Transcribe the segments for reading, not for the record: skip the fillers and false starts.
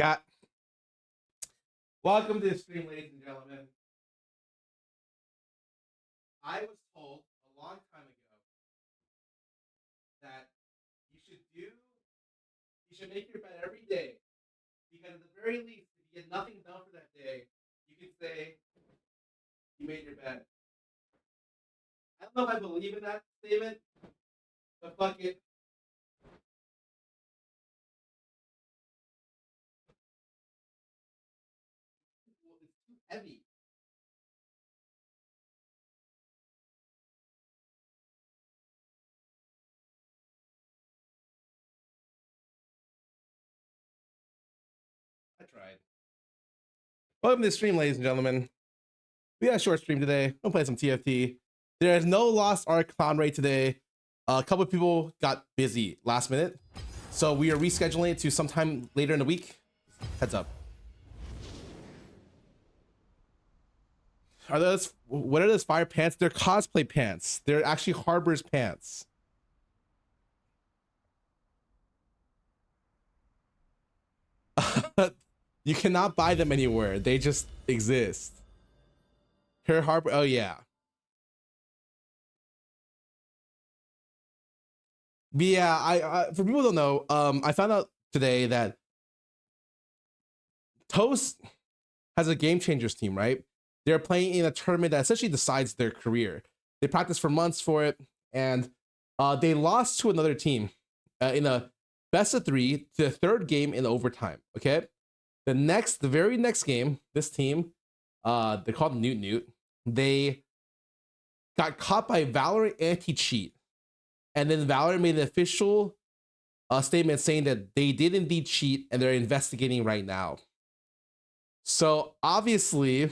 Got. Welcome to the stream, ladies and gentlemen. I was told a long time ago that you should make your bed every day, because at the very least, if you get nothing done for that day, you can say you made your bed. I don't know if I believe in that statement, but fuck it. It's too heavy. I tried. Welcome to the stream, ladies and gentlemen. We got a short stream today. We'll play some TFT. There is no Lost Ark clown raid today. A couple of people got busy last minute, so we are rescheduling it to sometime later in the week. Heads up. What are those fire pants? They're cosplay pants. They're actually Harbor's pants. You cannot buy them anywhere. They just exist. Her Harbor. Oh yeah. But yeah, I for people who don't know, I found out today that Toast has a Game Changers team, right? They're playing in a tournament that essentially decides their career. They practiced for months for it, and they lost to another team in a best of 3 to the third game in overtime. Okay, the very next game, this team, they're called Newt. They got caught by Valorant anti-cheat, and then Valorant made an official statement saying that they did indeed cheat, and they're investigating right now. So obviously,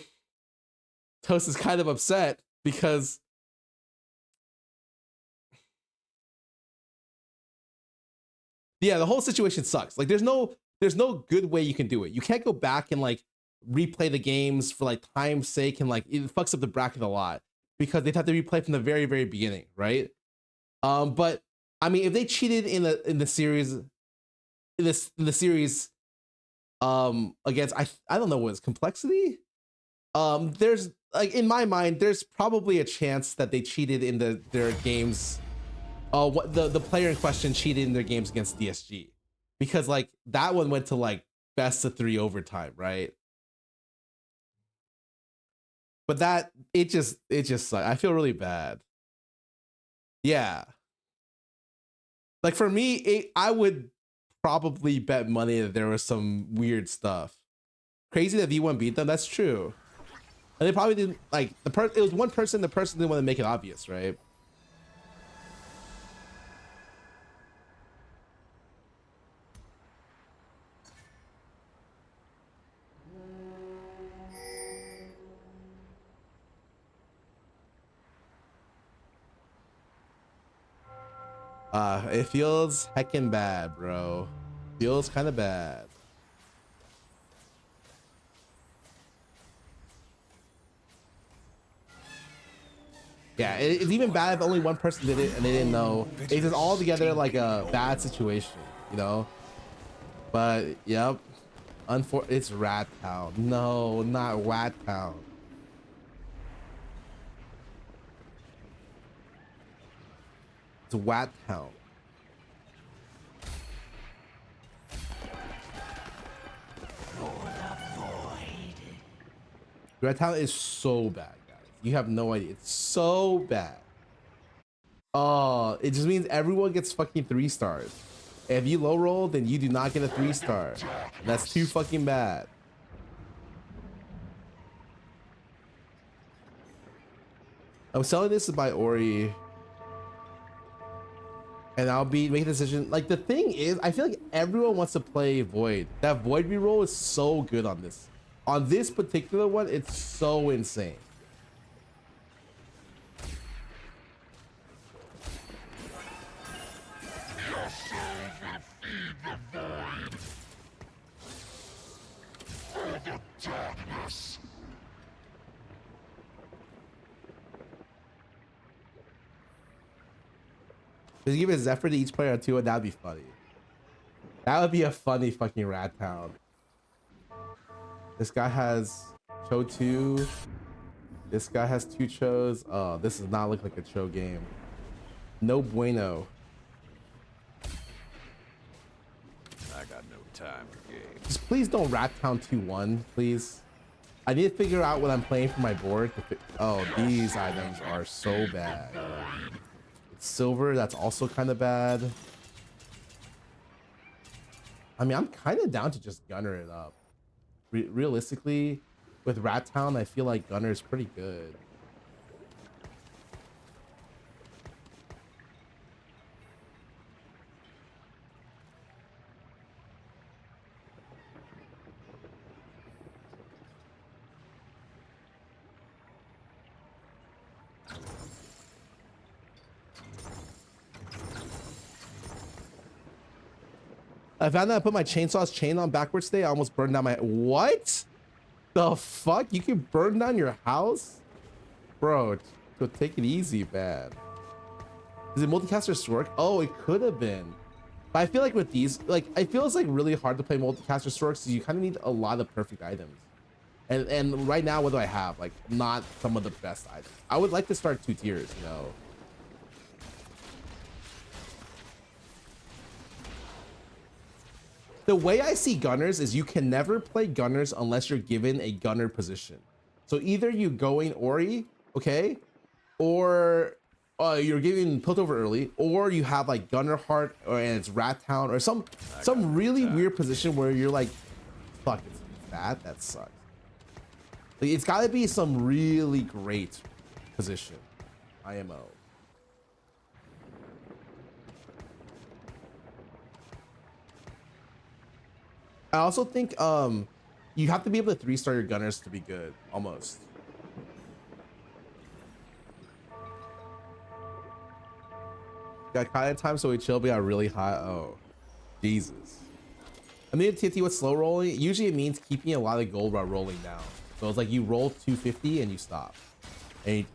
Toast is kind of upset because yeah, the whole situation sucks. Like there's no good way you can do it. You can't go back and like replay the games for like time's sake, and like it fucks up the bracket a lot because they'd have to replay from the very beginning, right? But I mean, if they cheated in the series against I don't know what is complexity. There's like in my mind, there's probably a chance that they cheated in their games. What the player in question cheated in their games against DSG, because like that one went to like best of 3 overtime, right? But that it just sucked. I feel really bad. Yeah, like for me, I would probably bet money that there was some weird stuff. Crazy that V1 beat them. That's true. And they probably didn't like it was one person. The person didn't want to make it obvious, right? It feels heckin' bad, bro. Feels kind of bad. Yeah, it's even bad if only one person did it and they didn't know. It's just all together like a bad situation, you know? But, yep. It's Rat Town. No, not Rat Town. It's Wat Town. Rat Town is so bad, guys. You have no idea. It's so bad. Oh, it just means everyone gets fucking 3 stars. If you low roll, then you do not get a 3-star. That's too fucking bad. I'm selling this by Ori, and I'll be making a decision. Like the thing is, I feel like everyone wants to play Void. That Void reroll is so good on this. On this particular one, it's so insane. Just give a Zephyr to each player or 2, and that'd be funny. That would be a funny fucking Rat Town. This guy has Cho 2. This guy has 2 Chos. Oh, this does not look like a Cho game. No bueno. I got no time for games. Just please don't Rat Town 2-1, please. I need to figure out what I'm playing for my board. Oh, these items are so bad. It's silver, that's also kind of bad. I mean, I'm kind of down to just gunner it up. Realistically, with Rat Town, I feel like gunner is pretty good. I found that I put my chainsaw's chain on backwards today. I almost burned down my... What? The fuck? You can burn down your house? Bro, go take it easy, man. Is it multicaster Stork? Oh, it could have been. But I feel like with these, like, I feel it's like really hard to play multicaster Storks because you kind of need a lot of perfect items. And right now, what do I have? Like, not some of the best items. I would like to start 2 tiers, you know? The way I see gunners is you can never play gunners unless you're given a gunner position. So either you going Ori, okay, or you're giving Piltover early, or you have like Gunner Heart, and it's Rat Town, or some really weird position where you're like, fuck, it's that sucks. Like, it's got to be some really great position, IMO. I also think you have to be able to 3-star your gunners to be good, almost. Got caught at time, so we chill, but got really hot. Oh, Jesus. I mean, TFT with slow rolling, usually it means keeping a lot of gold while rolling down. So it's like you roll 250 and you stop. And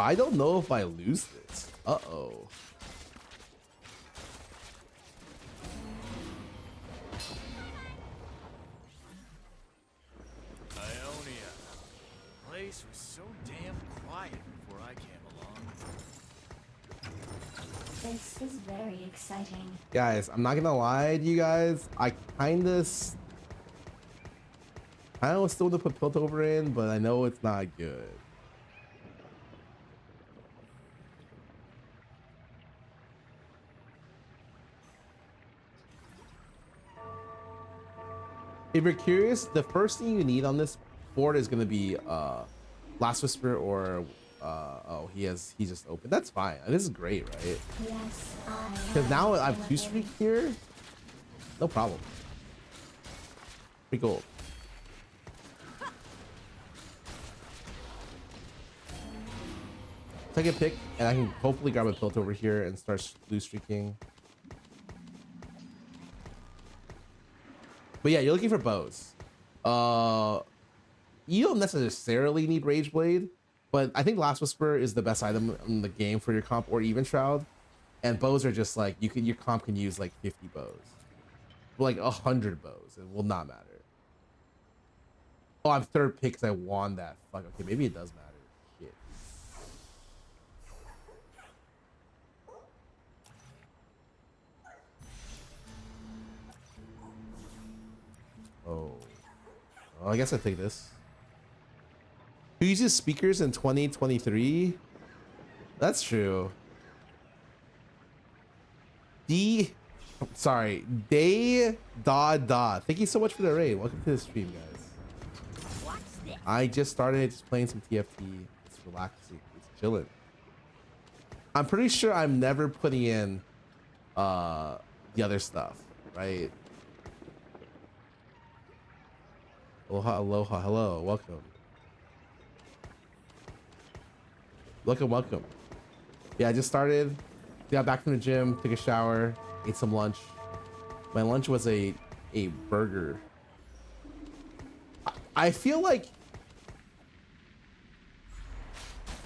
I don't know if I lose this. Uh-oh. Ionia. The place was so damn quiet before I came along. This is very exciting. Guys, I'm not gonna lie to you guys. I kind of still want to put Piltover in, but I know it's not good. If you're curious, the first thing you need on this board is going to be Last Whisper or oh, he just opened. That's fine. This is great, right? Yes, Because now I have 2 streak here. No problem. Pretty gold. Second pick, and I can hopefully grab a Pilt over here and start blue streaking. But yeah, you're looking for bows. You don't necessarily need Rage Blade, but I think Last Whisper is the best item in the game for your comp, or even Shroud. And bows are just like your comp can use like 50 bows, like 100 bows. It will not matter. Oh, I'm third pick because I won that. Fuck. Okay, maybe it does matter. Shit. Oh. Well, I guess I take this. Who uses speakers in 2023? That's true. Sorry, Da. Thank you so much for the raid. Welcome to the stream, guys. What's this? I just started just playing some TFT. It's relaxing. It's chilling. I'm pretty sure I'm never putting in the other stuff, right? Aloha, hello, welcome. Welcome. Yeah, I just started. Got back from the gym, took a shower, ate some lunch. My lunch was a a burger. I feel like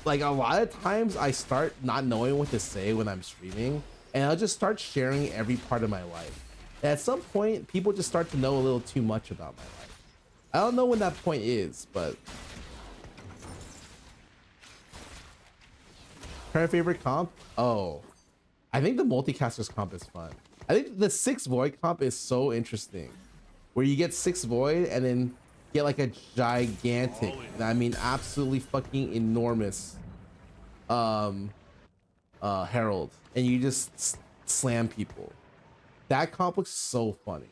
a lot of times I start not knowing what to say when I'm streaming, and I'll just start sharing every part of my life. And at some point, people just start to know a little too much about my life. I don't know when that point is, but current favorite comp? Oh, I think the multicasters comp is fun. I think the 6 void comp is so interesting, where you get 6 void and then get like a gigantic, and I mean absolutely fucking enormous herald, and you just slam people. That comp looks so funny.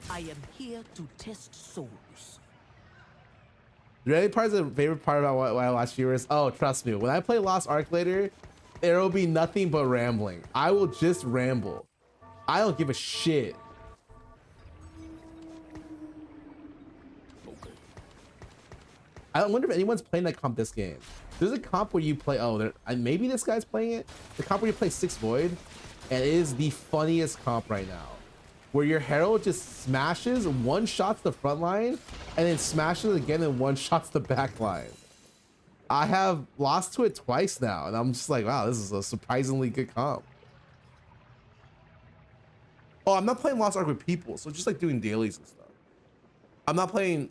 I am here to test souls. The only part is the favorite part about what I watch viewers. Oh, trust me, when I play Lost Ark later, there will be nothing but rambling. I will just ramble. I don't give a shit. I wonder if anyone's playing that comp this game. There's a comp where you play, oh, maybe this guy's playing it. The comp where you play 6 void, and it is the funniest comp right now, where your herald just smashes, one shots the front line, and then smashes again and one shots the back line. I have lost to it twice now, and I'm just like, wow, this is a surprisingly good comp. Oh, I'm not playing Lost Ark with people, so just like doing dailies and stuff. I'm not playing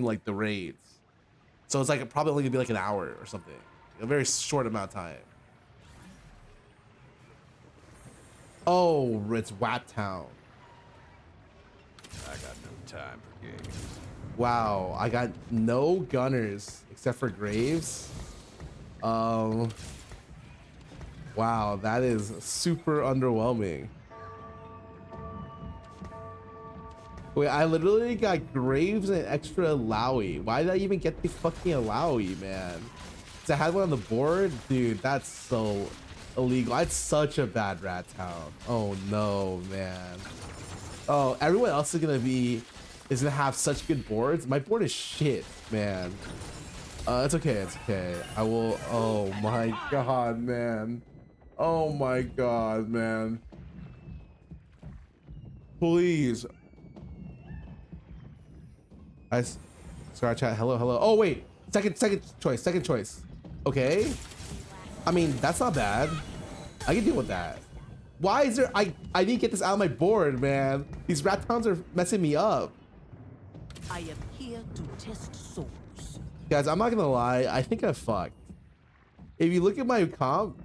like the raids. So it's like probably only gonna be like an hour or something. A very short amount of time. Oh, it's Wat Town. I got no time for games. Wow, I got no gunners except for Graves. Wow, that is super underwhelming. Wait, I literally got Graves and extra Lowy. Why did I even get the fucking Lowy, man? Because I had one on the board? Dude, that's so illegal. That's such a bad rat town. Oh no, man. Oh, everyone else is gonna have such good boards. My board is shit, man. It's okay, it's okay. I will, oh my god, man. Oh my god, man. Please. Scarra chat, hello, hello. Oh wait, second choice. Okay. I mean, that's not bad. I can deal with that. Why is there, I need to get this out of my board, man. These rat towns are messing me up. I am here to test souls. Guys, I'm not gonna lie, I think I fucked. If you look at my comp,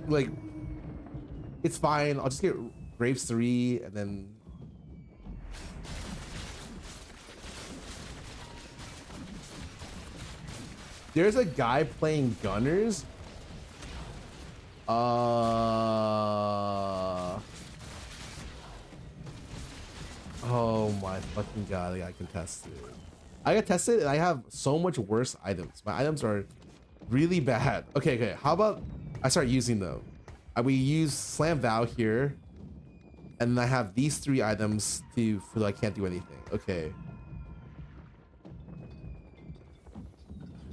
like, it's fine. I'll just get Graves 3 and then there's a guy playing gunners. Oh my fucking god, I got contested. I got tested and I have so much worse items. My items are really bad. Okay, how about I start using them? We use Slam Vow here, and then I have these 3 items for I can't do anything. Okay.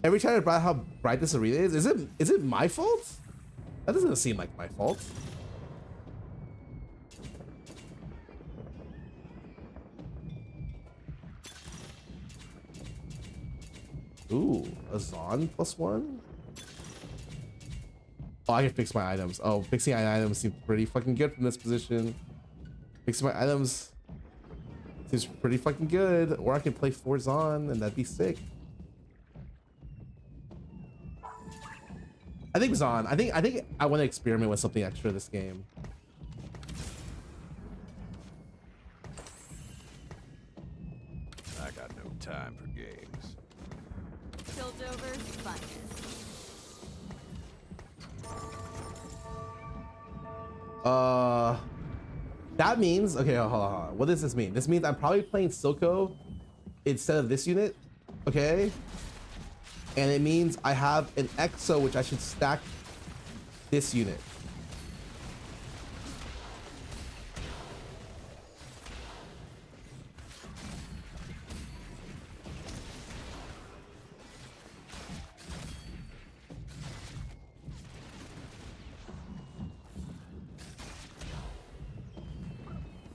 Every time about how bright this arena is it my fault? That doesn't seem like my fault. Ooh, a Zon +1? Oh, I can fix my items. Oh, fixing my items seems pretty fucking good from this position. Fixing my items seems pretty fucking good. Or I can play 4 Zon and that'd be sick. I think Zon. I think I want to experiment with something extra this game. I got no time for games. Piltover's finest. That means, okay, hold on. What does this mean? This means I'm probably playing Silco instead of this unit, okay? And it means I have an Exo, which I should stack this unit.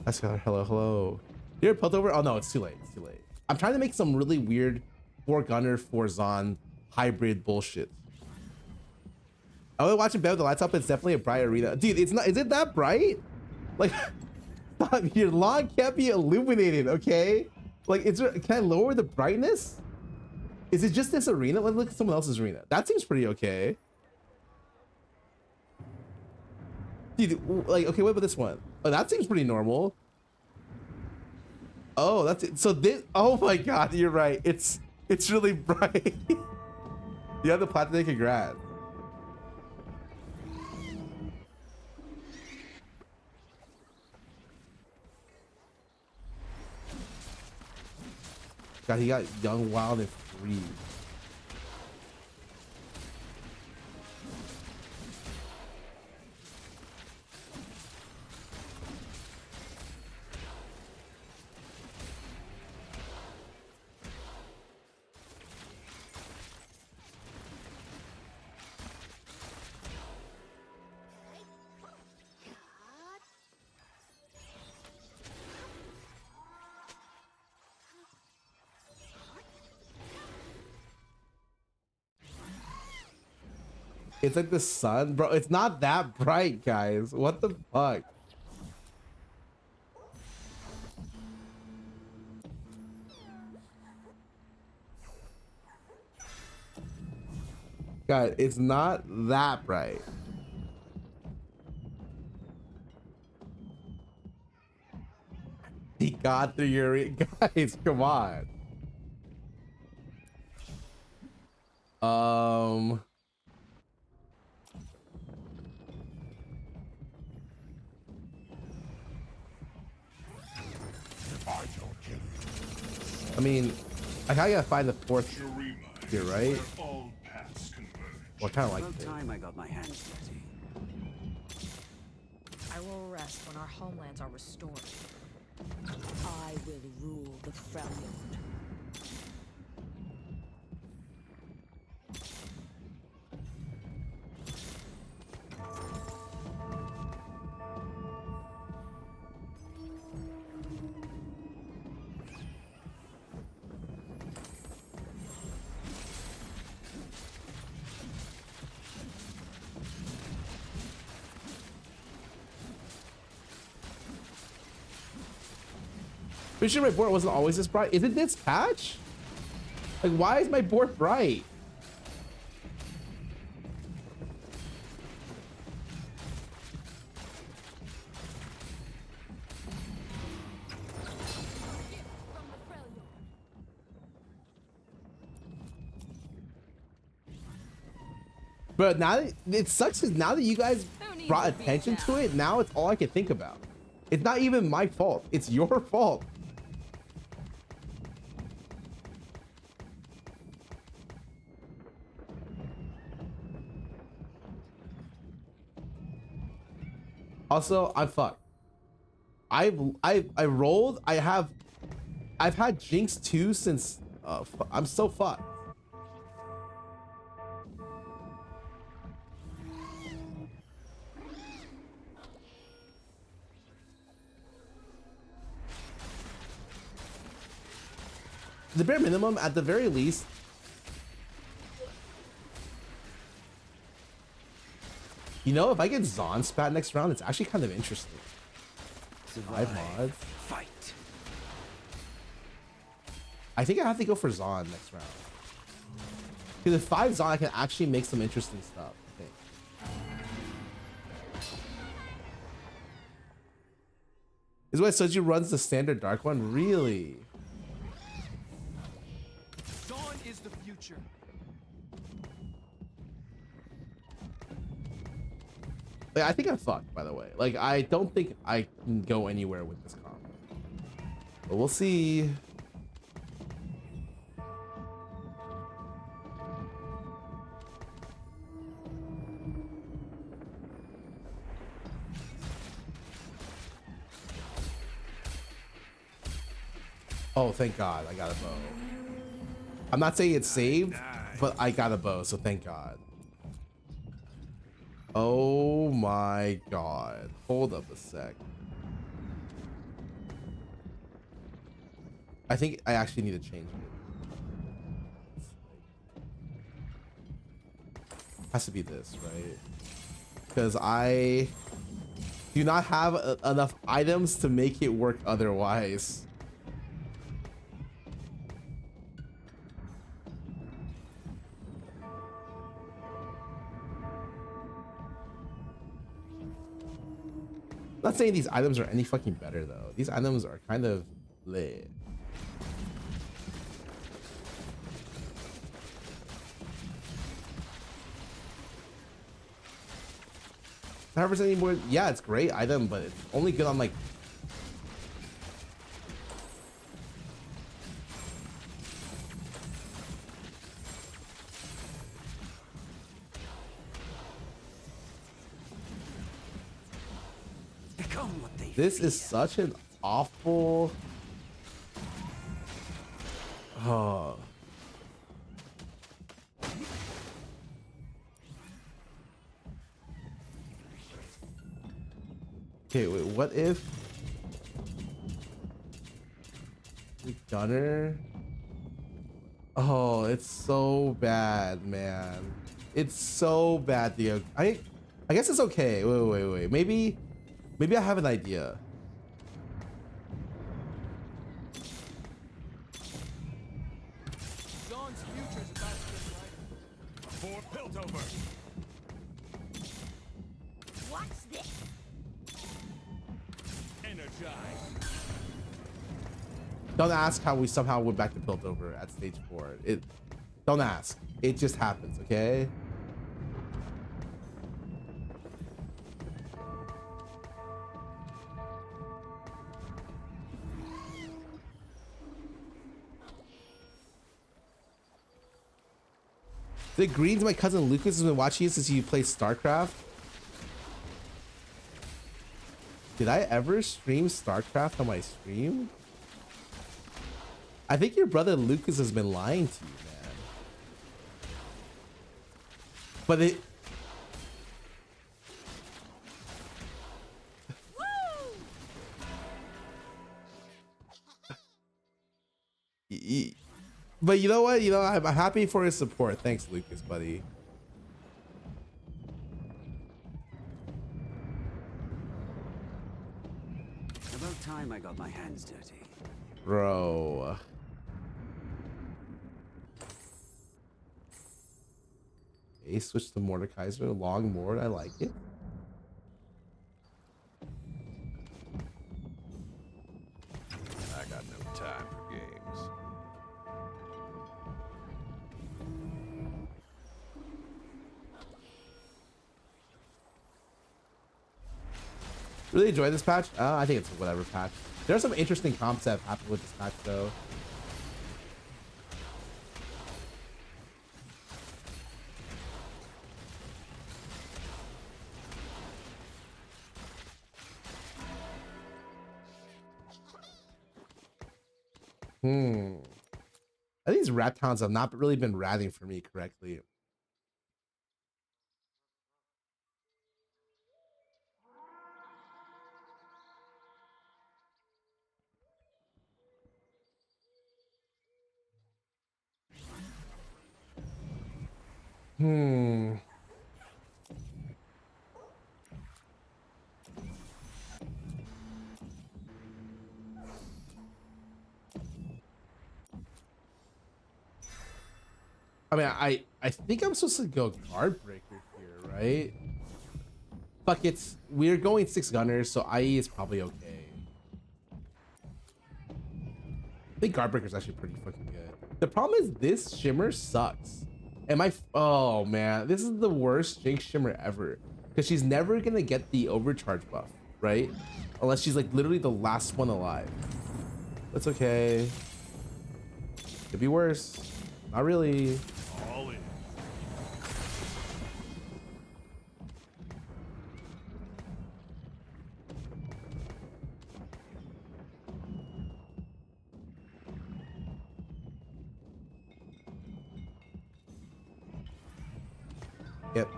That's hello, hello. You're Piltover? Oh no, it's too late. It's too late. I'm trying to make some really weird 4 gunner 4 Zon hybrid bullshit. I was watching bed with the lights up. It's definitely a bright arena, dude. It's not. Is it that bright? Like, stop, your lawn can't be illuminated, okay? Like, can I lower the brightness? Is it just this arena? Let's look at someone else's arena. That seems pretty okay. Dude, like, okay, what about this one? Oh, that seems pretty normal. Oh, that's it. So this, oh my God, you're right. It's really bright. You have the platinum, congrats. God, he got young, wild, and free. It's like the sun, bro. It's not that bright, guys. What the fuck? God, it's not that bright. He got through your guys. Come on. I mean, I kinda gotta find the 4th here, right? Well, I kinda like it. Time I got my hands dirty. I will rest when our homelands are restored. I will rule the Freljord. Pretty sure my board wasn't always this bright. Is it this patch? Like, why is my board bright? But now that, it sucks because now that you guys brought attention to it, now it's all I can think about. It's not even my fault. It's your fault. Also, I'm fucked. I rolled. I've had Jinx 2 since. I'm so fucked. The bare minimum, at the very least. You know, if I get Zon spat next round, it's actually kind of interesting. Survive. 5 mods. Fight. I think I have to go for Zon next round. Because with 5 Zon, I can actually make some interesting stuff, I think. Is why Soju runs the standard dark one? Really? Dawn is the future. Like, I think I'm fucked, by the way. Like, I don't think I can go anywhere with this comp. But we'll see. Oh, thank God, I got a bow. I'm not saying it's saved, but I got a bow, so thank God. Oh my God. Hold up a sec. I think I actually need to change it. Has to be this, right? Because I do not have enough items to make it work otherwise. Not saying these items are any fucking better though. These items are kind of lit. $100% anymore. Yeah, it's great item, but it's only good on like Become what they this is such an awful oh. Okay, wait, what if the gunner? Oh, it's so bad, man. It's so bad, Theo. I guess it's okay. Wait. Maybe I have an idea. Dawn's future's about to get brighter. For Piltover. What's this? Energize. Don't ask how we somehow went back to Piltover at stage 4. Don't ask. It just happens, okay? The Greens, my cousin Lucas has been watching you since you played StarCraft. Did I ever stream StarCraft on my stream? I think your brother Lucas has been lying to you, man. But it... But you know what? You know, I'm happy for his support. Thanks, Lucas, buddy. About time I got my hands dirty. Bro. Okay, switch to Mordekaiser. Long Mord, I like it. I got no time for games. Really enjoy this patch. I think it's a whatever patch. There are some interesting comps that have happened with this patch, though. I think these rat towns have not really been ratting for me correctly. I mean, I think I'm supposed to go guard breaker here, right? Fuck it. We're going 6 gunners, so IE is probably okay. I think guard breaker is actually pretty fucking good. The problem is this shimmer sucks. Oh man, this is the worst Jinx shimmer ever. Because she's never gonna get the overcharge buff, right? Unless she's like literally the last one alive. That's okay. Could be worse. Not really. All in. Yep.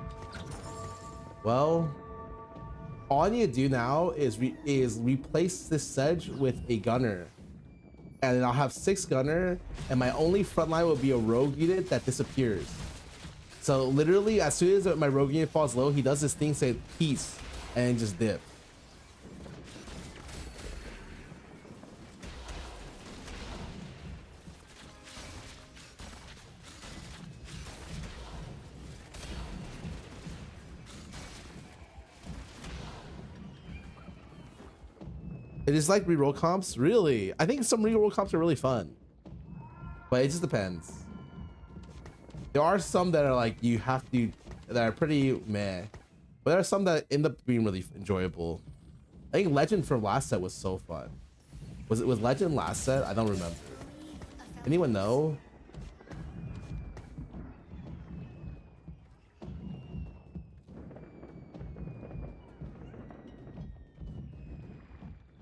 Well, all I need to do now is replace this sedge with a gunner, and then I'll have 6 gunner, and my only front line will be a rogue unit that disappears. So literally, as soon as my rogue unit falls low, he does this thing, say peace, and just dip. It is like reroll comps, really. I think some reroll comps are really fun, but it just depends. There are some that are like you have to, that are pretty meh, but there are some that end up being really enjoyable. I think Legend from last set was so fun. Was Legend last set? I don't remember. Anyone know?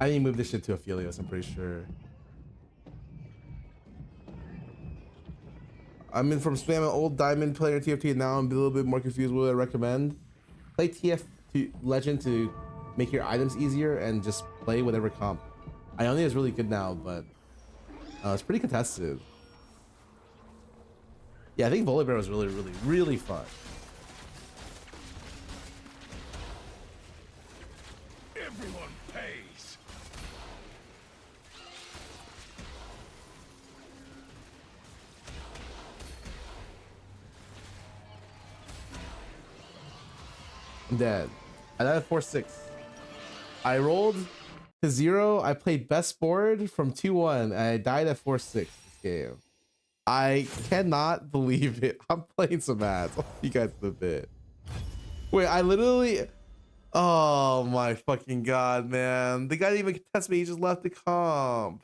I need to move this shit to Aphelios, I'm pretty sure. I'm in from spamming old diamond player TFT, and now I'm a little bit more confused. What would I recommend? Play TFT Legend to make your items easier, and just play whatever comp. Ionia is really good now, but it's pretty contested. Yeah, I think Volibear was really fun. Everyone pays. I'm dead. I died at 4-6. I rolled to 0. I played best board from 2-1, and I died at 4-6 this game. I cannot believe it. I'm playing some ads. You guys in a bit. Wait, I literally... Oh my fucking god, man. The guy didn't even contest me. He just left the comp.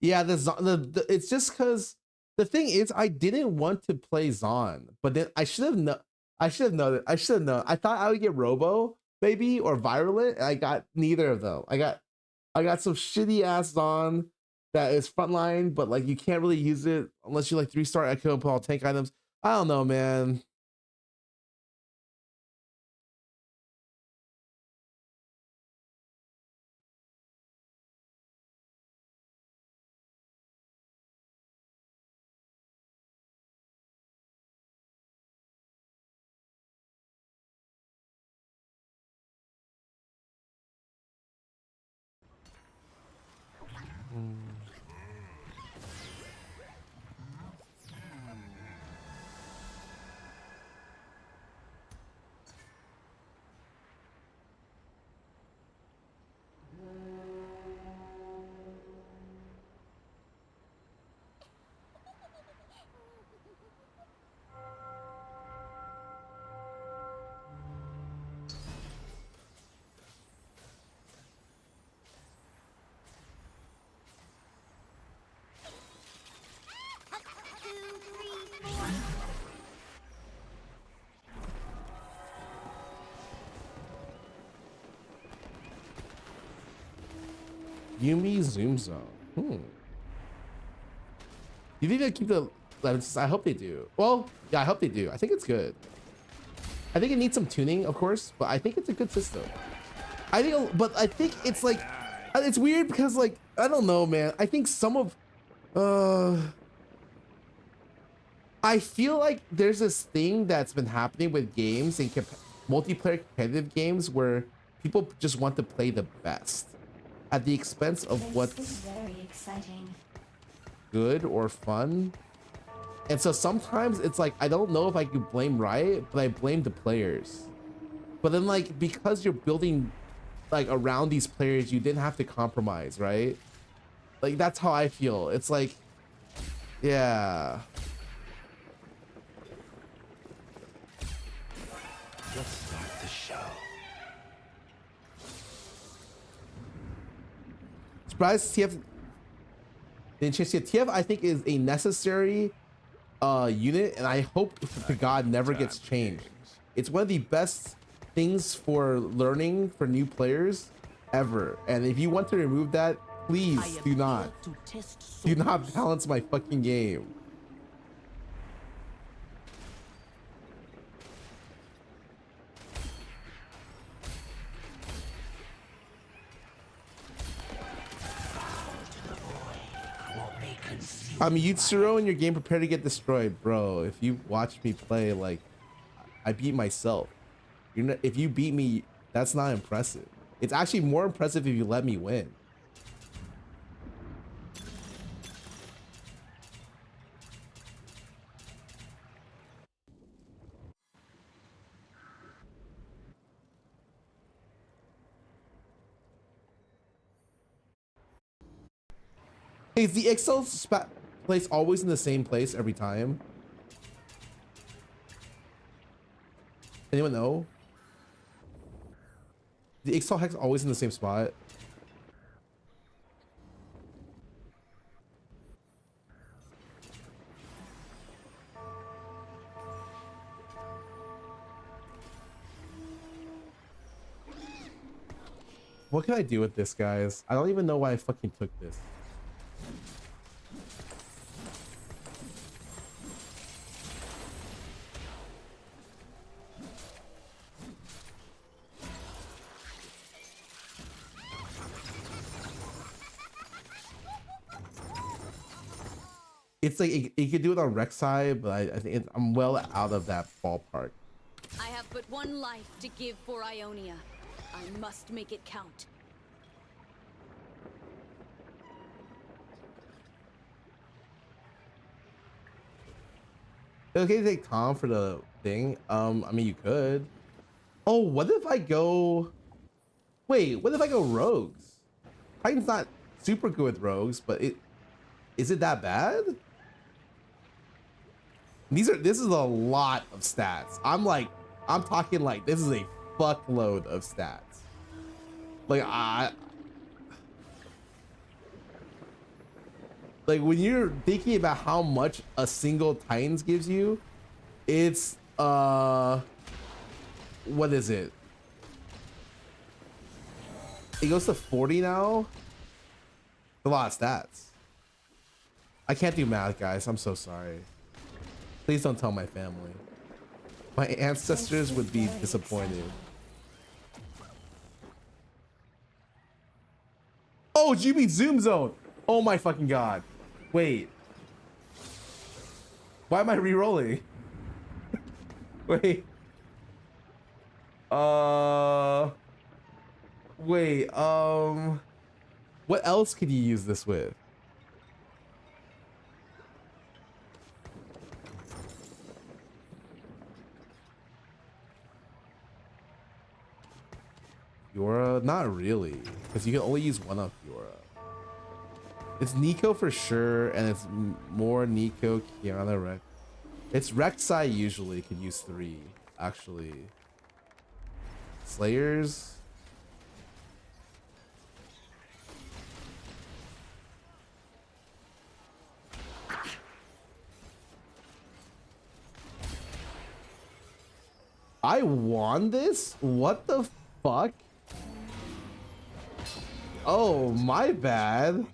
Yeah, it's just because the thing is, I didn't want to play Zon, but then I should have known. I should have known. I thought I would get Robo maybe or Virulent, and I got neither of them. I got some shitty ass Zon that is frontline, but like you can't really use it unless you like 3-star Echo and pull all tank items. I don't know, man. Yumi Zoom Zone. You think they keep the 11? I hope they do. Well, yeah, I hope they do. I think it's good. I think it needs some tuning, of course, but I think it's a good system. I think it's like, it's weird because like, I don't know, man. I think some of, I feel like there's this thing that's been happening with games and multiplayer competitive games where people just want to play the best at the expense of what's very exciting, good or fun. And so sometimes it's like, I don't know if I could blame Riot, but I blame the players. But then like, because you're building like around these players, you didn't have to compromise, right? Like, that's how I feel. It's like, yeah. Let's start the show. Surprise TF didn't change. TF I think is a necessary unit, and I hope to God never gets changed. It's one of the best things for learning for new players ever. And if you want to remove that, please do not. Do not balance my fucking game. I'm Yutsuro and your game prepared to get destroyed, bro. If you watch me play, like, I beat myself. You're not, if you beat me, that's not impressive. It's actually more impressive if you let me win. Hey, is the Excel place always in the same place every time? Anyone know? The Excel hex always in the same spot? What can I do with this, guys? I don't even know why I fucking took this. It's like you could do it on Rek'Sai, but I think I'm well out of that ballpark. I have but one life to give for Ionia. I must make it count. Okay to take Tom for the thing. I mean, you could. Oh, what if I go? Wait, what if I go rogues? Titan's not super good with rogues, but is it that bad? This is a lot of stats. I'm talking like this is a fuckload of stats. Like like when you're thinking about how much a single Titans gives you, it's what is it? It goes to 40 now. A lot of stats. I can't do math, guys. I'm so sorry. Please don't tell my family. My ancestors would be disappointed. Oh, GB Zoom Zone. Oh my fucking God. Wait. Why am I re-rolling? Wait. Wait. What else could you use this with? Fiora? Not really, because you can only use one of Fiora. It's Nico for sure, and it's more Nico, Kiana, Rex. It's Rek'Sai usually can use 3, actually. Slayers. I won this? What the fuck? Oh, my bad.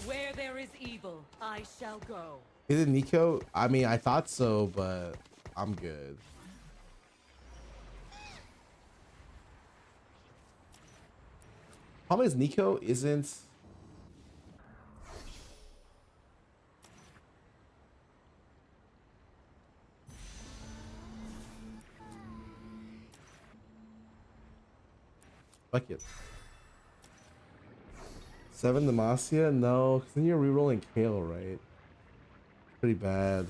Where there is evil, I shall go. Is it Nico? I mean, I thought so, but I'm good. Problem is Nico isn't. Fuck it. 7 Demacia? No, because then you're rerolling Kale, right? Pretty bad.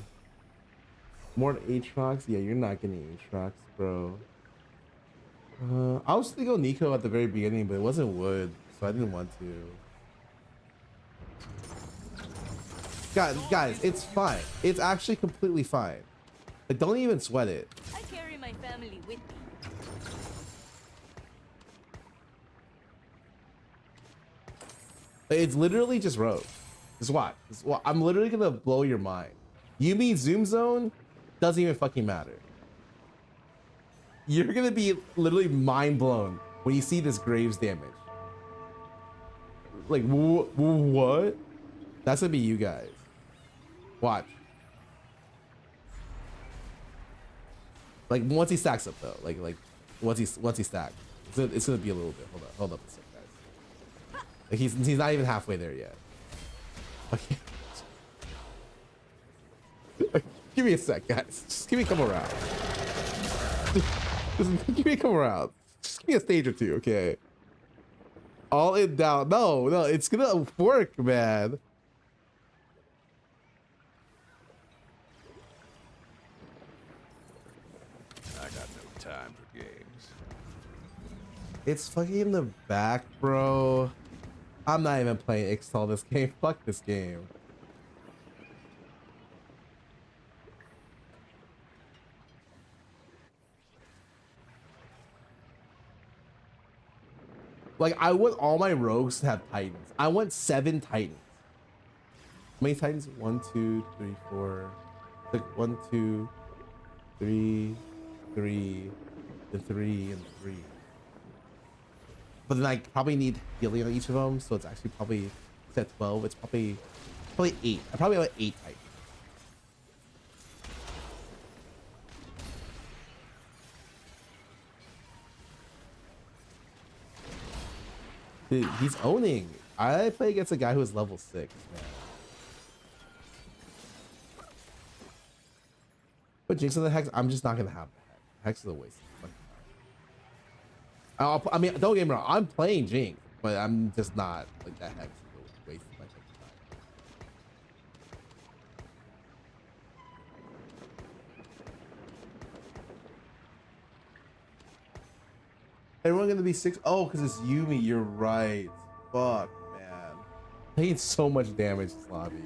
More Aatrox? Yeah, you're not getting Aatrox, bro. I was gonna go Nico at the very beginning, but it wasn't wood, so I didn't want to. Guys, it's fine. It's actually completely fine. Like, don't even sweat it. I carry my family with me. It's literally just rogue. Just watch. I'm literally gonna blow your mind. You mean Zoom Zone? Doesn't even fucking matter. You're gonna be literally mind blown when you see this Graves damage. Like, what? That's gonna be you guys. Watch. Like once he stacks up though, like once he stacks, it's gonna be a little bit. Hold up a sec, guys. Like he's not even halfway there yet. Okay. Give me a sec, guys. Just give me a couple rounds. Just give me a couple rounds. Just give me a stage or two, okay? All in down. No, it's gonna work, man. I got no time for games. It's fucking in the back, bro. I'm not even playing Ixtal this game. Fuck this game. Like, I want all my rogues to have Titans. I want 7 Titans. How many Titans? 1, 2, 3, 4. Like 1, 2, 3, 3, and 3, and 3. But then I probably need healing on each of them, so it's actually probably set 12. It's probably 8. I probably have 8 Titans. Dude, he's owning. I play against a guy who is level 6, man. But Jinx of the Hex, I'm just not gonna have that. Hex is a waste of fucking time. I mean, don't get me wrong, I'm playing Jinx, but I'm just not like that. Hex is a waste of my fucking time. Everyone gonna be 6? Oh, because it's Yumi. You're right. Fuck, man. I need so much damage this lobby.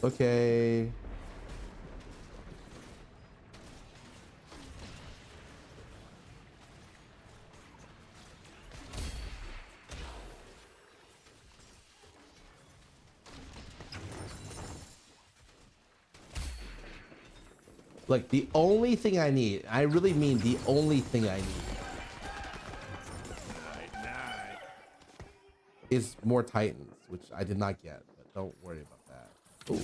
Okay. Like, the only thing I need, I really mean the only thing I need, is more Titans, which I did not get, but don't worry about that. Ooh.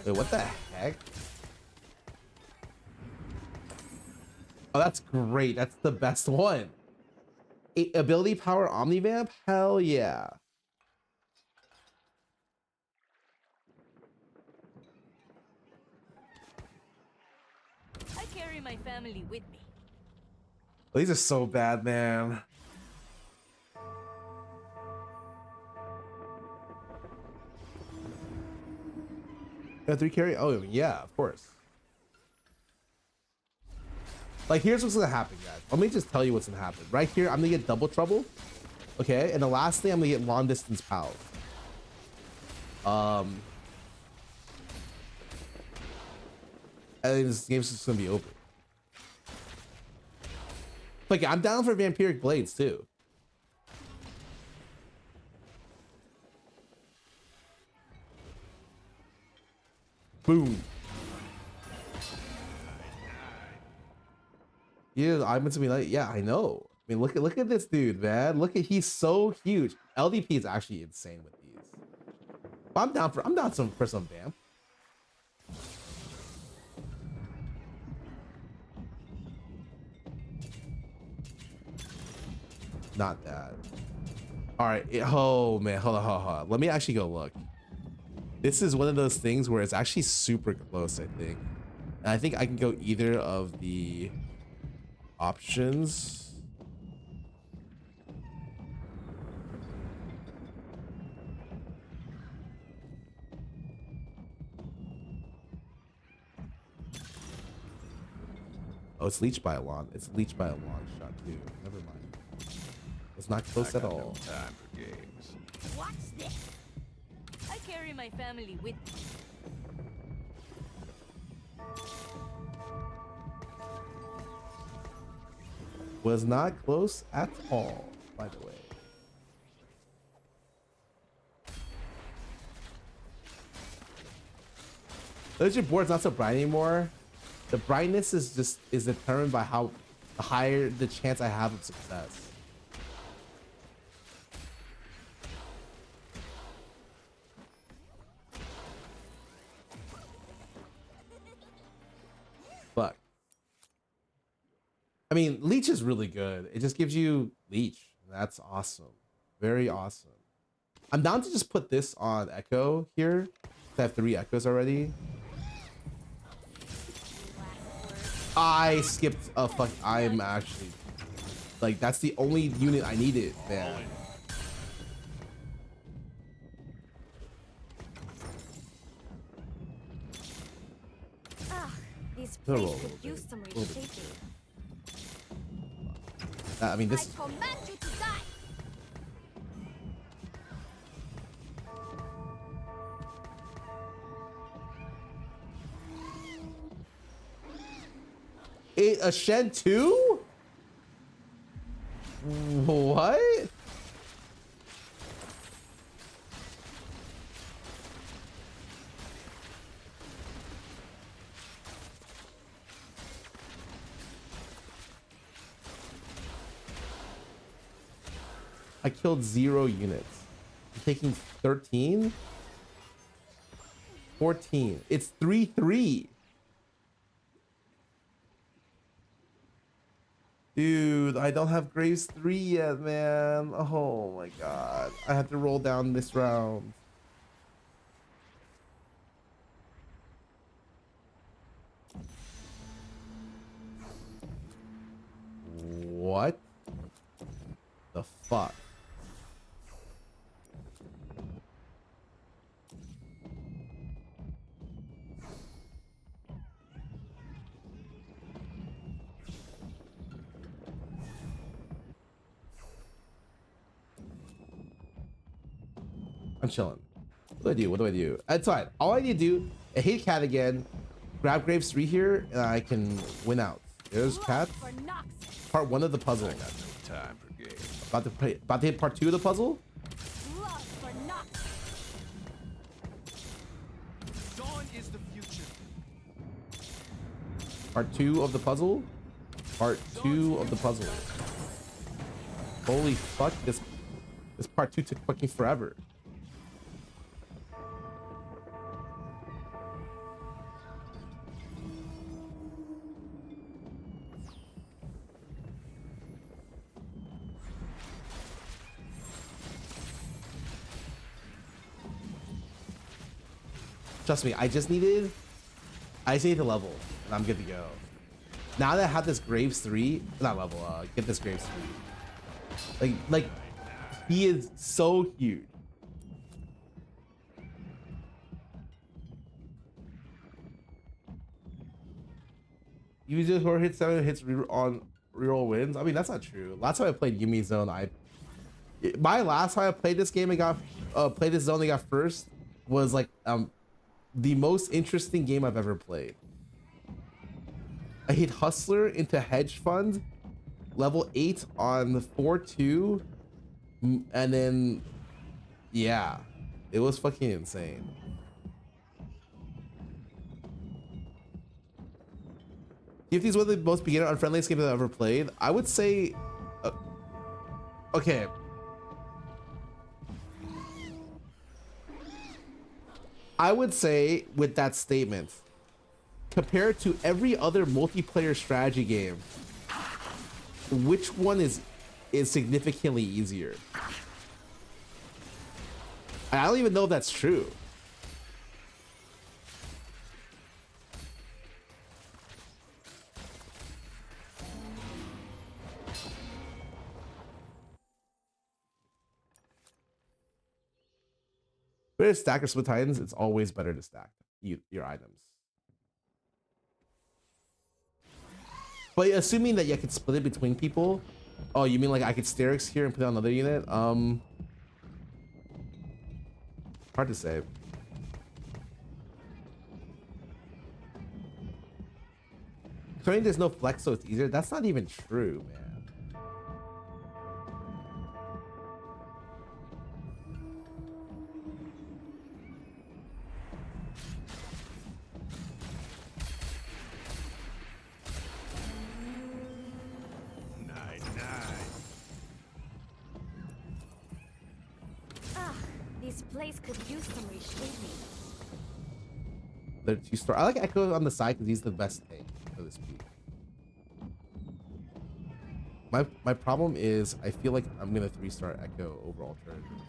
Wait, what the heck? Oh, that's great. That's the best one. Ability power Omnivamp? Hell yeah. I carry my family with me. These are so bad, man. A 3 carry? Oh, yeah, of course. Like, here's what's gonna happen, guys. Let me just tell you what's gonna happen. Right here, I'm gonna get double trouble. Okay, and the last thing, I'm gonna get long distance power. And this game's just gonna be over. Like, I'm down for Vampiric Blades too. Boom. Yeah, I'm meant to be like, yeah, I know. I mean, look at this dude, man. He's so huge. LDP is actually insane with these. But I'm down for some vamp. Not that. All right. Oh man, hold on. Let me actually go look. This is one of those things where it's actually super close, I think. And I think I can go either of the options. Oh, it's leached by a long. It's leached by a long shot too. Never mind. It's not close at all. No time for games. What's this? I carry my family with me. Was not close at all, by the way. your board's not so bright anymore. The brightness is determined by how higher the chance I have of success. But I mean, Leech is really good. It just gives you Leech. That's awesome. Very awesome. I'm down to just put this on Echo here. I have 3 Echoes already. I skipped a fuck. I'm actually like, that's the only unit I needed, man. This No, place roll a could little bit, use some a little bit. reshaping. I mean, I this. command you to die. A Shen 2? What? I killed 0 units. I'm taking 13? 14. It's 3-3. Dude, I don't have Graves 3 yet, man. Oh my god. I have to roll down this round. What the fuck? I'm chilling. What do I do? What do I do? That's fine. All I need to do, I hit Cat again, grab Graves 3 here, and I can win out. There's Cat. Part 1 of the puzzle. I got no time for games. About to hit part 2 of the puzzle. Dawn is the future. Part 2 of the puzzle. Part 2 of the puzzle. Holy fuck! This part 2 took fucking forever. Trust me, I just needed to level, and I'm good to go. Now that I have this Graves 3, not level, get this Graves 3. Like, he is so huge. You just hit 7 hits on reroll wins. I mean, that's not true. Last time I played Yumi's Zone, my last time I played this game, played this zone, I got first, was like the most interesting game I've ever played. I hit Hustler into Hedge Fund, level 8 on the 4-2, and then yeah, it was fucking insane. If these were the most beginner unfriendliest games I've ever played, I would say okay. I would say with that statement, compared to every other multiplayer strategy game, which one is significantly easier? I don't even know if that's true. Better to stack or split titans, it's always better to stack your items. But assuming that you could split it between people, oh, you mean like I could Sterix here and put it on another unit? Hard to say. Saying there's no flex, so it's easier. That's not even true, man. This place could use some reshaping. They're 2-star. I like Echo on the side because he's the best tank for this peak. My problem is I feel like I'm gonna 3-star Echo over alternatives.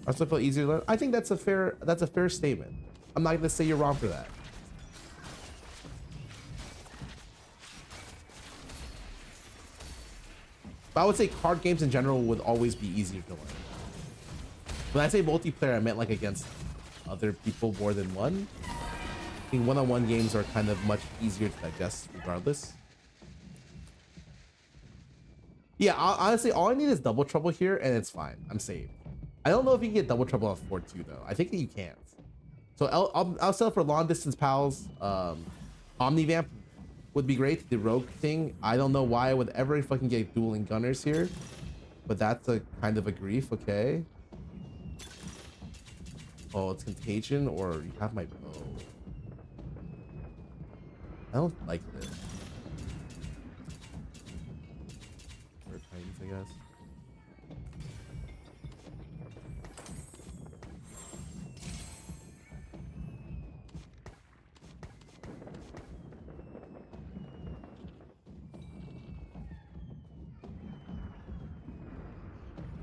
I still feel easier to learn. I think that's a fair statement. I'm not gonna say you're wrong for that. But I would say card games in general would always be easier to learn. When I say multiplayer, I meant like against other people more than one. I think one-on-one games are kind of much easier to digest regardless. Yeah, honestly, all I need is double trouble here and it's fine. I'm saved. I don't know if you can get double trouble on 4-2 though. I think that you can't. So I'll sell for long distance pals. Omnivamp would be great. The rogue thing. I don't know why I would ever fucking get dueling gunners here, but that's a kind of a grief. Okay. Oh, it's contagion or you have my bow. I don't like this. Or Titans, I guess.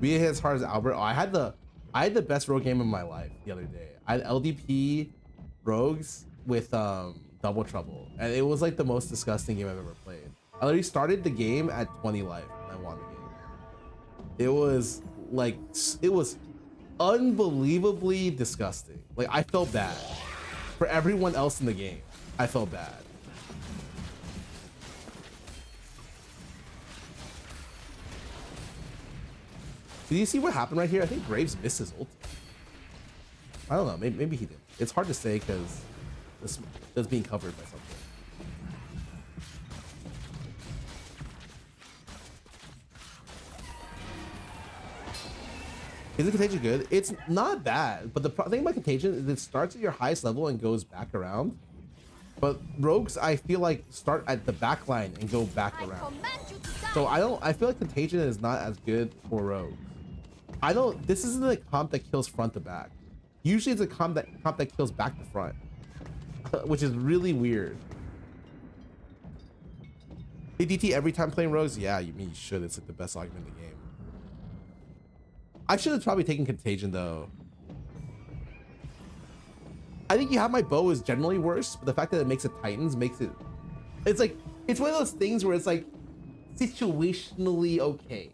We hit as hard as Albert. Oh, I had the best rogue game of my life the other day. I had LDP rogues with double trouble, and it was like the most disgusting game I've ever played. I literally started the game at 20 life and I won the game. It was like, it was unbelievably disgusting. Like I felt bad for everyone else in the game. I felt bad. Did you see what happened right here? I think Graves missed his ult. I don't know. Maybe he did. It's hard to say because this is being covered by something. Is the contagion good? It's not bad, but the thing about contagion is it starts at your highest level and goes back around. But rogues, I feel like start at the back line and go back around. So I feel like contagion is not as good for rogues. This isn't a comp that kills front to back. Usually it's a comp that kills back to front, which is really weird. Hey, DT, every time playing rogues? Yeah, you should. It's like the best argument in the game. I should have probably taken contagion though. I think you have my bow is generally worse, but the fact that it makes it Titans makes it, it's like, it's one of those things where it's like situationally okay.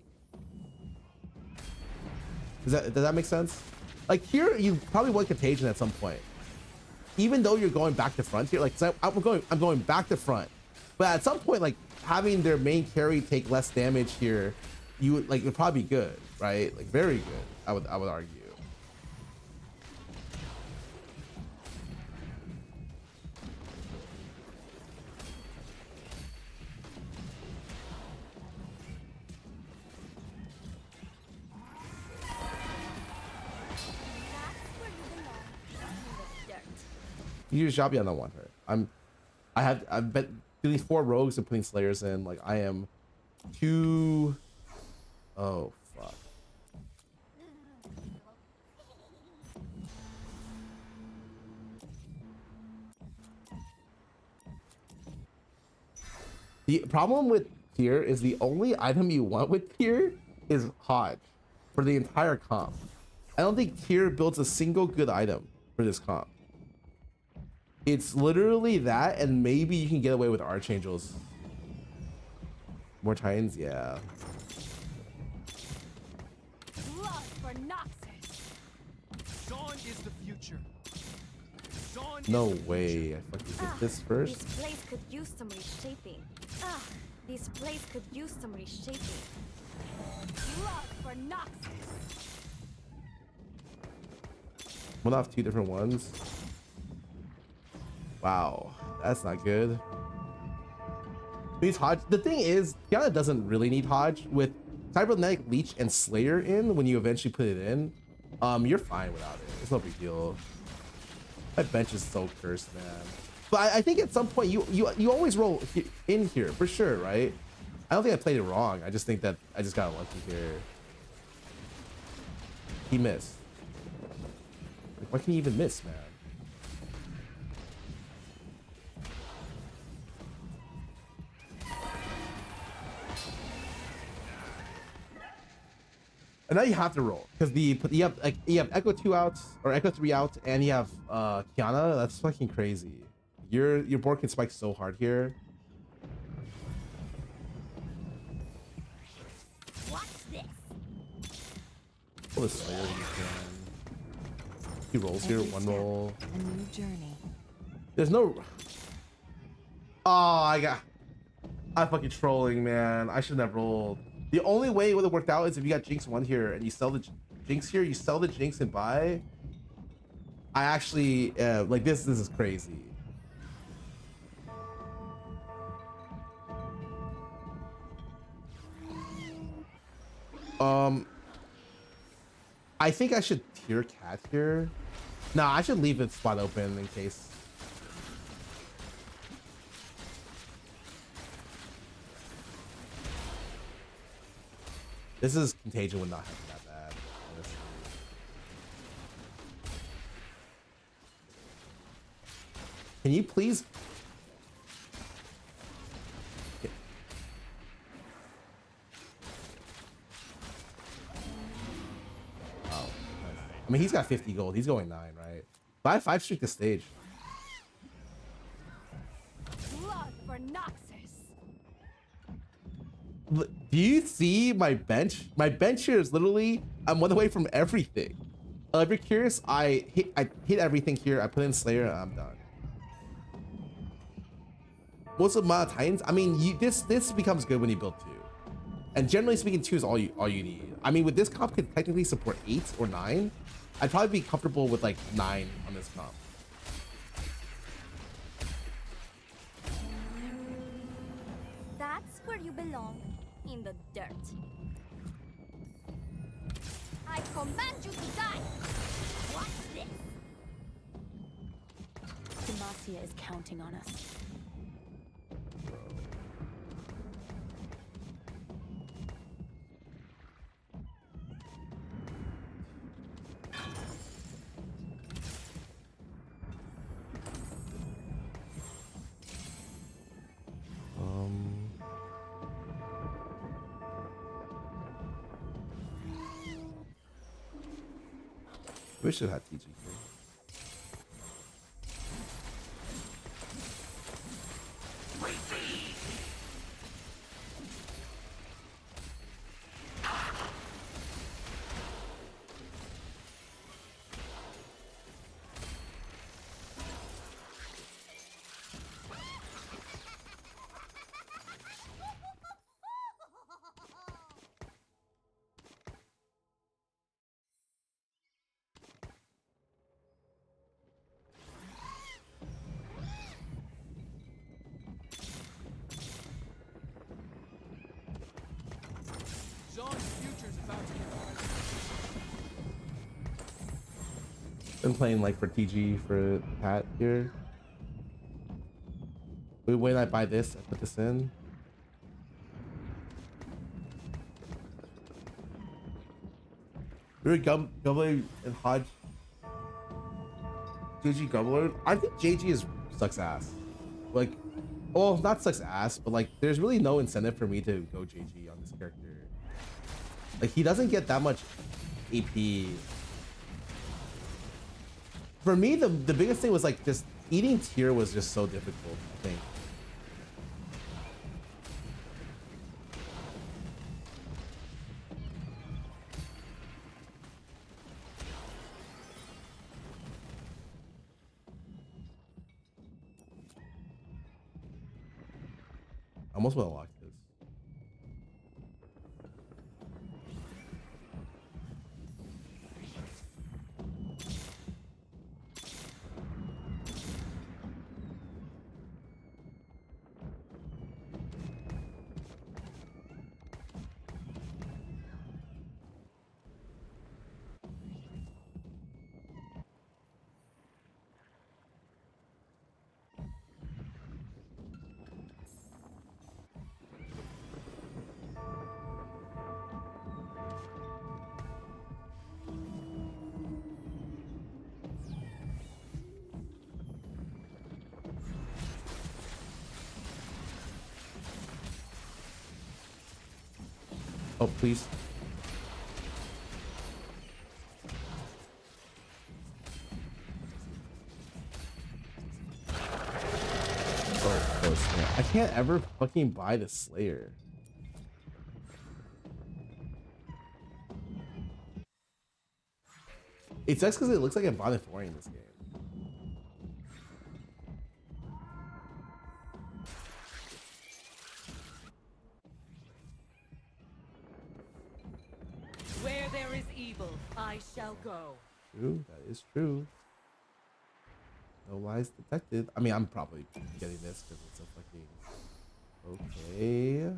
Does that make sense? Like here, you probably want contagion at some point, even though you're going back to front here. Like I'm going back to front, but at some point, like having their main carry take less damage here, you would like, it'd probably be good, right? Like very good. I would argue. You use Jabi, I don't want her. I've bet doing 4 rogues and putting slayers in. Like I am too. Oh fuck. The problem with tier is the only item you want with tier is Hodge for the entire comp. I don't think tier builds a single good item for this comp. It's literally that, and maybe you can get away with Archangels. More Titans, yeah. Love for Noxus. Dawn is the future. Dawn No is the way. future. I fucking did this first. This place could use some reshaping. This place could use some reshaping. Love for Noxus. Went off 2 different ones. Wow, that's not good. Needs Hodge. The thing is, Kiana doesn't really need Hodge with Cybernetic Leech and Slayer in when you eventually put it in. You're fine without it. It's no big deal. My bench is so cursed, man. But I think at some point you always roll in here for sure, right? I don't think I played it wrong. I just think that I just got lucky here. He missed. Like, why can he even miss, man? And now you have to roll because you have Echo 2 out or Echo 3 out, and you have Kiana. That's fucking crazy. Your board can spike so hard here. What's this? Pull the Slayer if you can. He rolls here, one roll. A new journey. There's no. Oh, I'm fucking trolling, man. I shouldn't have rolled. The only way it would have worked out is if you got Jinx 1 here and you sell the Jinx here, you sell the Jinx and buy. I actually like this is crazy. I think I should tier cat here. Nah, I should leave the spot open in case. This is Contagion would not have been that bad, honestly. Can you please? Okay. Oh, nice. I mean, he's got 50 gold. He's going 9, right? But I 5-streak the stage. Blood for Noxus. Do you see my bench? My bench here is literally, I'm 1 away from everything. If you're curious, I hit everything here. I put in Slayer and I'm done. Most of my Titans, I mean, this becomes good when you build 2. And generally speaking, 2 is all you need. I mean, with this comp could technically support 8 or 9. I'd probably be comfortable with like 9 on this comp. That's where you belong, in the dirt. I command you to die. What's this? Demacia is counting on us. We should have TG here. Been playing like for TG for Pat here. When I buy this, I put this in. We were Gumbler and Hodge. JG Gumbler. I think JG sucks ass. Like, well, not sucks ass, but like, there's really no incentive for me to go JG on this character. Like, he doesn't get that much AP. For me, the biggest thing was like just eating tier was just so difficult, I think. I almost want to lock this. Oh, please. Oh, snap. I can't ever fucking buy the Slayer. It sucks because it looks like a Bonifori in this game. Where there is evil, I shall go. True, that is true. No lies detected. I mean, I'm probably getting this because it's a fucking... Okay.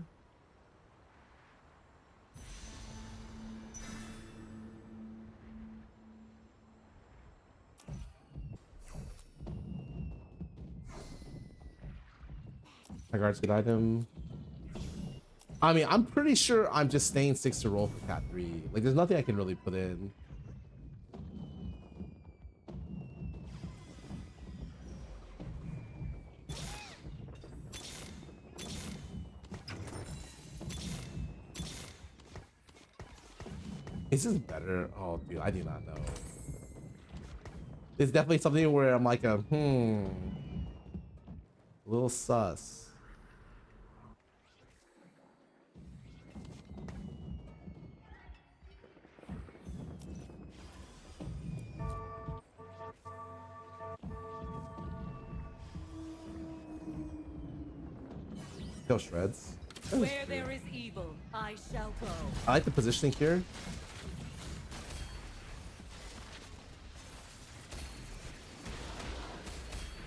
My guard's good item. I mean, I'm pretty sure I'm just staying 6 to roll for cat 3. Like, there's nothing I can really put in. Is this better? Oh, dude, I do not know. It's definitely something where I'm like a little sus. Kill shreds. Where there is evil, I shall go. I like the positioning here.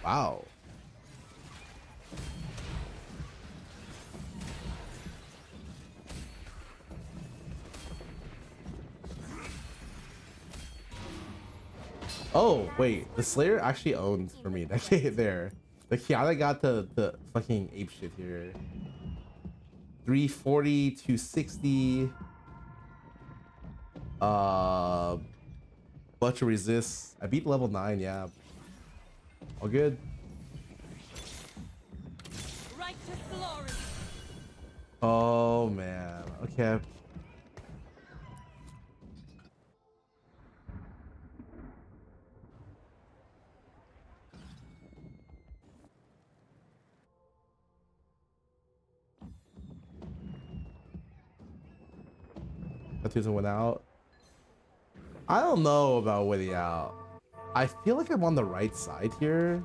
Wow. Oh, wait. The Slayer actually owns for me. That kid there. The Kiana got the fucking ape shit here. 340, 260. Bunch of resist. I beat level 9, yeah. All good. Righteous glory. Oh man. Okay. That went out. I don't know about winning out. I feel like I'm on the right side here.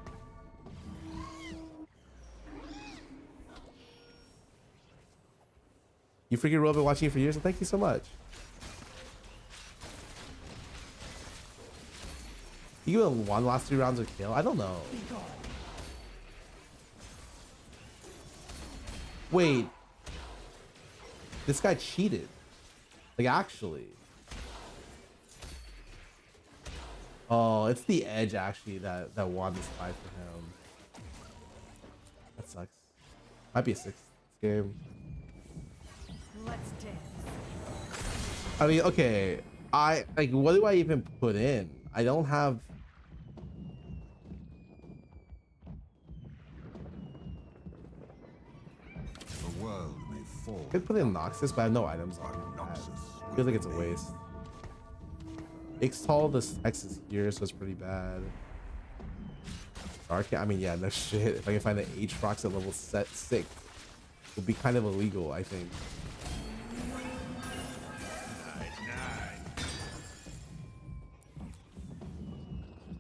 You freaking Rob been watching it for years, and thank you so much. You even won the last 3 rounds of kill? I don't know. Wait. This guy cheated. Like, actually. Oh, it's the Edge, actually, that won this fight for him. That sucks. Might be a 6th game. Let's dance. I mean, okay. Like, what do I even put in? I don't have... The world may fall. I could put in Noxus, but I have no items on that. Feels like it's a waste. Ixtal, this X is here, so it's pretty bad. Arc, I mean, yeah, no shit. If I can find the H-Rocks at level 6, it would be kind of illegal, I think.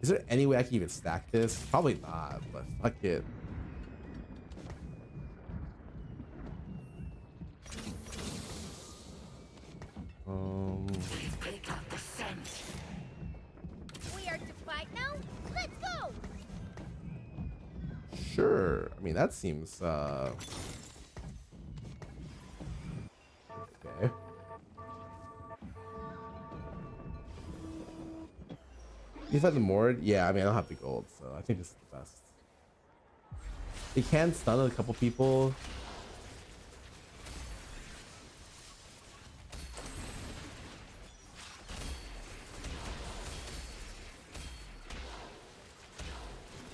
Is there any way I can even stack this? Probably not, but fuck it. Pick up the scent. We are to fight now? Let's go! Sure. I mean, that seems, okay. You fight the Mord? Yeah, I mean, I don't have the gold, so I think this is the best. It can stun a couple people.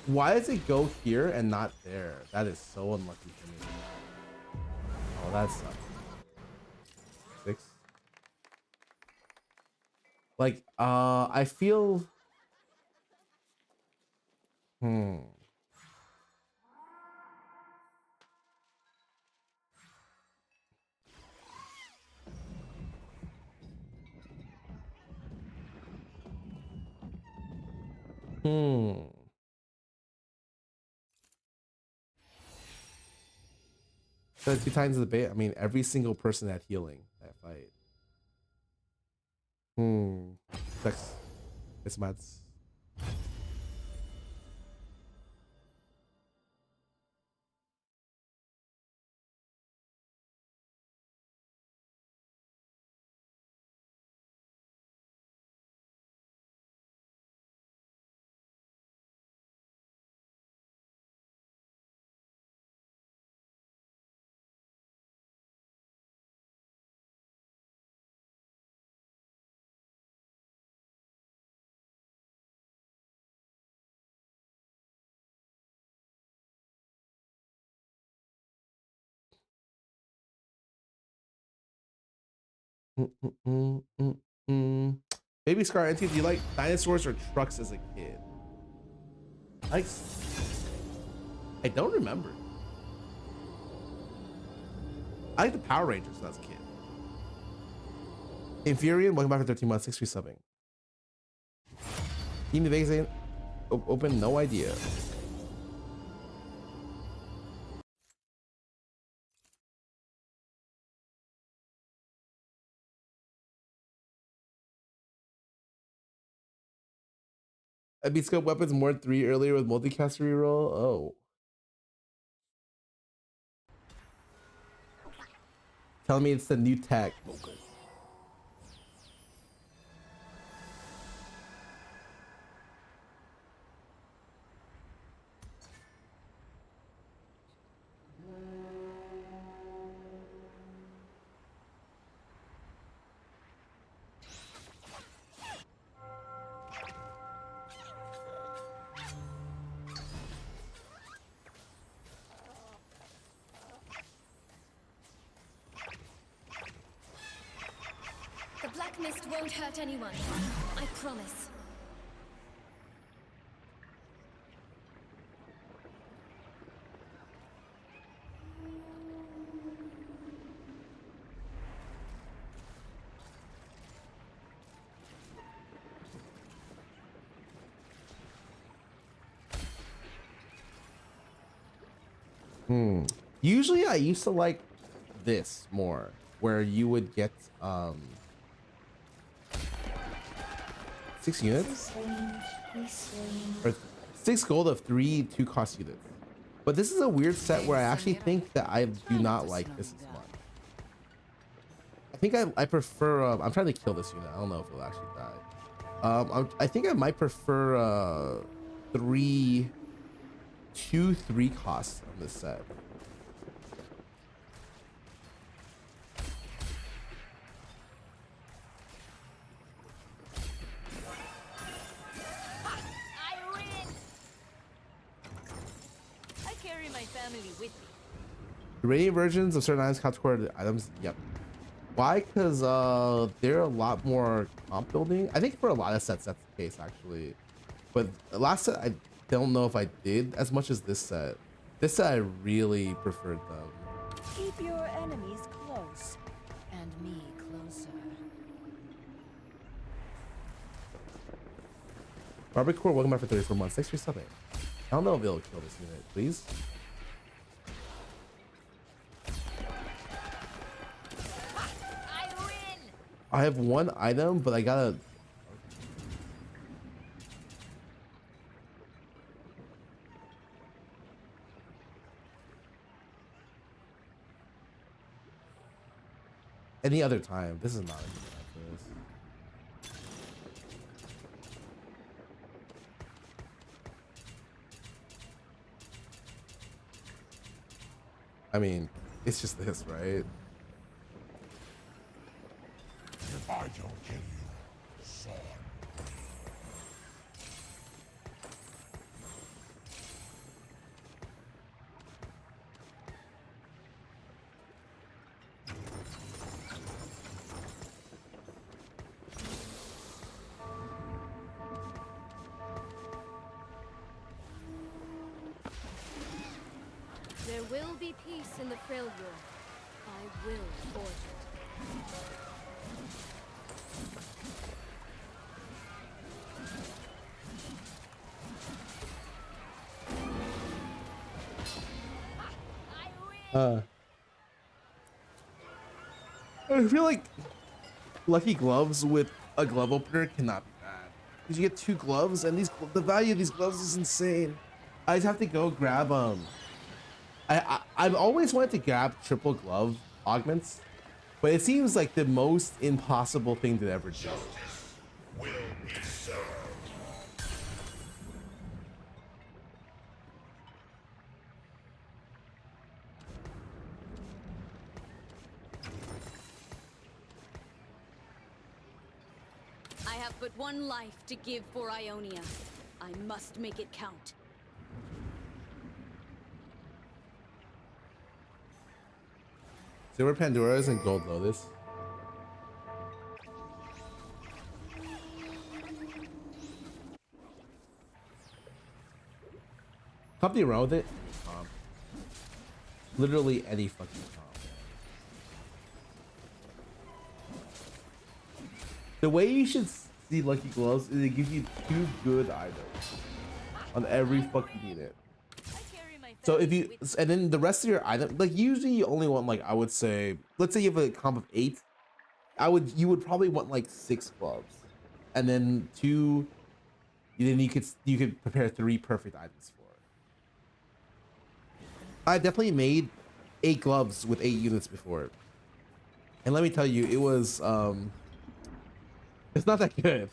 Why does it go here and not there? That is so unlucky for me. Oh, that sucks. 6. Like, I feel. Hmm. Hmm. So 2 times the bait. I mean, every single person had healing that fight. Hmm. That's it's mad. Mm, mm, mm, mm, mm. Baby Scar, do you like dinosaurs or trucks as a kid? Like, I don't remember. I like the Power Rangers when I was a kid. Infurian, welcome back for 13 months, 6 free subbing. Team the Vegas open, no idea. I beat scope weapons more 3 earlier with multicast reroll. Oh. Tell me it's the new tech. The black mist won't hurt anyone. I promise. Usually I used to like this more, where you would get 6 units or 6 gold of 3 2-cost units. But this is a weird set where I actually think that I do not like this as much. I think I prefer I'm trying to kill this unit. I don't know if it'll actually die. I think I might prefer 2 3 costs on this set. Radiant versions of certain items count toward items. Yep. Why? Because they're a lot more comp building. I think for a lot of sets that's the case actually. But the last set I don't know if I did as much as this set. This set I really preferred them. Keep your enemies close, and me closer. Barbecue, welcome back for 34 months. Thanks for subbing. I don't know if it'll kill this unit, please. I have 1 item, but I gotta. Any other time. This is not a good time for this. I mean, it's just this, right? If I don't kill you, son. There will be peace in the failure. I will forge it. I feel like lucky gloves with a glove opener cannot be bad because you get 2 gloves, and the value of these gloves is insane. I just have to go grab I've always wanted to grab triple glove augments, but it seems like the most impossible thing to ever do. Will be served. I have but one life to give for Ionia. I must make it count. Silver Pandoras and Gold Lotus. Company around with it. Literally any fucking comp. The way you should see Lucky Gloves is they give you 2 good items on every fucking unit. So if you, and then the rest of your item, like usually you only want like, I would say, let's say you have a comp of 8, you would probably want like 6 gloves, and then 2, then you could prepare 3 perfect items for it. I definitely made 8 gloves with 8 units before, and let me tell you, it was it's not that good.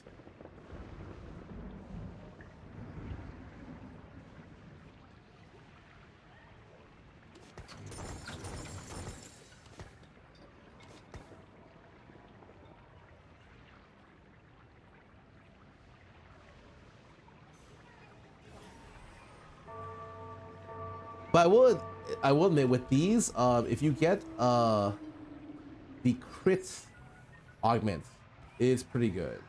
But I will admit with these, if you get the crit augment, it is pretty good.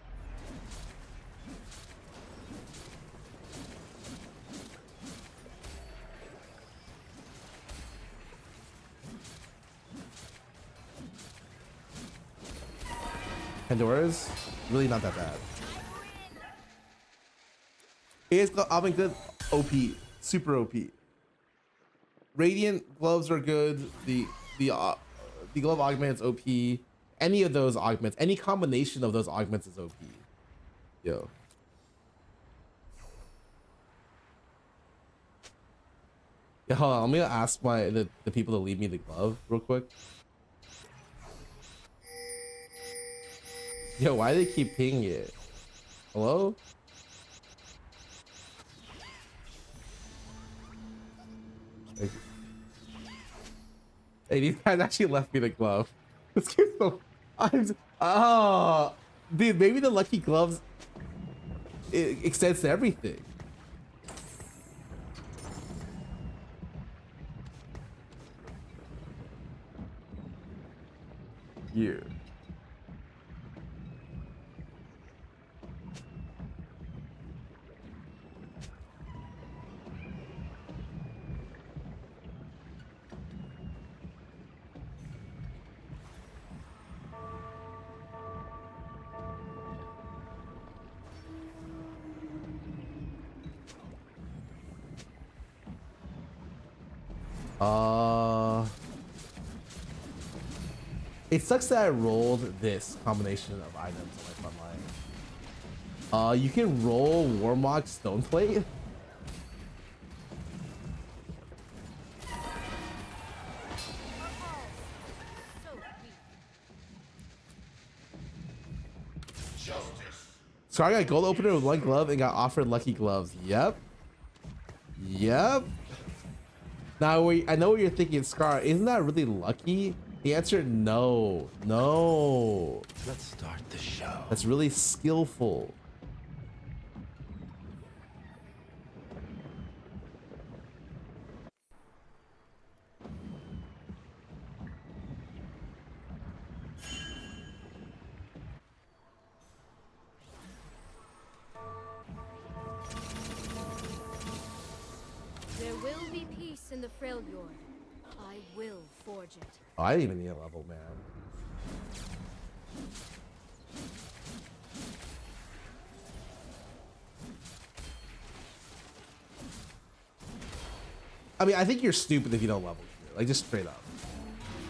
Pandora's really not that bad. It's been good. OP, super OP. Radiant gloves are good. The glove augment is OP. Any of those augments, any combination of those augments is OP. Yo. Yeah, hold on. I'm gonna ask the people to leave me the glove real quick. Yo, why do they keep pinging it? Hello? Hey, these guys actually left me the glove. This kid's so... Oh, dude, maybe the lucky gloves it extends to everything. Yeah. It sucks that I rolled this combination of items on my front line. You can roll Warmog Stoneplate. So I got gold opener with 1 glove and got offered lucky gloves. Yep. Yep. Now I know what you're thinking, Scarra. Isn't that really lucky? The answer, no. No. Let's start the show. That's really skillful. There will be peace in the frail yore. I will forge it. Oh, I didn't even need a level, man. I mean, I think you're stupid if you don't level here. Like, just straight up.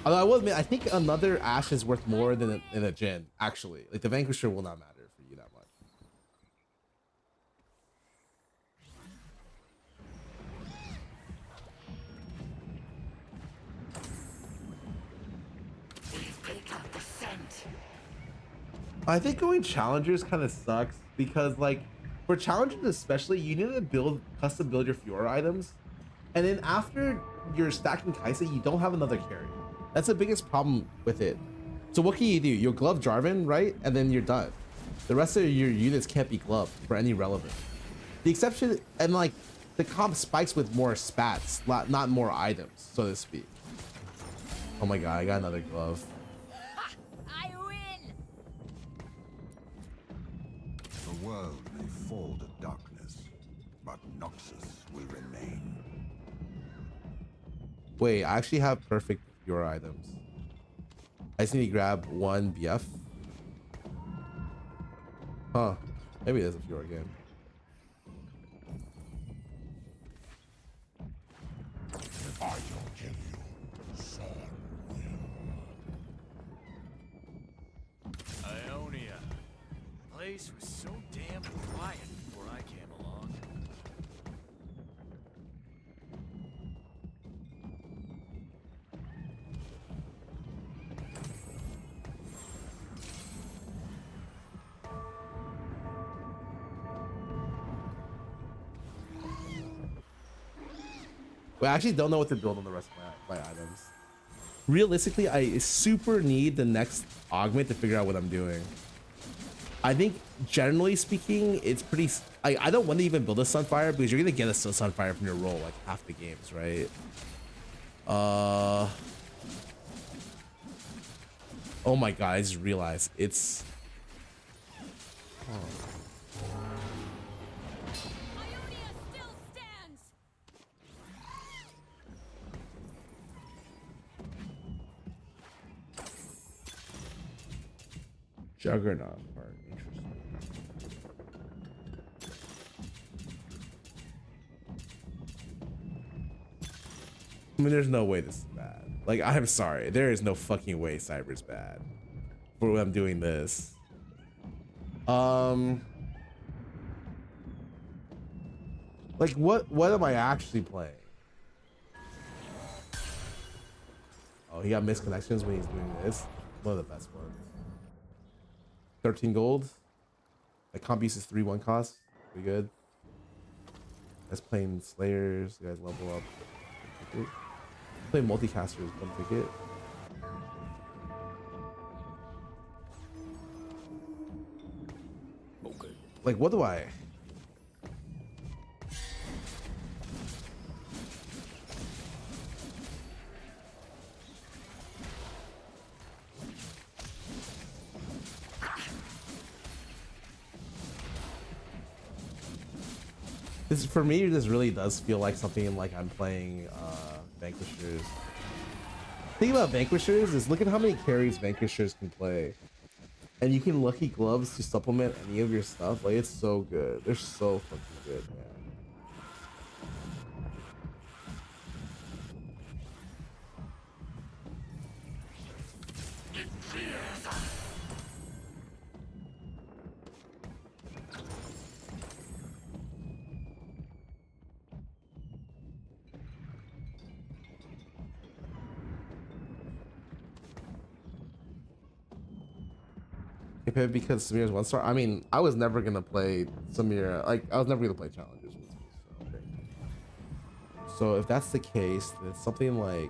Although I will admit, I think another Ash is worth more than a Jhin, actually. Like, the Vanquisher will not matter for you that much. I think going challengers kind of sucks because, like, for challengers especially, you need to custom build your Fiora items, and then after you're stacking Kaisa, you don't have another carry. That's the biggest problem with it. So what can you do? You'll glove Jarvan, right? And then you're done. The rest of your units can't be gloved for any relevance. The exception, and like, the comp spikes with more spats, not more items, so to speak. Oh my god, I got another glove. I win! The world may fall to darkness, but Noxus will remain. Wait, I actually have perfect Fiora items. I just need to grab one BF. Huh. Maybe it is a Fiora game. If I don't kill you, Saul will. Ionia. The place was so damn quiet before I came along. Wait, I actually don't know what to build on the rest of my items. Realistically, I super need the next augment to figure out what I'm doing. I think, generally speaking, it's pretty... I don't want to even build a Sunfire because you're going to get a Sunfire from your role like half the games, right? Oh my god, I just realized it's... Ionia still stands! Juggernaut part. Interesting. I mean, there's no way this is bad. Like, I'm sorry. There is no fucking way Cyber's bad for when I'm doing this. Like, what am I actually playing? Oh, he got misconnections when he's doing this. One of the best ones. 13 gold. Like, comp use is 3-1 cost. Pretty good. That's playing Slayers. You guys level up. Play multicasters, one ticket. Okay. Like, what do I? This, for me, this really does feel like something like I'm playing Vanquishers. The thing about Vanquishers is look at how many carries Vanquishers can play. And you can Lucky Gloves to supplement any of your stuff. Like, it's so good. They're so fucking good, man. Because Samir's 1-star. I mean, I was never gonna play Samir. Like, I was never gonna play challenges with me. So if that's the case, then it's something like,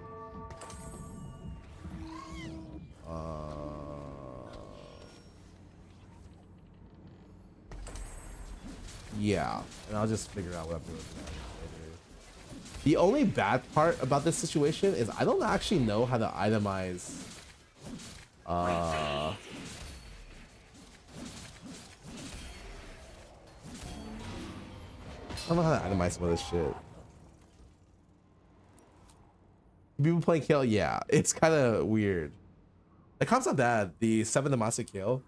yeah, and I'll just figure out what I'm doing later. The only bad part about this situation is I don't actually know how to itemize. I don't know how to itemize some of this shit. People playing Kale, yeah, it's kind of weird. The comp's not bad. The 7 Demacia Kale.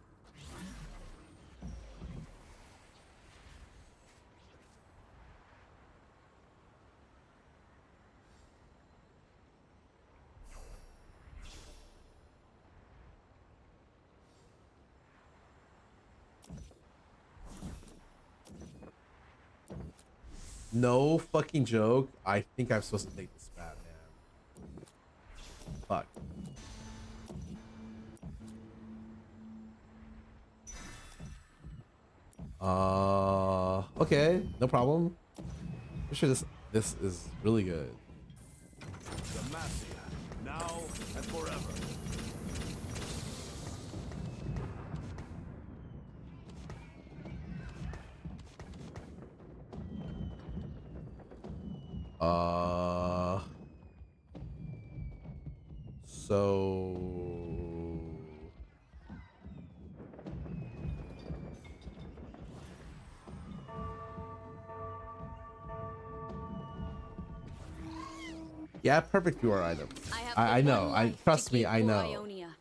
No fucking joke. I think I'm supposed to take this bat, man. Fuck. Okay, no problem. I'm sure this is really good. Demacia, now and forever. So yeah, perfect your item. I know. I trust me, I know. Ionia.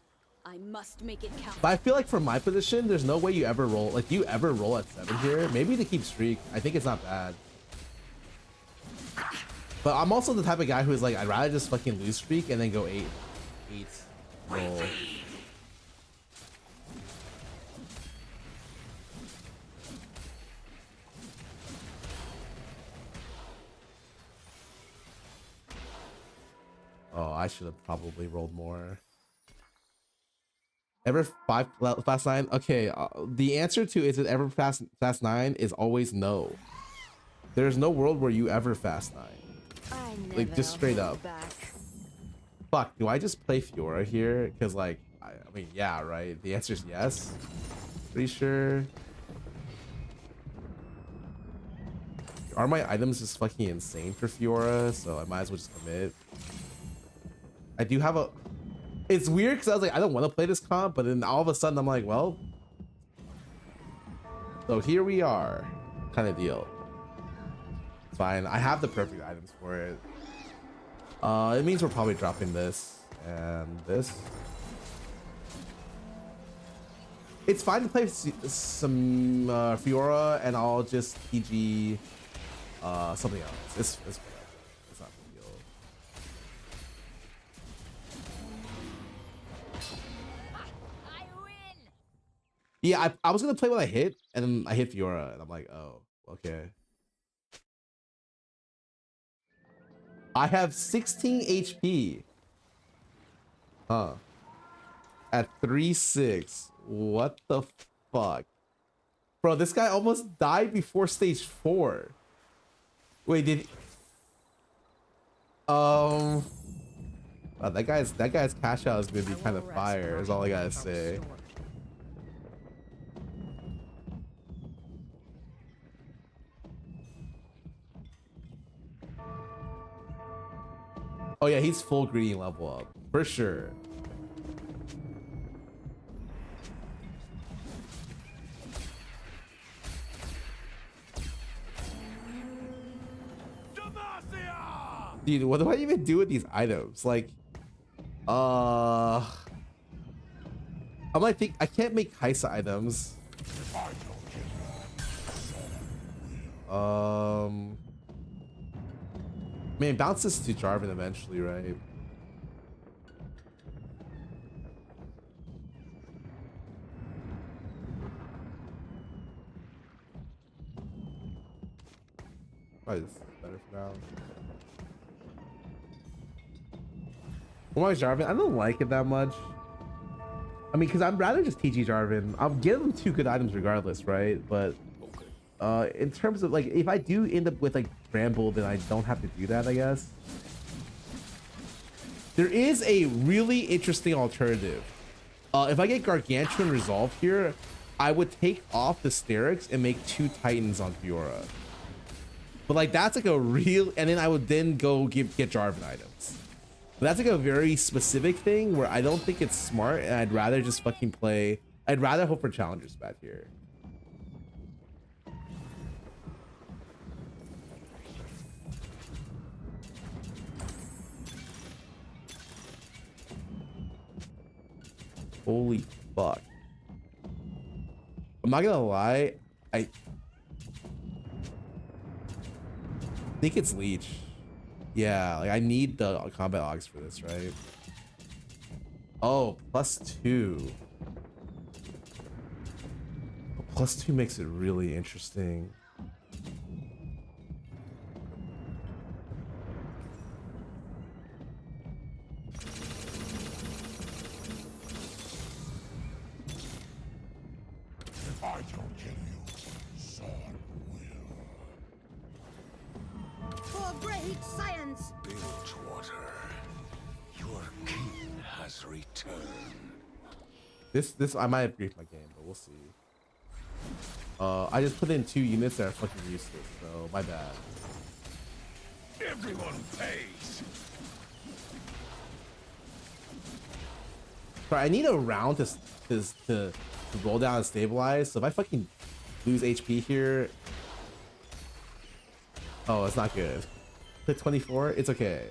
I must make it count. But I feel like from my position, there's no way you ever roll. Like, do you ever roll at 7 here? Maybe to keep streak. I think it's not bad. But I'm also the type of guy who is like, I'd rather just fucking lose streak and then go 8 roll. Oh, I should have probably rolled more. Ever fast 9? Okay, the answer to is it ever fast 9 is always no. There's no world where you ever fast 9. Like, just straight up. Fuck, do I just play Fiora here? Because, like, I mean, yeah, right? The answer is yes. Pretty sure. Are my items just fucking insane for Fiora? So I might as well just commit. I do have a... It's weird because I was like, I don't want to play this comp, but then all of a sudden I'm like, well... So here we are. Kind of deal. It's fine. I have the perfect items for it. It means we're probably dropping this and this. It's fine to play some Fiora, and I'll just PG something else. It's whatever. It's not a big deal. I win. Yeah, I was gonna play what I hit, and then I hit Fiora, and I'm like, oh, okay. I have 16 HP. Huh. At 3-6. What the fuck? Bro, this guy almost died before stage 4. Wait, did he... that guy's cash out is gonna be kind of fire, is all I gotta say. Oh yeah, he's full greedy level up for sure. Dude, what do I even do with these items? Like, I might think I can't make Heisa items. Man, bounce this to Jarvan eventually, right? Probably this is better for now. Why Jarvan? I don't like it that much. I mean, because I'd rather just TG Jarvan. I'll give them 2 good items regardless, right? But in terms of like, if I do end up with like Bramble, then I don't have to do that, I guess. There is a really interesting alternative. If I get Gargantuan resolved here, I would take off the Sterix and make 2 Titans on Fiora. But like, that's like a real, and then I would then go get Jarvan items. But that's like a very specific thing where I don't think it's smart, and I'd rather just fucking play. I'd rather hope for challengers back here. Holy fuck. I'm not gonna lie, I think it's Leech. Yeah, like I need the combat logs for this, right? Oh, +2. +2 makes it really interesting. If I don't kill you, Sword will. For great science! Bilgewater, your king has returned. This I might have griefed my game, but we'll see. I just put in 2 units that are fucking useless, so my bad. Everyone pays. Sorry, I need a round to roll down and stabilize. So if I fucking lose HP here, oh, it's not good. Hit 24, it's okay.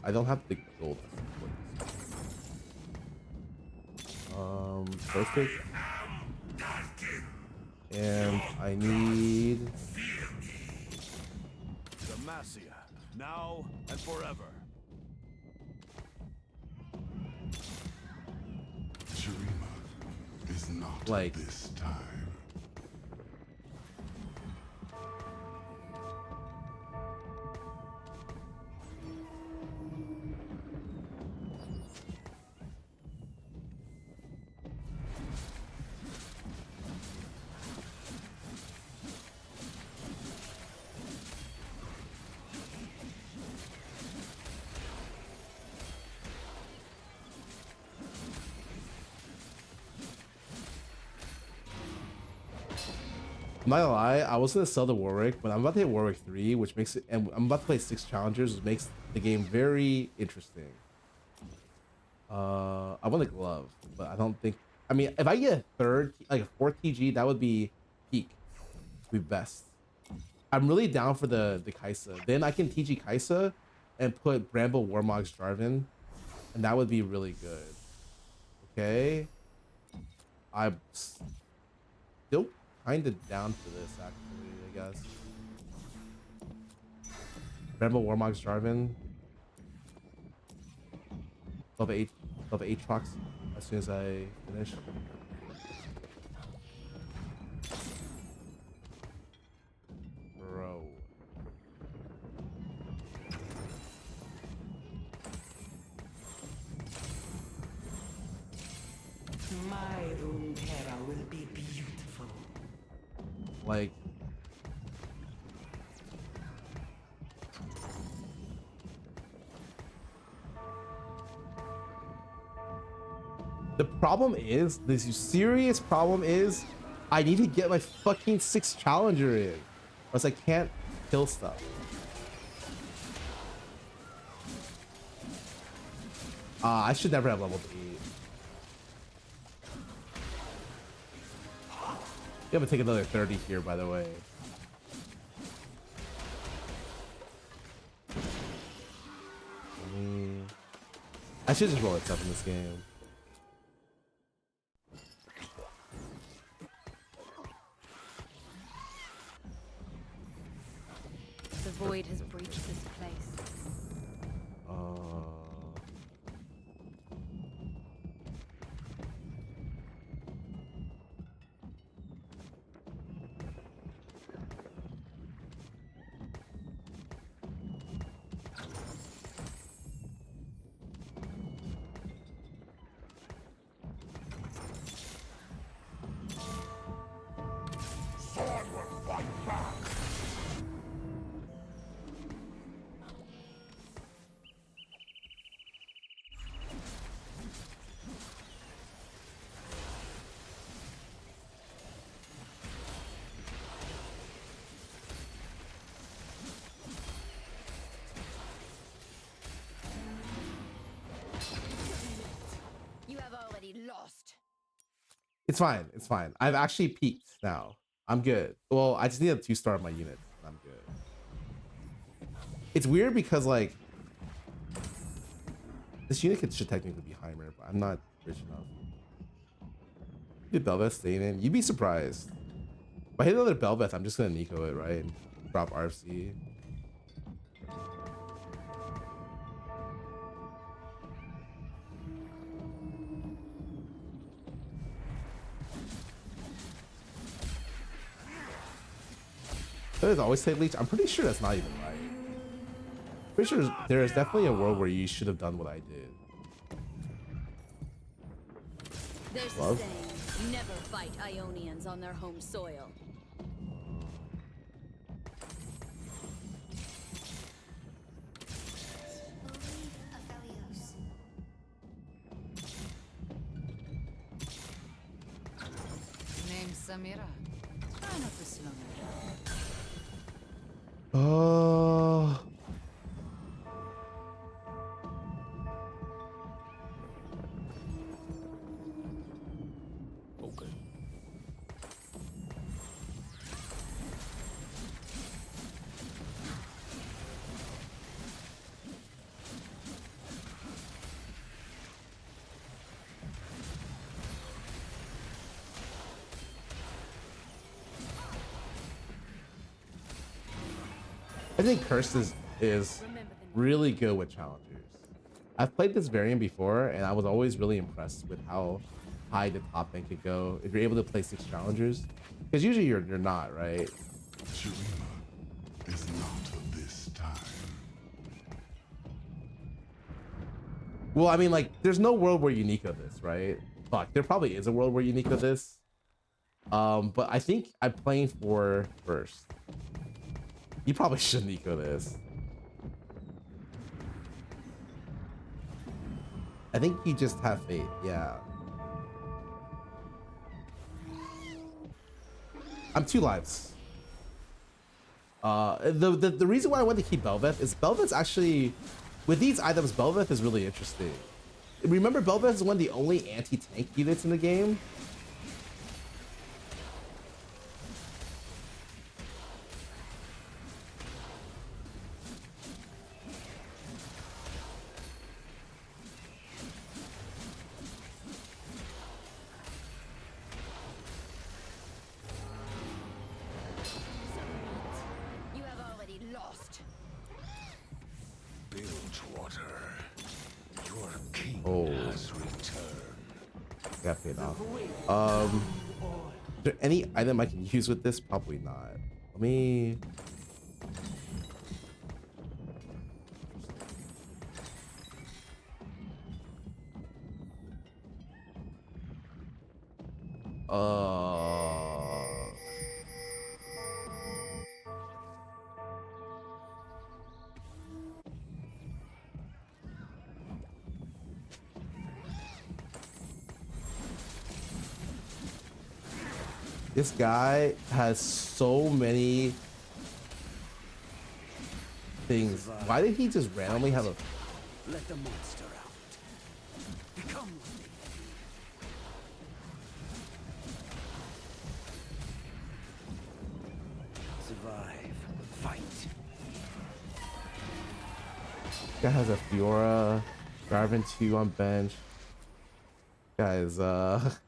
I don't have the gold. First pick. And I need Demacia, now and forever. Shurima is not Like- this time. I'm not gonna lie, I was gonna sell the Warwick, but I'm about to hit Warwick 3, which makes it, and I'm about to play 6 challengers, which makes the game very interesting. I want a glove, but I don't think, I mean, if I get a third, like a 4th TG, that would be peak, would be best. I'm really down for the Kaisa. Then I can TG Kaisa and put Bramble Warmog's Jarvan, and that would be really good. Okay, I'm still kind of down for this, actually, I guess. Bramble Warmog's Jarvan. Love 8 trucks as soon as I finish. Bro. My Runeterra will be beautiful. Like, the problem is, this serious problem is, I need to get my fucking 6th challenger in, or else I can't kill stuff. I should never have leveled 8. You have to take another 30 here, by the way. I should just roll itself in this game. The void has breached this place. Sword will fight back. You have already lost. It's fine. It's fine. I've actually peaked now. I'm good. Well, I just need a 2-star on my unit. I'm good. It's weird because, like, This unit should technically be Heimer, but I'm not rich enough. Did Belveth stay in? You'd be surprised. If I hit another Belveth, I'm just gonna Nico it, right? And drop RFC. Does always say leech? I'm pretty sure that's not even right. Pretty sure there is definitely a world where you should have done what I did. There's Love? a saying, never fight Ionians on their home soil. Name's Samira. Try not to slow me down. Oh. Okay. I think Cursed is really good with challengers. I've played this variant before, and I was always really impressed with how high the top end could go if you're able to play 6 challengers. Because usually you're not, right? Shurima is not this time. Well, I mean, like, there's no world where you Nico this, right? Fuck, there probably is a world where you Nico this. But I think I'm playing for first. You probably should Nico this. I think you just have faith, yeah. I'm 2 lives. The reason why I want to keep Belveth is Belveth's actually, with these items, Belveth is really interesting. Remember, Belveth is one of the only anti-tank units in the game. You have already lost. Bilgewater, your king Oh. has returned. Got paid off. Is there any item I can use with this? Probably not. Let me. This guy has so many things. Why did he just randomly have a... Let the monster out. Become what they survive. Fight. Guy has a Fiora, Garvin 2 on bench. Guys, got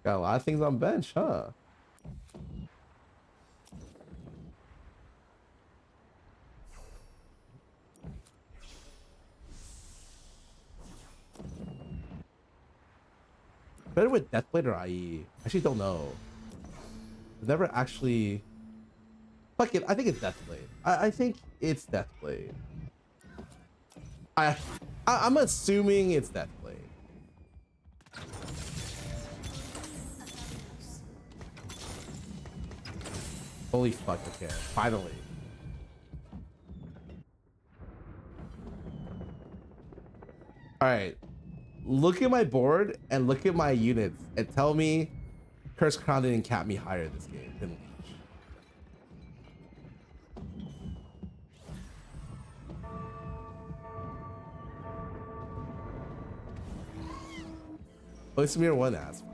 a lot of things on bench, huh? Better with Deathblade or IE? Actually, don't know. I've never actually. Fuck it, I think it's Deathblade. I think it's Deathblade. I'm assuming it's Deathblade. Holy fuck, okay. Finally. Alright. Look at my board and look at my units and tell me Curse Crown didn't cap me higher this game than Leech. Oh, it's Samir 1 ass.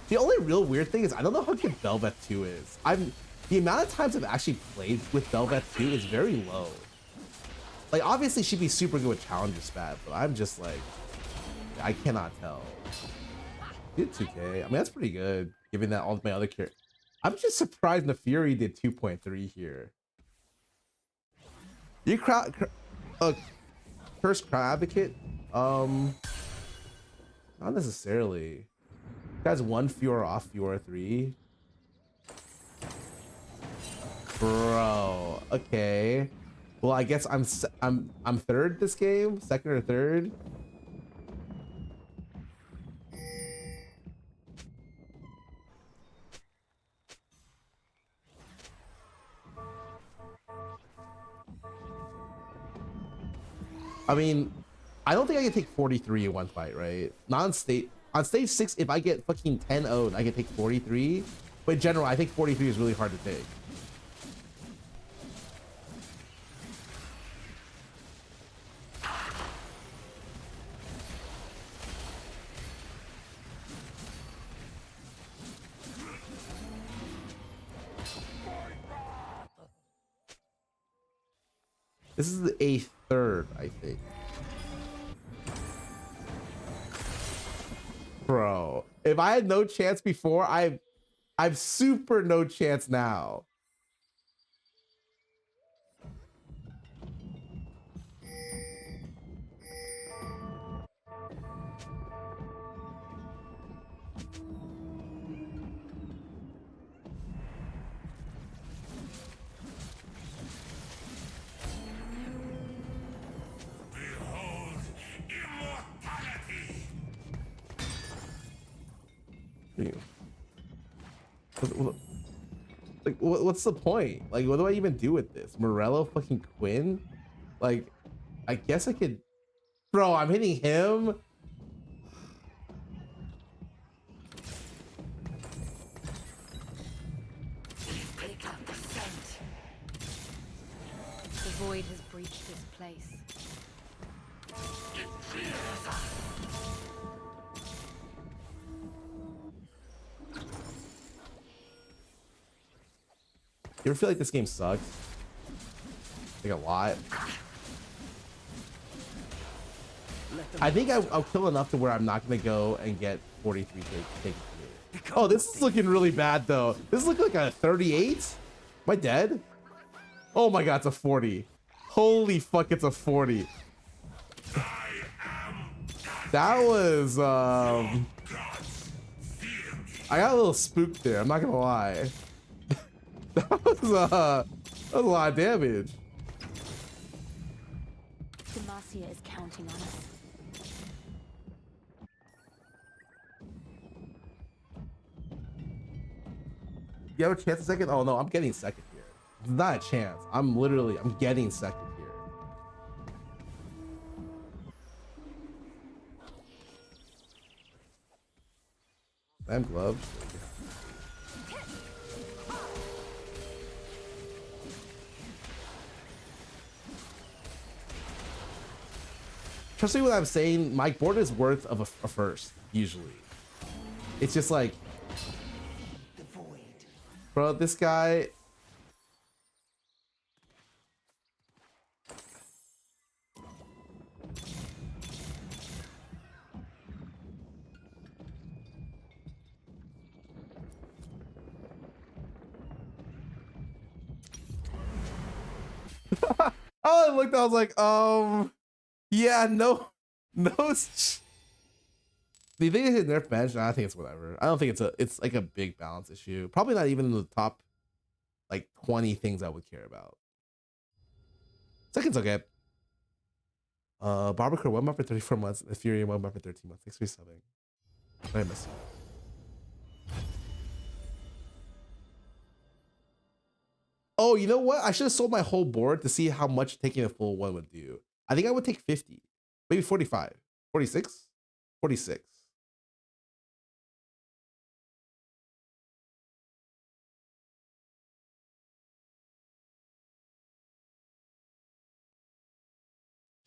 The only real weird thing is I don't know how good Belveth 2 is. The amount of times I've actually played with Belveth 2 is very low. Like, obviously she'd be super good with challenger spat, but I'm just like, I cannot tell. Did 2K. I mean, that's pretty good, given that all my other characters. I'm just surprised Nefuri did 2.3 here. You Curse Crowd Advocate? Not necessarily. Guys, 1 Fiora off Fiora 3. Bro, okay. Well, I guess I'm third this game, second or third. I mean, I don't think I can take 43 in one fight, right? Not on stage. On stage 6, if I get fucking 10-0'd, I can take 43. But in general, I think 43 is really hard to take. This is a third, I think. Bro, if I had no chance before, I've super no chance now. Like, what's the point? Like, what do I even do with this? Morello fucking Quinn? Like, I guess I could. Bro, I'm hitting him. Pick up the scent. The void has breached this place. You ever feel like this game sucks? Like a lot. I think I'll kill enough to where I'm not gonna go and get 43 take. Oh, this is looking really bad though. This is looking like a 38. Am I dead? Oh my god, it's a 40. Holy fuck, it's a 40. That was I got a little spooked there, I'm not gonna lie. That was a lot of damage. Demacia is counting on us. You have a chance a second? Oh no, I'm getting second here. It's not a chance. I'm getting second here. Damn gloves. Trust me when I'm saying my board is worth of a first, usually. It's just like, bro, this guy. Oh, I looked, I was like, yeah, no. Do you think it's nerf bench? I think it's whatever. I don't think it's like a big balance issue. Probably not even in the top like 20 things I would care about. Second's okay. Barbacore 1 month for 34 months, and Fury 1 month for 13 months. Thanks for subbing. I miss you. Oh, you know what? I should have sold my whole board to see how much taking a full one would do. I think I would take 50, maybe 45, 46, 46.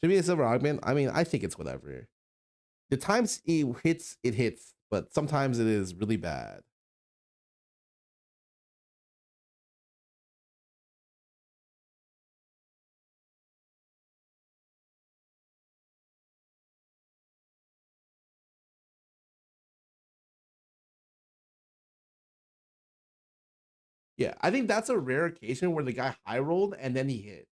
Should be a silver augment. I mean, I think it's whatever. The times it hits, but sometimes it is really bad. Yeah, I think that's a rare occasion where the guy high rolled and then he hit.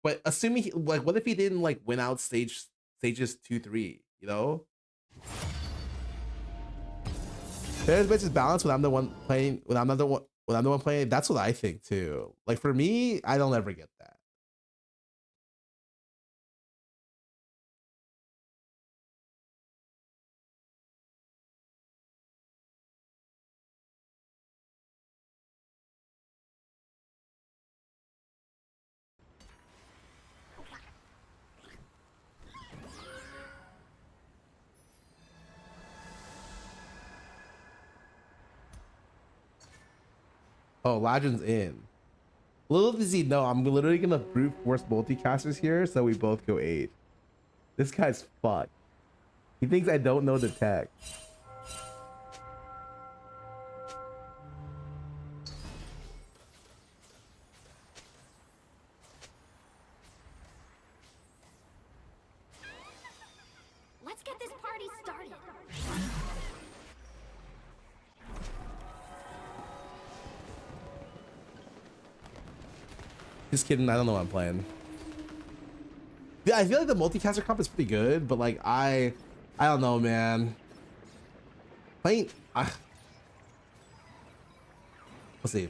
But assuming like, what if he didn't like win out stages 2-3? You know, there's bitches balance when I'm the one playing. When I'm not the one. When I'm the one playing. That's what I think too. Like for me, I don't ever get that. Oh, Legends in. Little does he know, I'm literally gonna brute force multicasters here, so we both go 8. This guy's fucked. He thinks I don't know the tech. Let's get this party started. Just kidding, I don't know what I'm playing. Yeah, I feel like the multicaster comp is pretty good, but like I don't know, man. Playing let's see.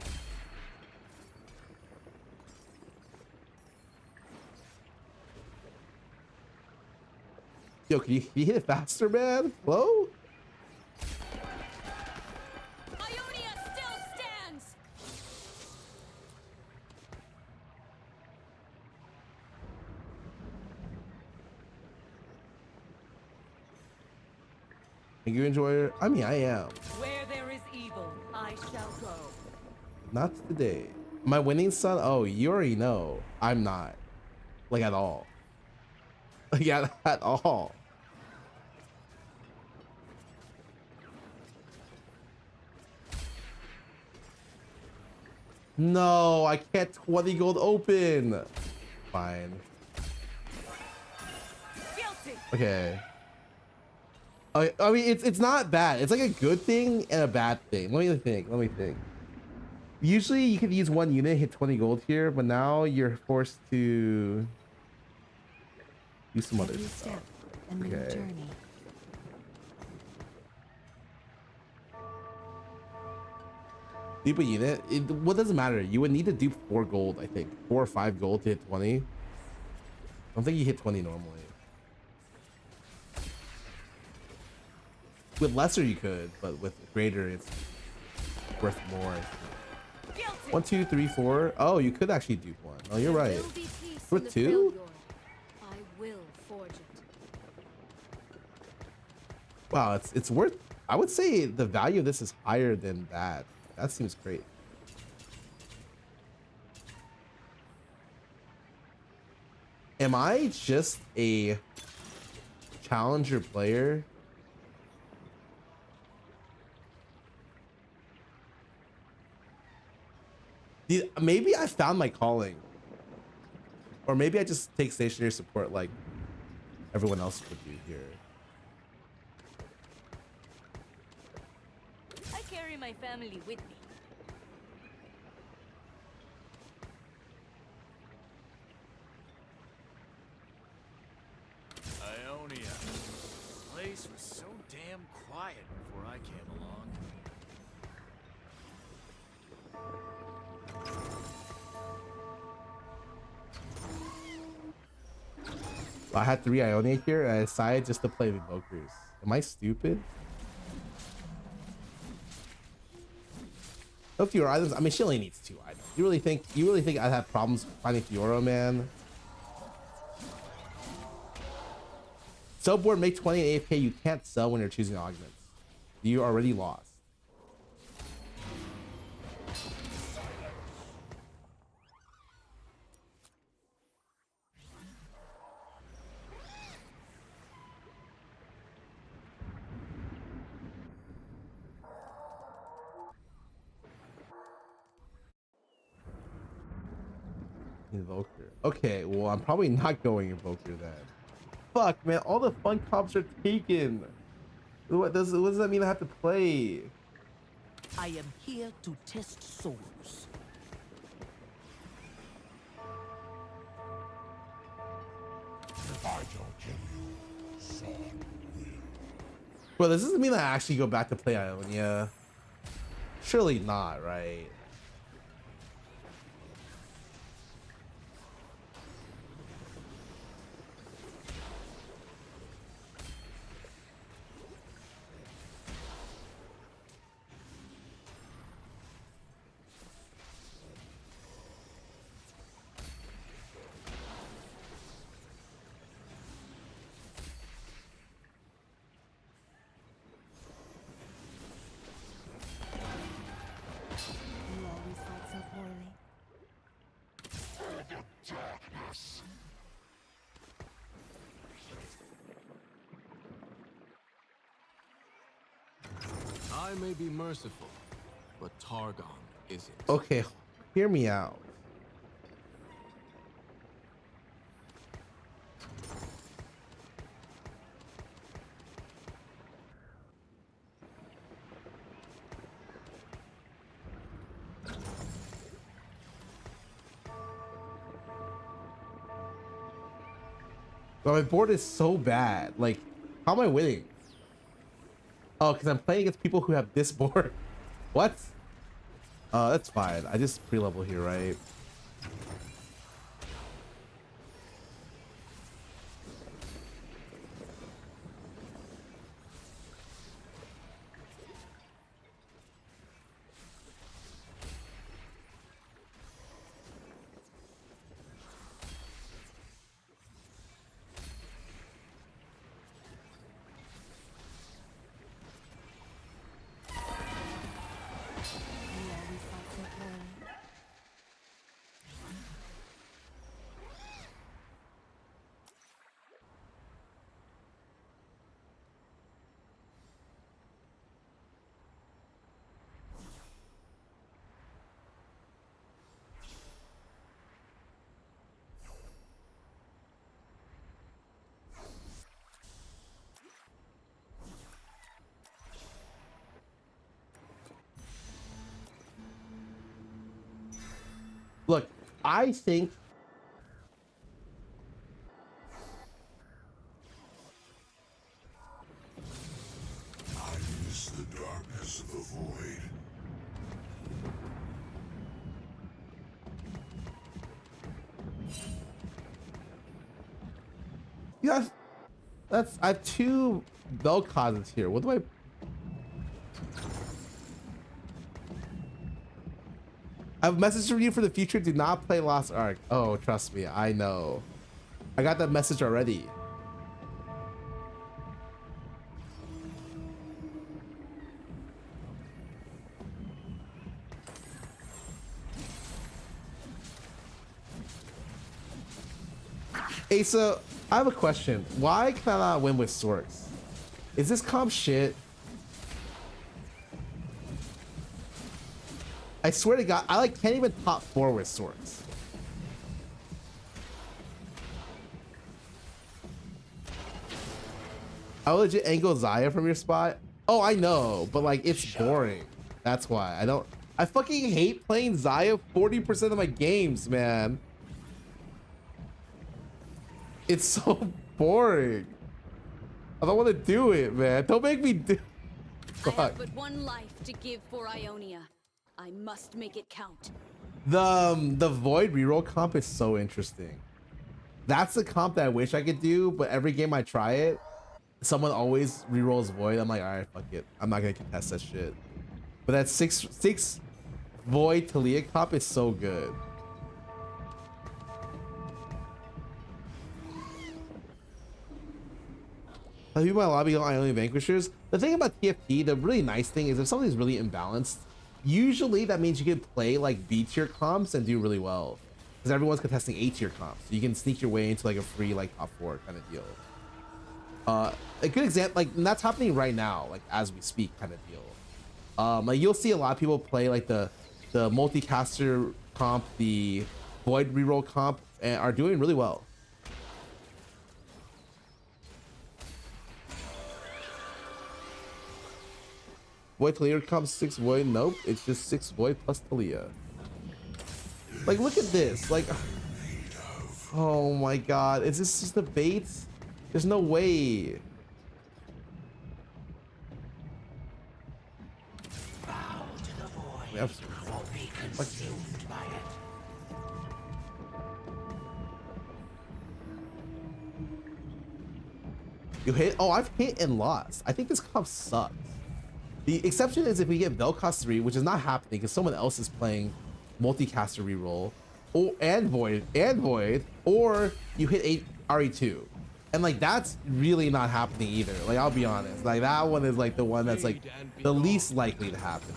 Yo, can you hit it faster, man? Hello? Ionia still stands. Think you enjoy it? I mean, I am. Where there is evil, I shall go. Not today. Am I winning, son? Oh, you already know. I'm not. Like at all. Like at all. No, I can't 20 gold open. Fine. Guilty. Okay. I mean, it's not bad. It's like a good thing and a bad thing. Let me think. Let me think. Usually you could use one unit, hit 20 gold here, but now you're forced to do some other stuff. Okay. Dupe a unit. What doesn't matter? You would need to dupe 4 gold, I think. 4 or 5 gold to hit 20. I don't think you hit 20 normally. With lesser you could, but with greater it's worth more. 1, 2, 3, 4. Oh, you could actually dupe 1. Oh, you're right. Worth 2? I will forge it. Wow, it's worth. I would say the value of this is higher than that. That seems great. Am I just a challenger player? Maybe I found my calling. Or maybe I just take stationary support like everyone else would do here. I carry my family with me. Ionia. The place was so damn quiet before I came along. I had 3 Ionia here and I decided just to play Evokers. Am I stupid? No Fiora items. I mean, she only needs 2 items. You really think I'd have problems finding Fiora, man? Sell board, make 20 AFK. You can't sell when you're choosing augments. You already lost. Invoker. Okay, well, I'm probably not going Invoker then. Fuck, man, all the fun comps are taken. What does that mean I have to play? I am here to test souls. If I don't kill you, Sword will. Well, this doesn't mean I actually go back to play Ionia. Surely not, right? You always fight so poorly. I may be merciful, but Targon isn't. Okay, hear me out. But my board is so bad. Like, how am I winning? Oh, because I'm playing against people who have this board. What? That's fine. I just pre-level here, right? You always fight so poorly. Look, I think I miss the darkness of the void. yeah, that's I have two bell causes here. What do I? I have a message for you for the future. Do not play Lost Ark. Oh, trust me, I know. I got that message already. Hey, so I have a question. Why can I not win with Sorks? Is this comp shit? I swear to God, I like can't even top 4 with Sorks. I would legit angle Zaya from your spot. Oh, I know, but like it's boring. That's why I don't. I fucking hate playing Zaya 40% of my games, man. It's so boring. I don't want to do it, man. Don't make me do. I Fuck. have but one life to give for Ionia. I must make it count. The Void reroll comp is so interesting. That's the comp that I wish I could do, but every game I try it, someone always rerolls Void. I'm like, all right, fuck it. I'm not gonna contest that shit. But that six Void Talia comp is so good. People in my lobby go Ionian Vanquishers. The thing about TFT, the really nice thing is if something's really imbalanced, usually that means you can play like B tier comps and do really well. Because everyone's contesting A tier comps. So you can sneak your way into like a free like top 4 kind of deal. A good example, like that's happening right now, like as we speak kind of deal. Like you'll see a lot of people play like the multicaster comp, the Void reroll comp, and are doing really well. Void Talia comes 6 Void. Nope, it's just 6 Void plus Talia. Like, look at this. Like, oh my god. Is this just a bait? There's no way. Bow to the void. Yep. Or be consumed by it. You hit? Oh, I've hit and lost. I think this comp sucks. The exception is if we get Vel'Koz 3, which is not happening because someone else is playing multicaster reroll, and void, or you hit 8 RE2. And like that's really not happening either. Like I'll be honest. Like that one is like the one that's like the least likely to happen.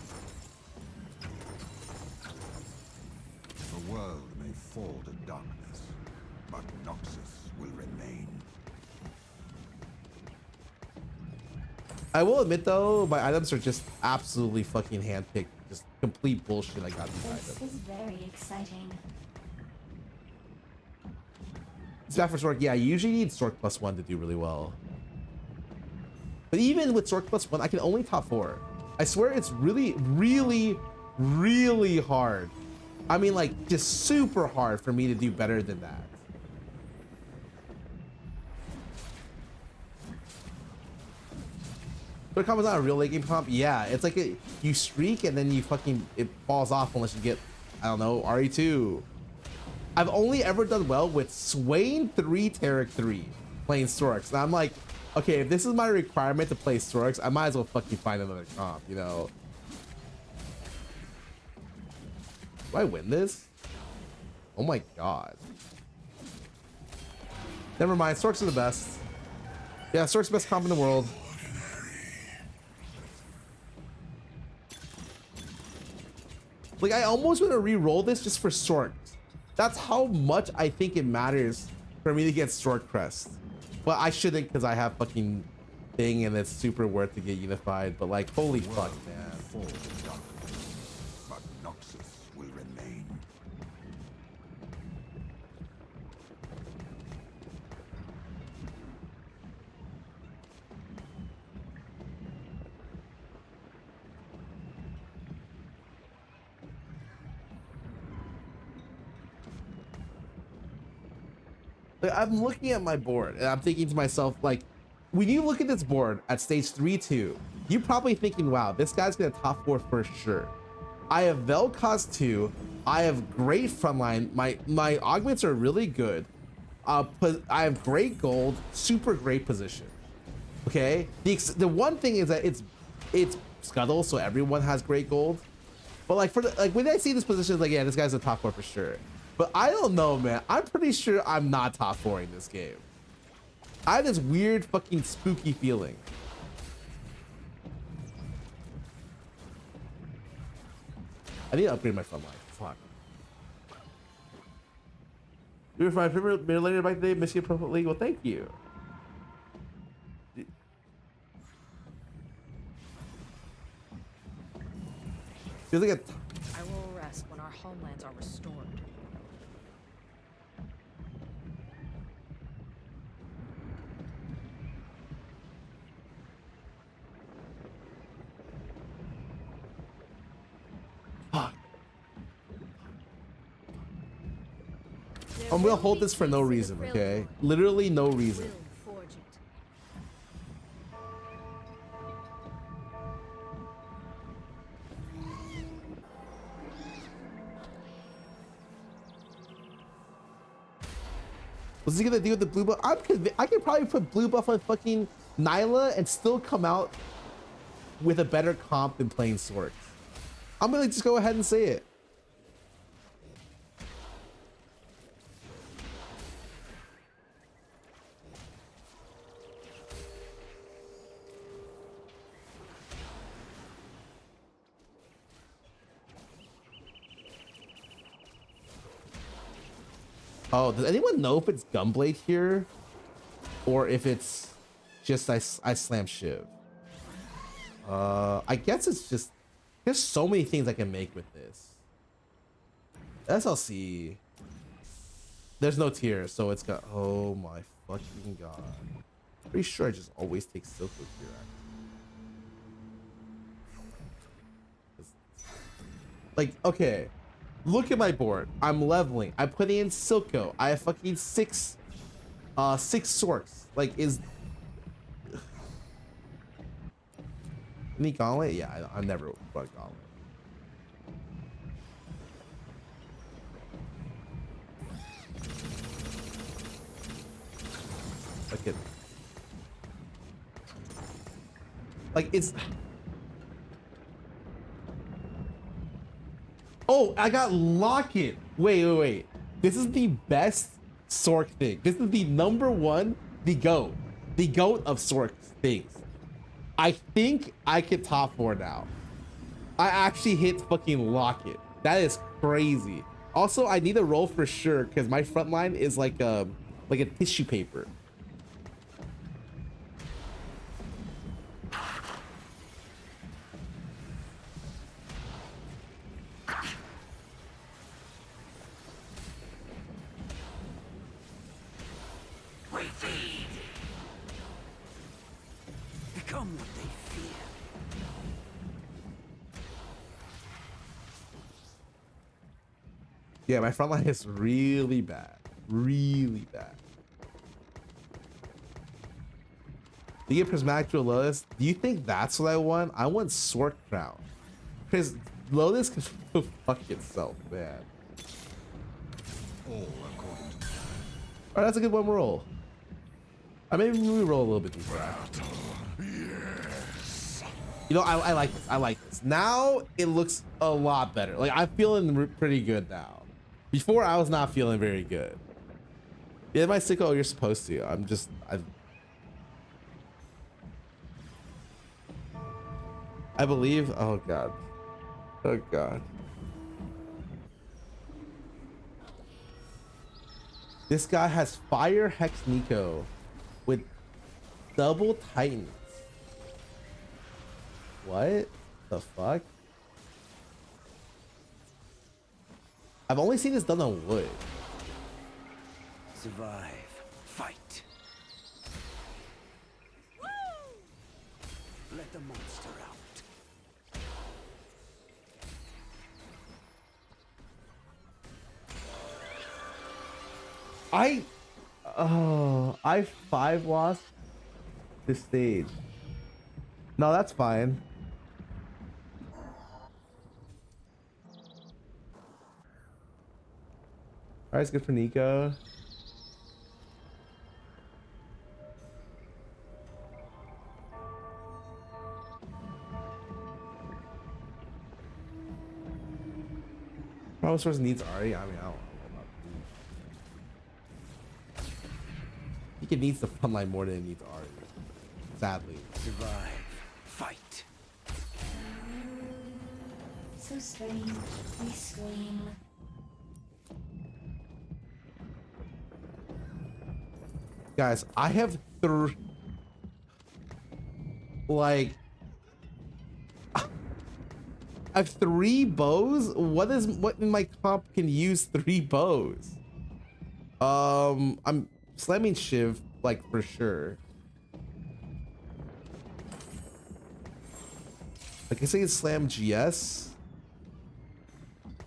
The world may fall to darkness, but Noxus will remain. I will admit though, my items are just absolutely fucking handpicked. Just complete bullshit. I got these items. This is very exciting. Staff for Sork, yeah, you usually need Sork +1 to do really well. But even with Sork +1, I can only top 4. I swear it's really, really, really hard. I mean, like, just super hard for me to do better than that. But it comes out a real late game comp, yeah, it's like you streak and then you fucking, it falls off unless you get, I don't know, RE2. I've only ever done well with Swain 3, Tarek 3, playing Storks. And I'm like, okay, if this is my requirement to play Storks, I might as well fucking find another comp, you know? Do I win this? Oh my god. Never mind, Storks are the best. Yeah, Storks best comp in the world. Like, I almost want to re-roll this just for Storks. That's how much I think it matters for me to get Stork Crest. But I shouldn't because I have fucking thing and it's super worth to get unified. But like, holy fuck, man. Fall to darkness, but Noxus will remain. Like, I'm looking at my board and I'm thinking to myself, like, when you look at this board at stage 3-2, you're probably thinking, wow, this guy's gonna top 4 for sure. I have Vel'Koz 2. I have great frontline. My augments are really good. I have great gold, super great position. Okay. The one thing is that it's Scuttle, so everyone has great gold. But like when I see this position, it's like, yeah, this guy's a top 4 for sure. But I don't know, man. I'm pretty sure I'm not top 4 in this game. I have this weird fucking spooky feeling. I need to upgrade my front line. Fuck. You were my favorite middle laner back today, Michigan Pro League. Well, thank you. Feels like I will rest when our homelands are restored. Fuck. I'm gonna hold this for no reason, okay? Literally no reason. Forge it. What's he gonna do with the blue buff? I could probably put blue buff on fucking Nyla and still come out with a better comp than playing Swords. I'm gonna just go ahead and say it. Oh, does anyone know if it's Gunblade here? Or if it's just I slam Shiv? I guess it's just... There's so many things I can make with this. SLC. There's no tier, so it's got... Oh my fucking god. Pretty sure I just always take Silk with here, Like, okay, look at my board. I'm leveling. I'm putting in Silco. I have fucking six Sorks. Like, is any Gauntlet? Yeah, I never run Gauntlet. Like it's. Oh, I got Locket. Wait. This is the best Sork thing. This is the #1, the GOAT of Sork things. I think I can top 4 now. I actually hit fucking Locket. That is crazy. Also, I need a roll for sure because my front line is like a tissue paper. Become what they fear. Yeah, my front line is really bad. Really bad. Do you get Prismatic Drill Lotus? Do you think that's what I want? I want Sork Crown. Because Lotus can go fuck itself, man. All according to plan. Alright, that's a good one roll. I maybe we roll a little bit deeper. Yes. You know, I like this. I like this. Now it looks a lot better. Like I'm feeling pretty good now. Before I was not feeling very good. Yeah, my sicko, you're supposed to. I believe. Oh god. Oh god. This guy has Fire Hex Nico with double Titans. What the fuck? I've only seen this done on wood. Survive. Fight. Let the monster out. I 5 lost this stage. No, that's fine. Alright, it's good for Nico. Probably source needs Ari. I mean, I don't know about that. I think it needs the front line more than it needs Ari. Sadly. Survive. Fight. So strange. We scream. Guys, I have I have 3 bows. What in my comp can use 3 bows? I'm slamming Shiv like for sure. I guess I can slam GS,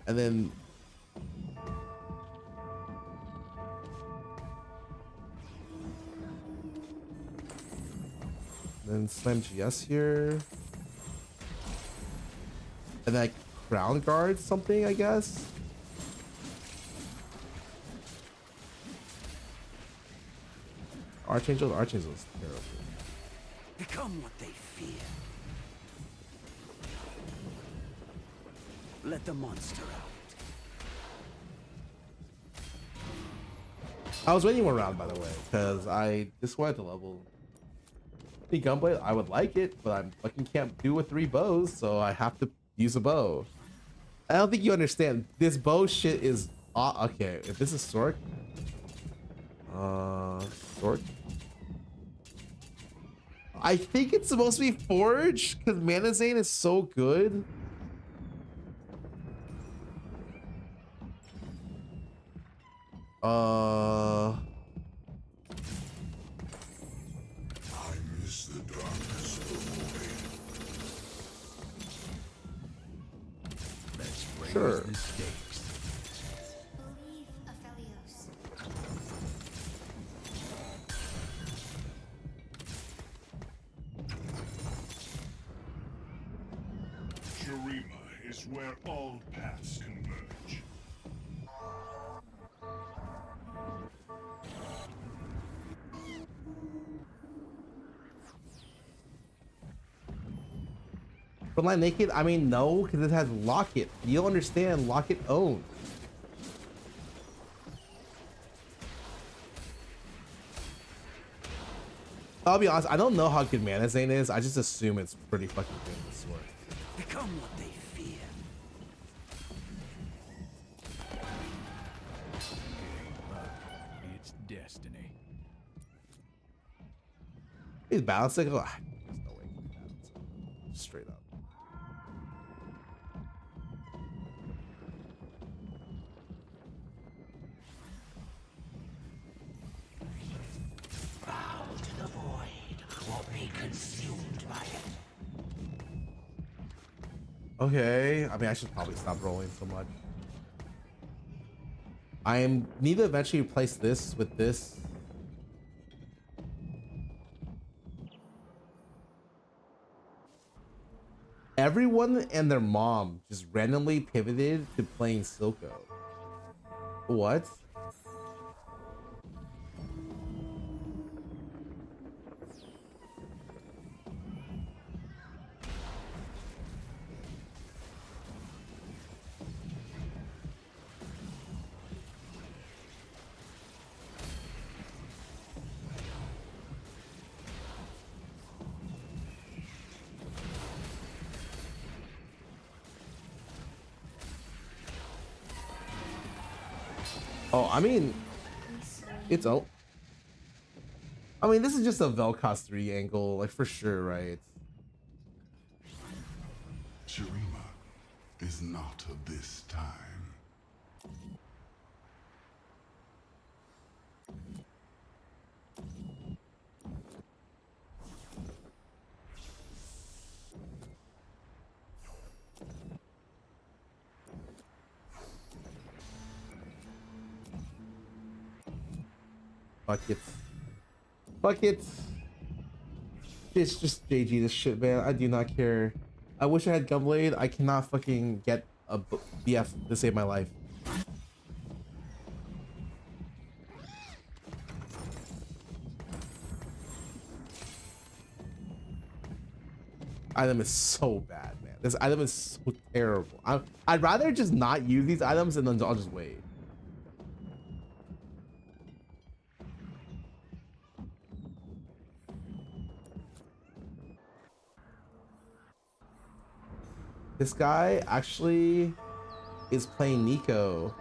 and then slam GS here. And then I crown guard something, I guess. Archangel is terrible. Become what they fear. Let the monster out. I was waiting 1 round, by the way, because I just wanted to level. The gunblade, I would like it, but I fucking can't do with 3 bows, so I have to use a bow. I don't think you understand. This bow shit is okay. If this is Sork, Sork. I think it's supposed to be Forge because Manazane is so good. I miss the darkness of the void. Let's break sure. Mistakes. Believe, Aphelios. Shurima is where all paths converge. Frontline naked? I mean, no, because it has Locket. You don't understand. Locket owns. I'll be honest. I don't know how good Mana Zane is. I just assume it's pretty fucking good in the sword. Become what they fear. It's destiny. He's balancing. Oh, there's no way he's balancing. Straight up. Bow to the void or be consumed by it. Okay. I mean, I should probably stop rolling so much. I need to eventually replace this with this. Everyone and their mom just randomly pivoted to playing Silco. What? Oh, I mean, it's oh. I mean, this is just a Vel'Koz 3 angle, like for sure, right? Shurima is not of this time. Fuck it. Fuck it. It's just JG this shit, man. I do not care. I wish I had Gunblade. I cannot fucking get a BF to save my life. Item is so bad, man. This item is so terrible. I'd rather just not use these items and then I'll just wait. This guy actually is playing Nico.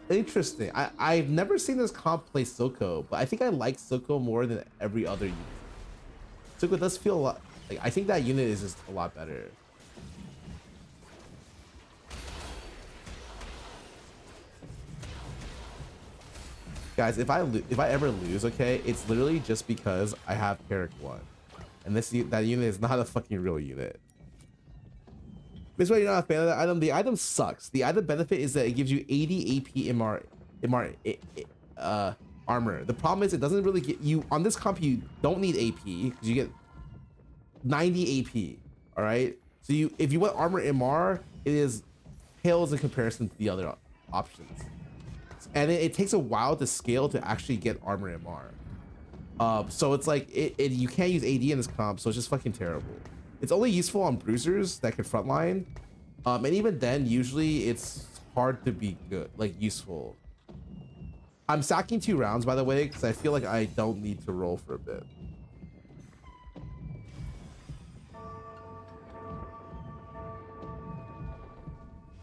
Interesting. I've never seen this comp play Silco, but I think I like Silco more than every other unit. Silco does feel a lot like I think that unit is just a lot better. Guys, if I ever lose, okay, it's literally just because I have Carrick 1. And that unit is not a fucking real unit. This way you're not a fan of that item. The item sucks. The item benefit is that it gives you 80 AP armor. The problem is it doesn't really get you on this comp. You don't need AP because you get 90 AP. All right. So if you want armor MR, it is pales in comparison to the other options. And it takes a while to scale to actually get armor MR. So it's like you can't use AD in this comp, so it's just fucking terrible. It's only useful on bruisers that can frontline, and even then, usually it's hard to be good, like useful. I'm sacking 2 rounds, by the way, because I feel like I don't need to roll for a bit.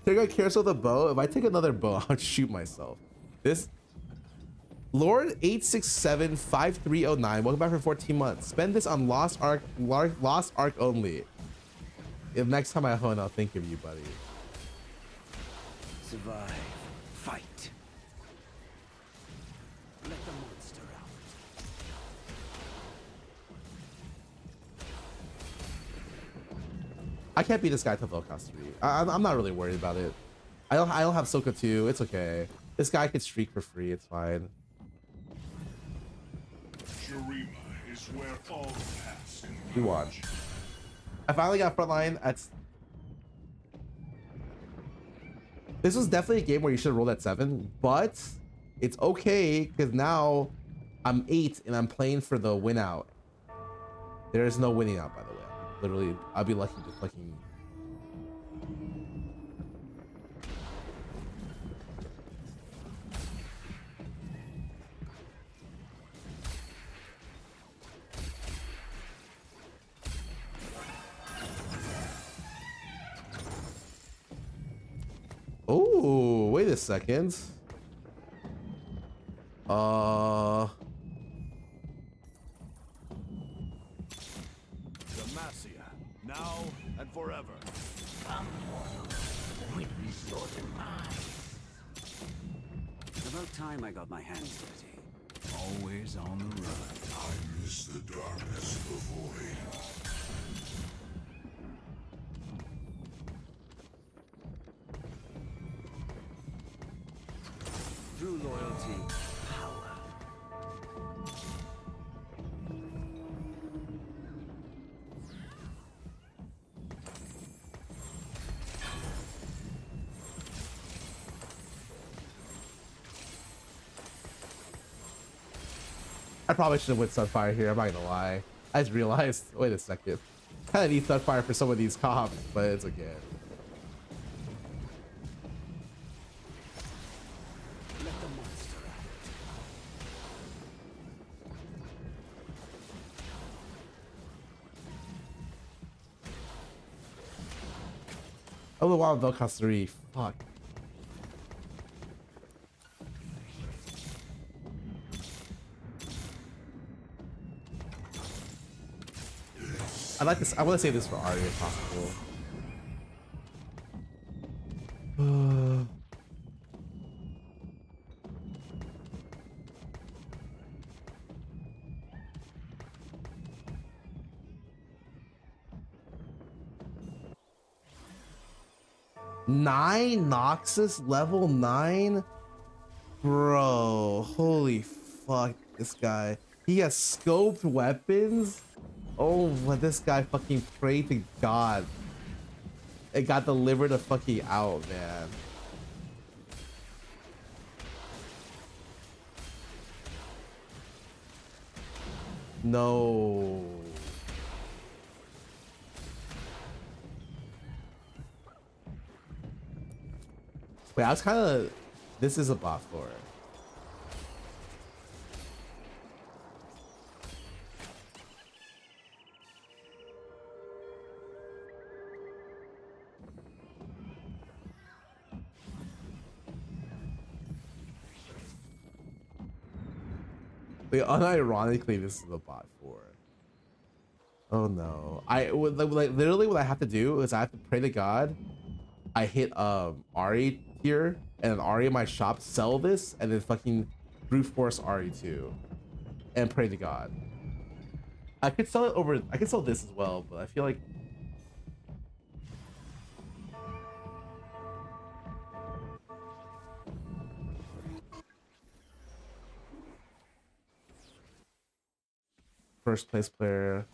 Take a carousel with a bow. If I take another bow, I'll shoot myself. This. Lord 8675309, welcome back for 14 months. Spend this on Lost Ark only. If next time I hone, I'll think of you, buddy. Survive. Fight. Let the monster out. I can't beat this guy to Vel'Koz 3. I'm not really worried about it. I don't have Soka 2. It's okay. This guy can streak for free. It's fine. Shurima is where all paths converge. We won. I finally got frontline. This was definitely a game where you should roll at 7, but it's okay because now I'm 8 and I'm playing for the win out. There is no winning out, by the way. Literally, I'll be lucky to fucking. Oh, wait a second. Demacia, now and forever. Witness your demise. About time I got my hands dirty. Always on the run. I miss the darkness of the void. True loyalty, power. I probably should have went Sunfire here. I'm not gonna lie. I just realized. Wait a second. Kind of need Sunfire for some of these comps, but it's okay. Let the monster out. Oh, the Wild Vel'Koz 3. Fuck. I like this. I want to save this for Ari if possible. Nine Noxus level 9, bro. Holy fuck, this guy. He has scoped weapons. Oh, but this guy fucking prayed to God. It got delivered a fucking out, man. No. Wait, I was kind of. This is a bot floor. Like, unironically, this is a bot for. Oh no! I would like literally what I have to do is I have to pray to God. I hit Ari here and an Ari in my shop, sell this, and then fucking brute force Ari too, and pray to God. I could sell it over. I could sell this as well, but I feel like. First place player.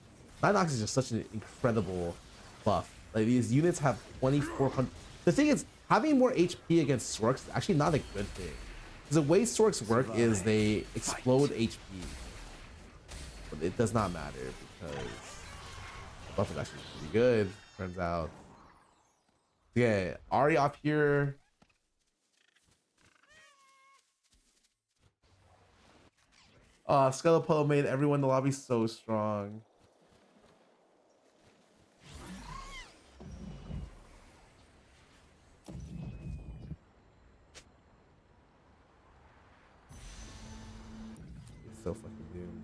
Ninox is just such an incredible buff. Like these units have 2400. The thing is, having more HP against Sorks is actually not a good thing. Because the way Sorks work is they explode HP. But it does not matter because the buff is actually pretty good, turns out. Okay, Ari up here. Skelepolo made everyone in the lobby so strong. He's so fucking doomed.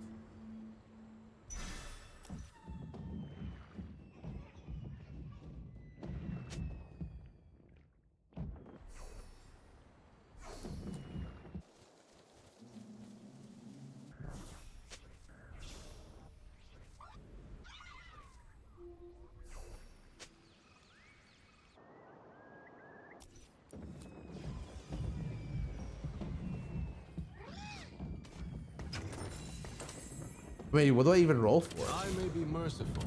Wait, what do I even roll for? I may be merciful,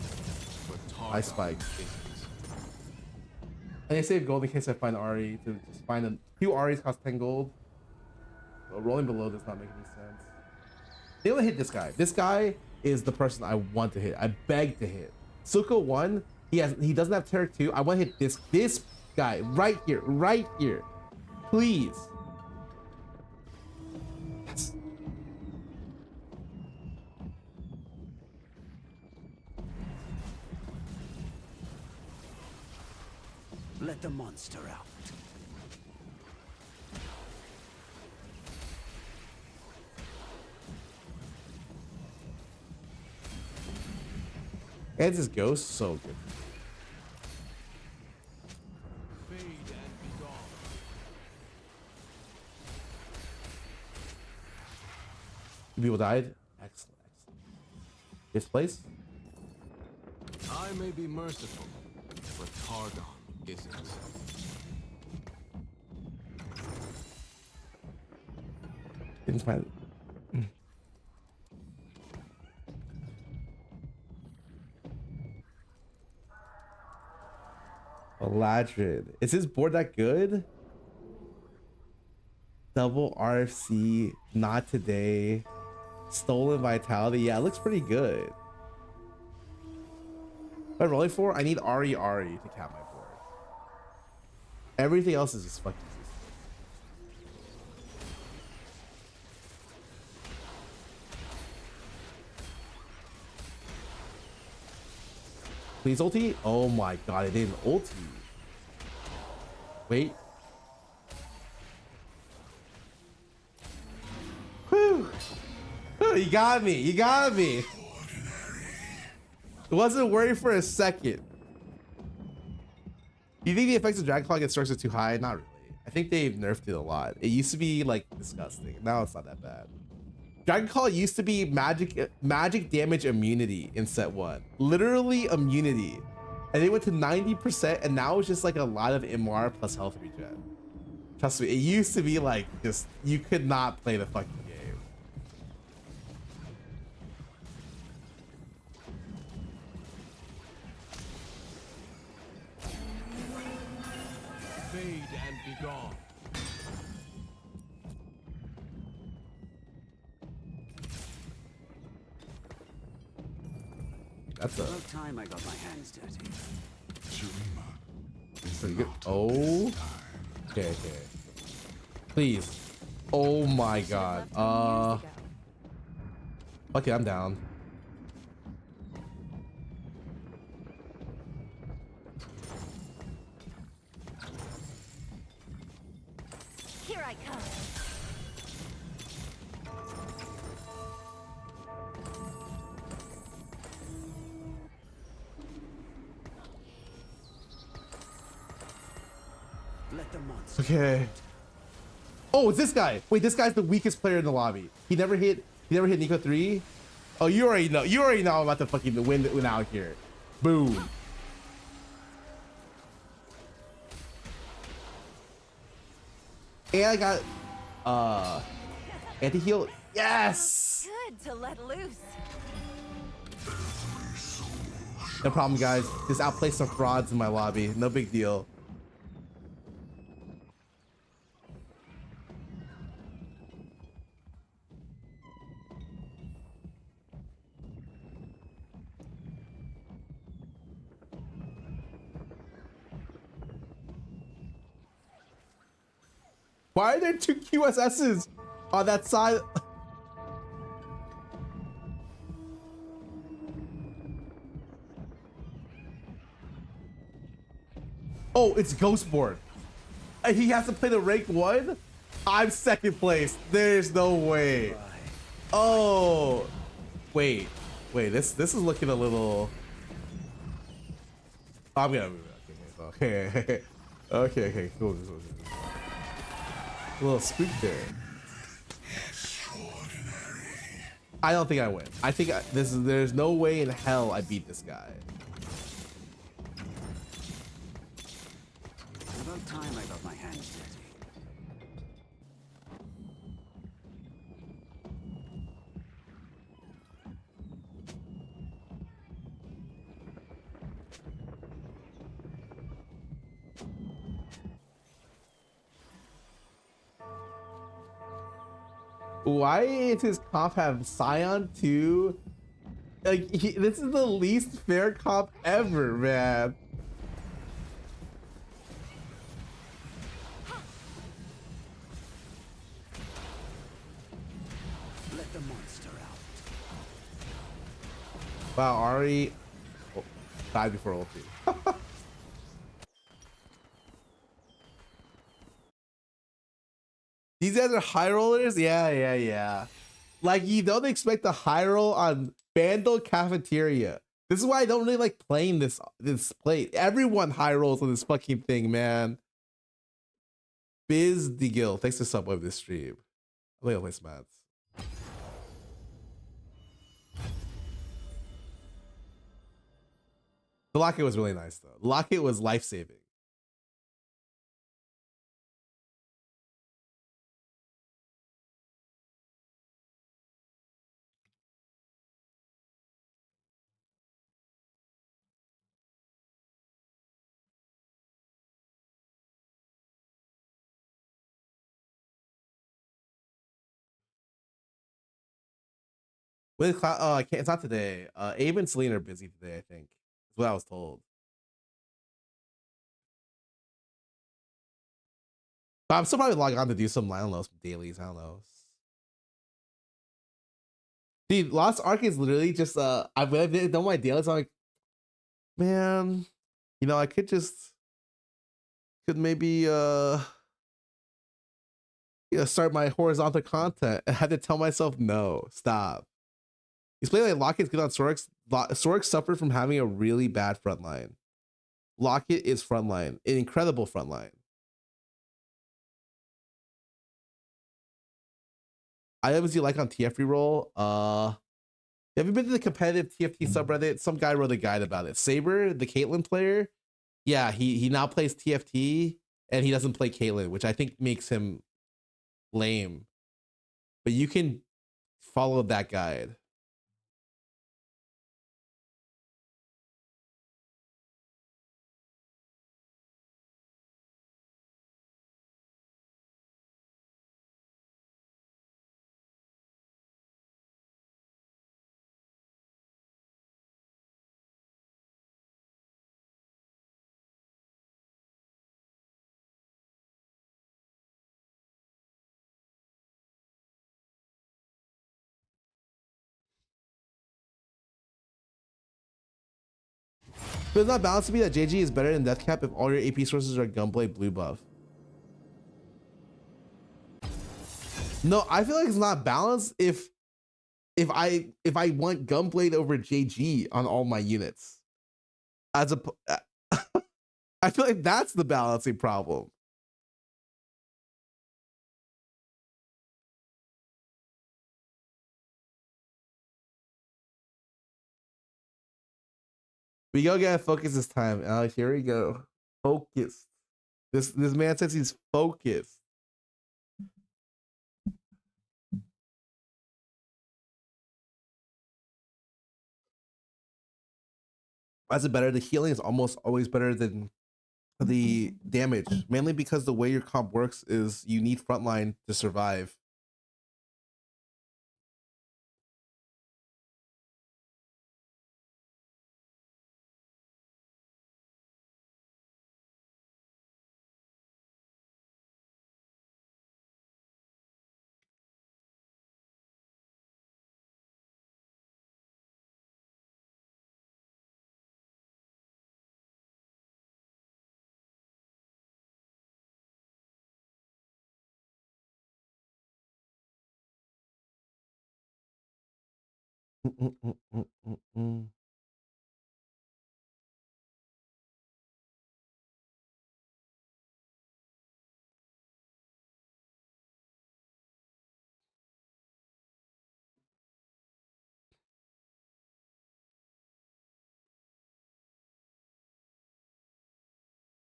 but I spike. isn't. And I save gold in case I find Ari to just find a few Aris cost 10 gold. Well, rolling below does not make any sense. They only hit this guy. This guy is the person I want to hit. I beg to hit. Suko 1, he doesn't have Tarek 2. I want to hit this guy right here. Please. Yes. Let the monster out. And this ghost, so good. Fade and be gone. People died. Excellent. This place? I may be merciful, but Targon isn't. Didn't find. Eladrin. Is his board that good? Double RFC, not today. Stolen Vitality. Yeah, it looks pretty good. What am I rolling for? I need Ari to cap my board. Everything else is just fucking useless. Please ulti? Oh my god, it didn't ulti. Wait. Whew. You got me. You got me. Wasn't worried for a second. Do you think the effects of Dragon Claw against Storks are too high? Not really. I think they've nerfed it a lot. It used to be like disgusting. Now it's not that bad. Dragon Claw used to be magic damage immunity in set 1. Literally immunity. And they went to 90%, and now it's just like a lot of MR plus health regen. Trust me, it used to be like just you could not play the fucking game. Fade and be gone. That's a About time I got my hands dirty. pretty good. Oh. Okay. Please. Oh my god. Okay, I'm down. Here I come. Let the monster. Okay. Oh, it's this guy. Wait, this guy's the weakest player in the lobby. He never hit Nico 3. Oh, you already know. You already know I'm about to fucking win out here. Boom. And I got anti-heal. Yes. Good to let loose. No problem, guys. Just outplay some frauds in my lobby. No big deal. Why are there 2 QSSs on that side? Oh, it's Ghostboard. He has to play the rank 1? I'm second place. There's no way. Oh. Wait, this is looking a little... I'm gonna move it. Okay, cool. A little spook there. I don't think I win. I think there's no way in hell I beat this guy. About time I got my hands dirty. Why is his comp have Scion 2? Like, this is the least fair comp ever, man. Let the monster out. Wow, Ari died before ulti. These guys are high rollers? Yeah. Like, you don't expect the high roll on Vandal Cafeteria. This is why I don't really like playing this play. Everyone high rolls on this fucking thing, man. Biz DeGill, thanks to sub of this stream. I'm gonna play Smats. The locket was really nice though. The locket was life-saving. With I can't. It's not today. Abe and Celine are busy today. I think that's what I was told. But I'm still probably logging on to do some, I don't know, some dailies. I don't know. Dude, Lost Ark is literally just I've done my dailies. I'm like, man, you know, I could maybe start my horizontal content. I had to tell myself no, stop. He's playing like Locket's good on Sorix. Sorix suffered from having a really bad front line. Locket is frontline, an incredible frontline. Items you like on TF reroll? Have you been to the competitive TFT subreddit? Some guy wrote a guide about it. Saber, the Caitlyn player, yeah, he now plays TFT and he doesn't play Caitlyn, which I think makes him lame. But you can follow that guide. But it's not balanced to be that JG is better than Deathcap if all your AP sources are Gunblade blue buff. No, I feel like it's not balanced if I want Gunblade over JG on all my units. As a I feel like that's the balancing problem. We go get focused this time, Alex. Here we go. Focused. This man says he's focused. Why is it better? The healing is almost always better than the damage, mainly because the way your comp works is you need frontline to survive.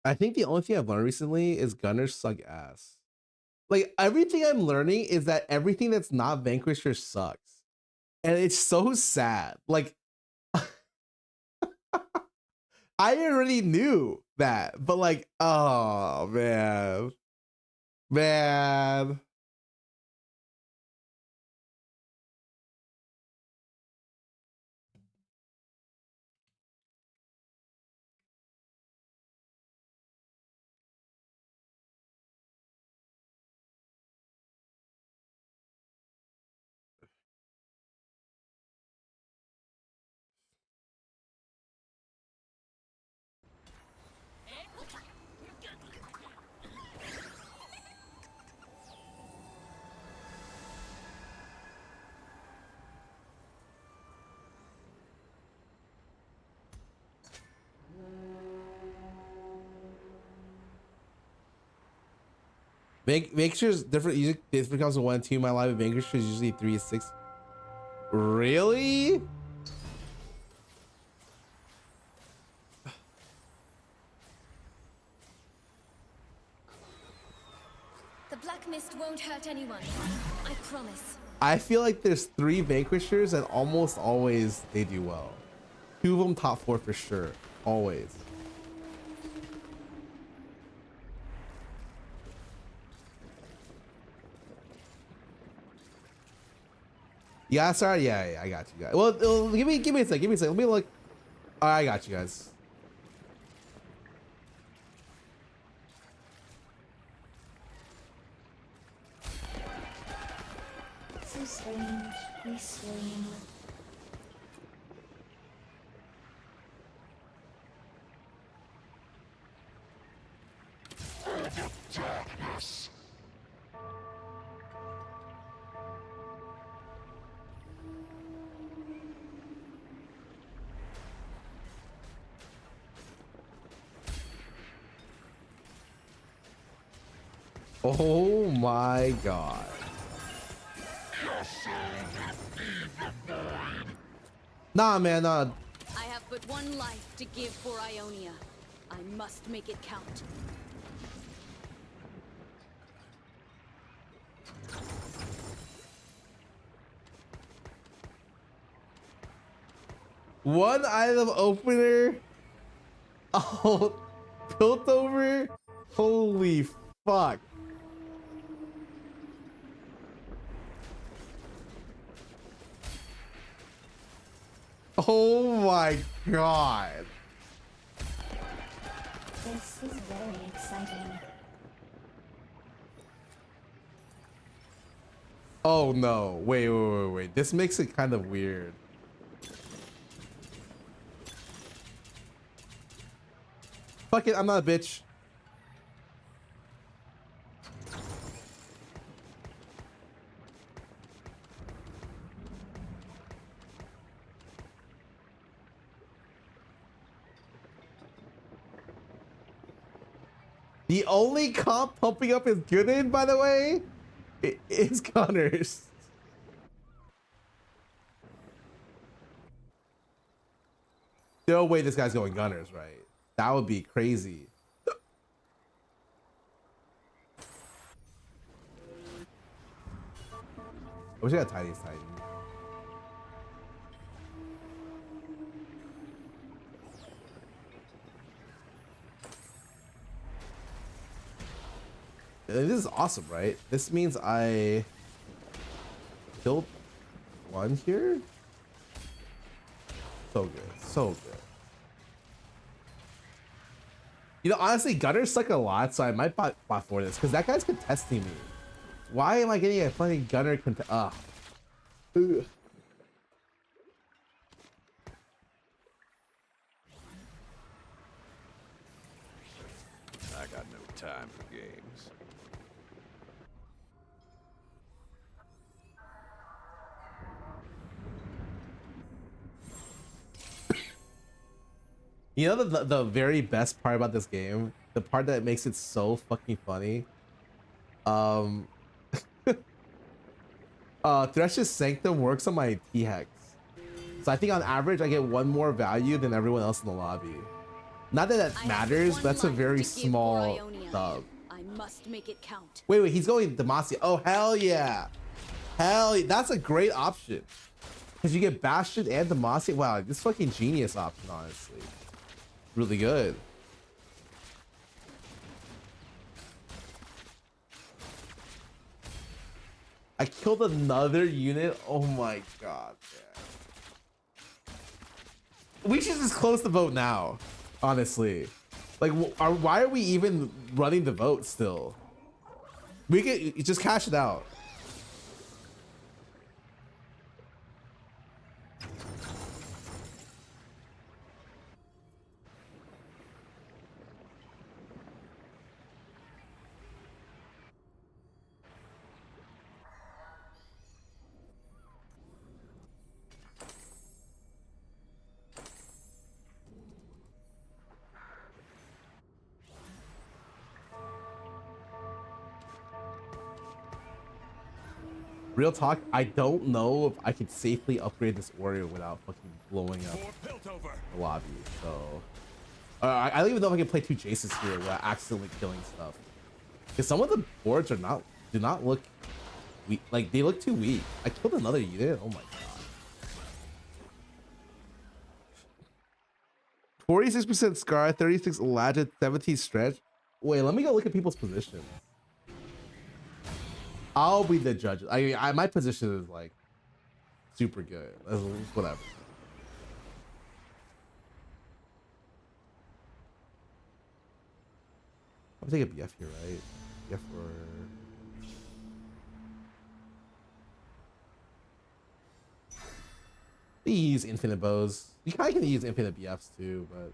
I think the only thing I've learned recently is gunners suck ass. Like, everything I'm learning is that everything that's not Vanquisher sucks. And it's so sad. Like, I already knew that, but like, oh man. Man. Vanquishers different. Usually different counts of 1 and 2. My live Vanquishers usually 3 and 6. Really? The black mist won't hurt anyone. I promise. I feel like there's 3 Vanquishers and almost always they do well. 2 of them top 4 for sure. Always. Yeah, sorry. Yeah, I got you guys. Well, give me a sec. Give me a sec. Let me look. All right, I got you guys. So strange, we swing. Darkness. Oh my god. Nah, man, nah. I have but one life to give for Ionia. I must make it count. One item opener. Oh, built over. Holy fuck. Oh my god. This is very exciting. Oh no. Wait. This makes it kind of weird. Fuck it, I'm not a bitch. The only comp pumping up is good in, by the way, is Gunners. No way this guy's going Gunners, right? That would be crazy. I wish I had Tiny's Titan. This is awesome, right? This means I killed one here. So good, so good. You know, honestly, Gunners suck a lot, so I might bot for this because that guy's contesting me. Why am I getting a fucking Gunner contest? Ugh. I got no time for games. You know the very best part about this game, the part that makes it so fucking funny. Thresh's Sanctum works on my T-Hex. So I think on average I get 1 more value than everyone else in the lobby. Not that that matters, but that's a very small sub. I must make it count. Wait, he's going Demacia. Oh, hell yeah. That's a great option. Because you get Bastion and Demacia. Wow, this fucking genius option, honestly. Really good. I killed another unit. Oh my god, man. We should just close the vote now, honestly. Like, why are we even running the vote still? We could just cash it out. Real talk, I don't know if I could safely upgrade this warrior without fucking blowing up the lobby. So I don't even know if I can play 2 Jaces here without accidentally killing stuff. Because some of the boards do not look weak. Like they look too weak. I killed another unit. Oh my god. 46% Scarra, 36 Elijah, 17 stretch. Wait, let me go look at people's positions. I'll be the judge. My position is like super good. Whatever. I'm taking a BF here, right? BF for. You use infinite bows. You kind of can use infinite BFs too, but.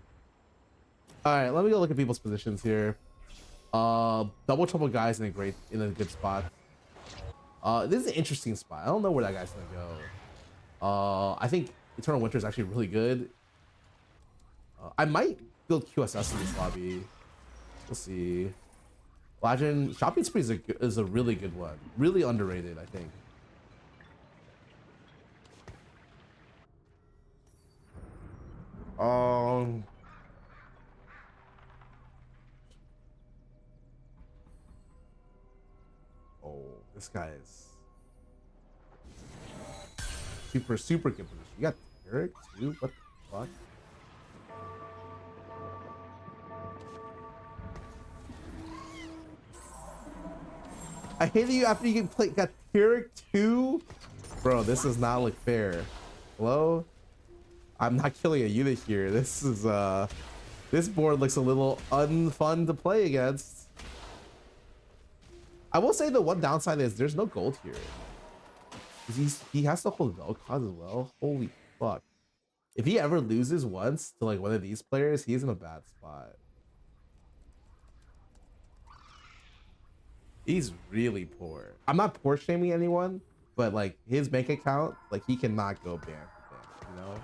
All right, let me go look at people's positions here. Double trouble guys in a good spot. This is an interesting spot. I don't know where that guy's gonna go. I think Eternal Winter is actually really good. I might build QSS in this lobby. We'll see. Legend Shopping Spree is a really good one. Really underrated, I think. Oh, this guy is super good position. You got Eric too? What the fuck? I hated you after you got Eric too? Bro, this does not look fair. Hello? I'm not killing a unit here. This is this board looks a little unfun to play against. I will say the one downside is there's no gold here. He has to hold no cause as well. Holy fuck. If he ever loses once to like one of these players, he's in a bad spot. He's really poor. I'm not poor shaming anyone, but like his bank account, like he cannot go ban, you know?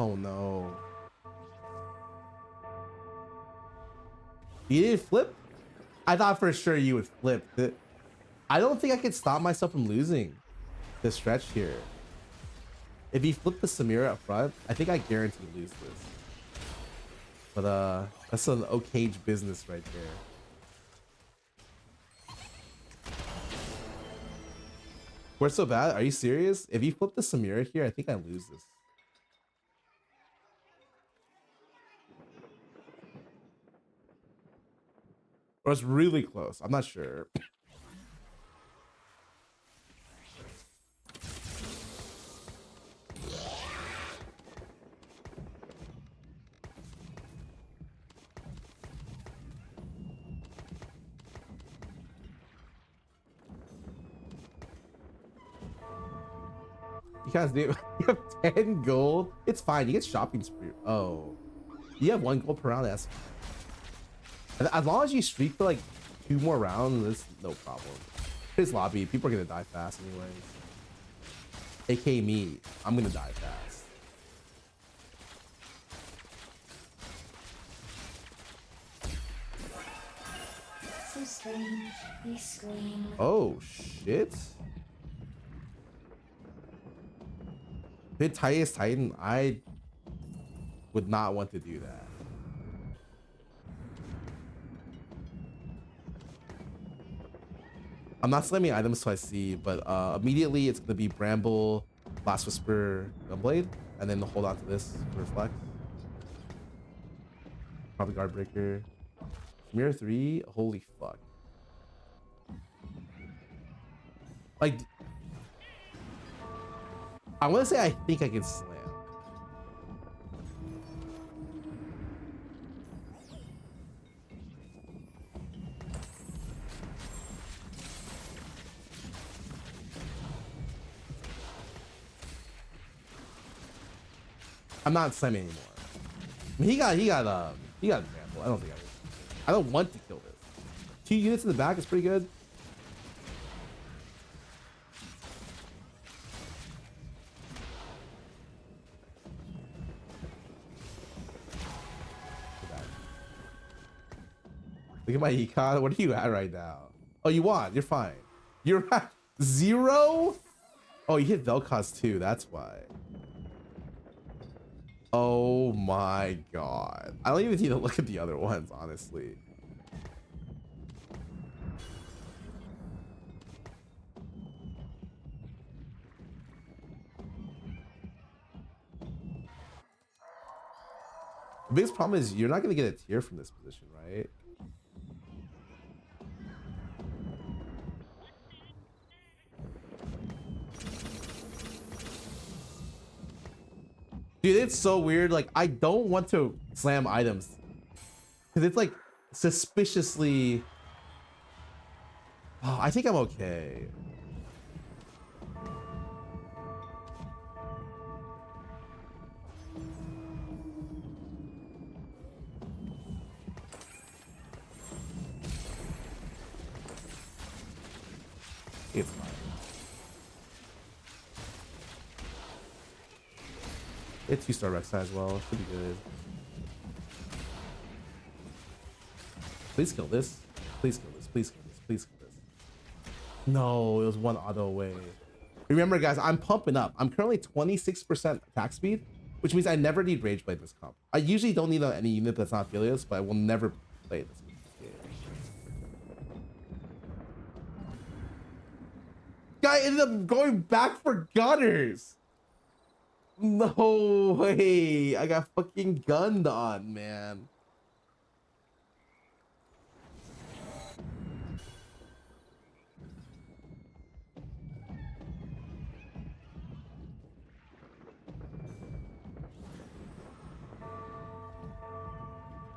Oh no. You didn't flip? I thought for sure you would flip. I don't think I could stop myself from losing this stretch here. If he flipped the Samira up front, I think I guarantee lose this. But that's an okay business right there. We're so bad? Are you serious? If you flip the Samira here, I think I lose this. Or it's really close. I'm not sure. You guys do. You have 10 gold. It's fine. You get shopping spree. Oh, you have 1 gold per round. That's as long as you streak for like 2 more rounds, it's no problem. His lobby, people are gonna die fast anyways. AK me, I'm gonna die fast. So strange, they scream. Oh shit. Hit Titus Titan, I would not want to do that. I'm not slamming items so I see, but immediately it's gonna be Bramble, Blast Whisper, Gunblade, and then hold on to this for Reflect. Probably Guard Breaker. Mirror 3, holy fuck. Like, I wanna say I think I can slam. I'm not slamming anymore. I mean, he got trample. I don't think I don't want to kill this. 2 units in the back is pretty good. Look at my econ. What are you at right now? Oh, you won. You're fine. You're at 0? Oh, you hit Vel'Koz too. That's why. Oh my god. I don't even need to look at the other ones, honestly. The biggest problem is you're not going to get a tier from this position, right? Dude, it's so weird. Like, I don't want to slam items because it's like suspiciously. Oh, I think I'm okay. It's fine. It's 2-star Rex as well. Should be good. Please kill this. Please kill this. Please kill this. Please kill this. No, it was 1 auto away. Remember, guys, I'm pumping up. I'm currently 26% attack speed, which means I never need Rage Blade this comp. I usually don't need any unit that's not Helios, but I will never play this game. Guy ended up going back for gunners. No way. I got fucking gunned on, man.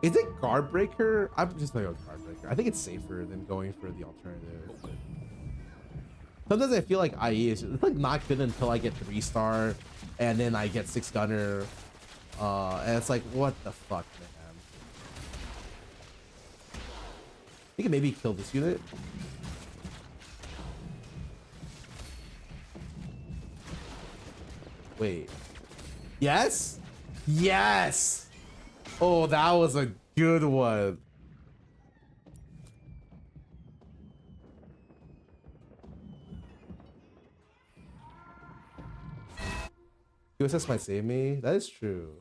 Is it guard breaker? I'm just going to go guard breaker. I think it's safer than going for the alternative. Sometimes I feel like IE is just, it's like not good until I get 3-star and then I get 6 gunner. And it's like, what the fuck, man? You can maybe kill this unit. Wait. Yes? Yes! Oh, that was a good one. USS might save me. That is true.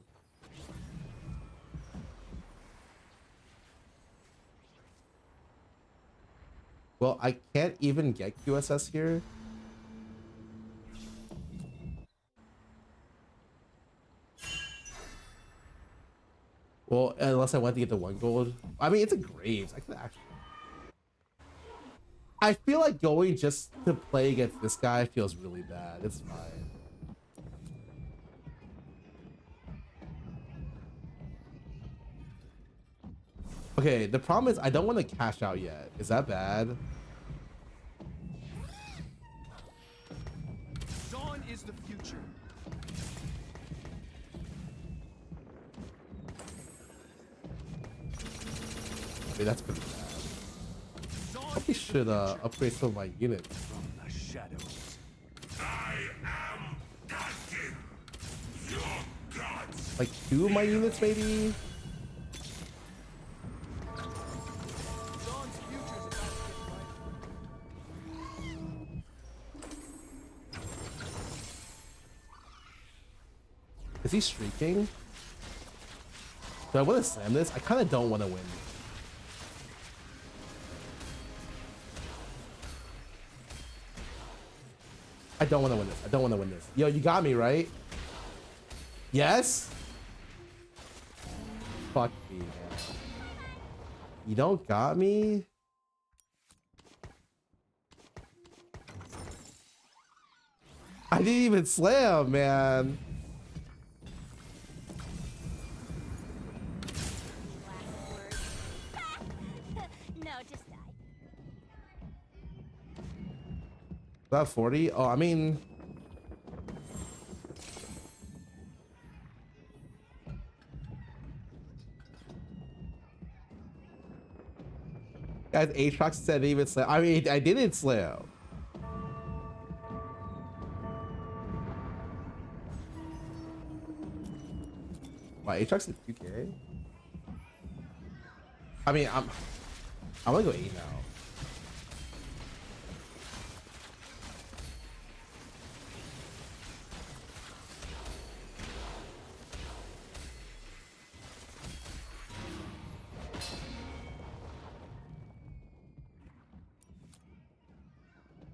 Well, I can't even get QSS here. Well, unless I want to get the 1 gold. I mean, it's a Graves. I could actually. I feel like going just to play against this guy feels really bad. It's fine. Okay, the problem is I don't want to cash out yet. Is that bad? Dawn is the future. Okay, that's pretty bad. Probably should upgrade some of my units. From the shadows. I am Dustin, your gods. Like 2 of my units, maybe. Dawn's future is about to get brighter. Is he streaking? Do I want to slam this? I kind of don't want to win. I don't want to win this. I don't want to win this. Yo, you got me, right? Yes? Fuck me, man. You don't got me? I didn't even slam, man. No, just die. About 40? Oh, I mean, Guys, Aatrox said even slam. I mean, I didn't slam. Wow, Aatrox is 2K. I mean, I'm gonna go 8 now.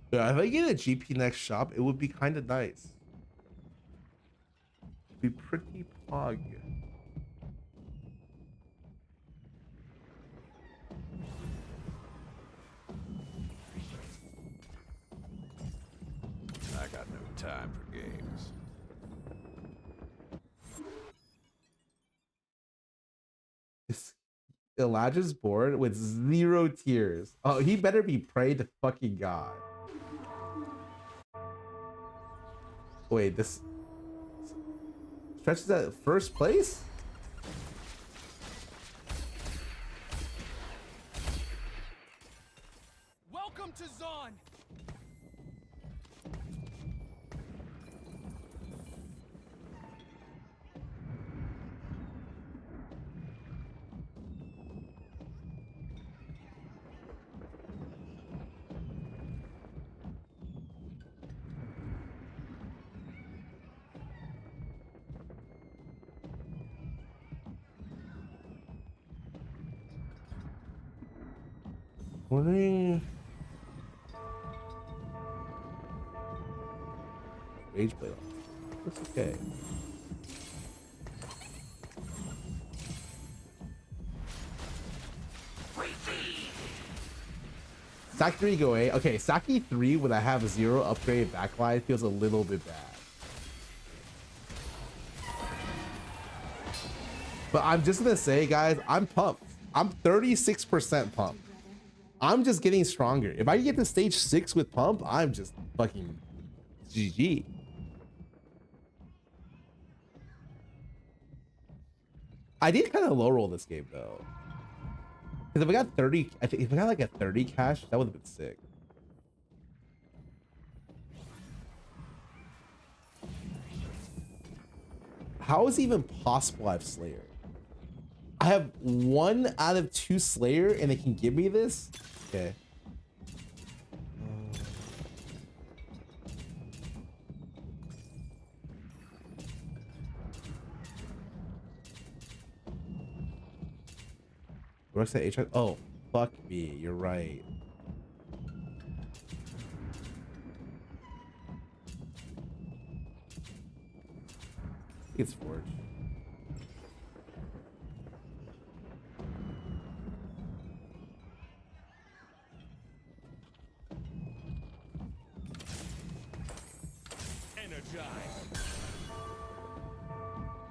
Yeah, if I get a GP next shop, it would be kind of nice. It'd be pretty pog. I got no time for games. Elijah's board with 0 tiers. Oh, he better be pray to fucking God. Wait, this stretches at first place? Welcome to Zon. Wondering. Rage play off. That's okay. Saki 3 go A. Okay, Saki 3 when I have a 0 upgrade backline feels a little bit bad. But I'm just gonna say, guys, I'm pumped. I'm 36% pumped. I'm just getting stronger. If I can get to stage 6 with pump, I'm just fucking GG. I did kind of low roll this game though. Because if I got 30, I think if I got like a 30 cash, that would have been sick. How is it even possible I have Slayer? I have 1 out of 2 Slayer and they can give me this? Okay. Works at HR. Oh, fuck me. You're right. It's Forge.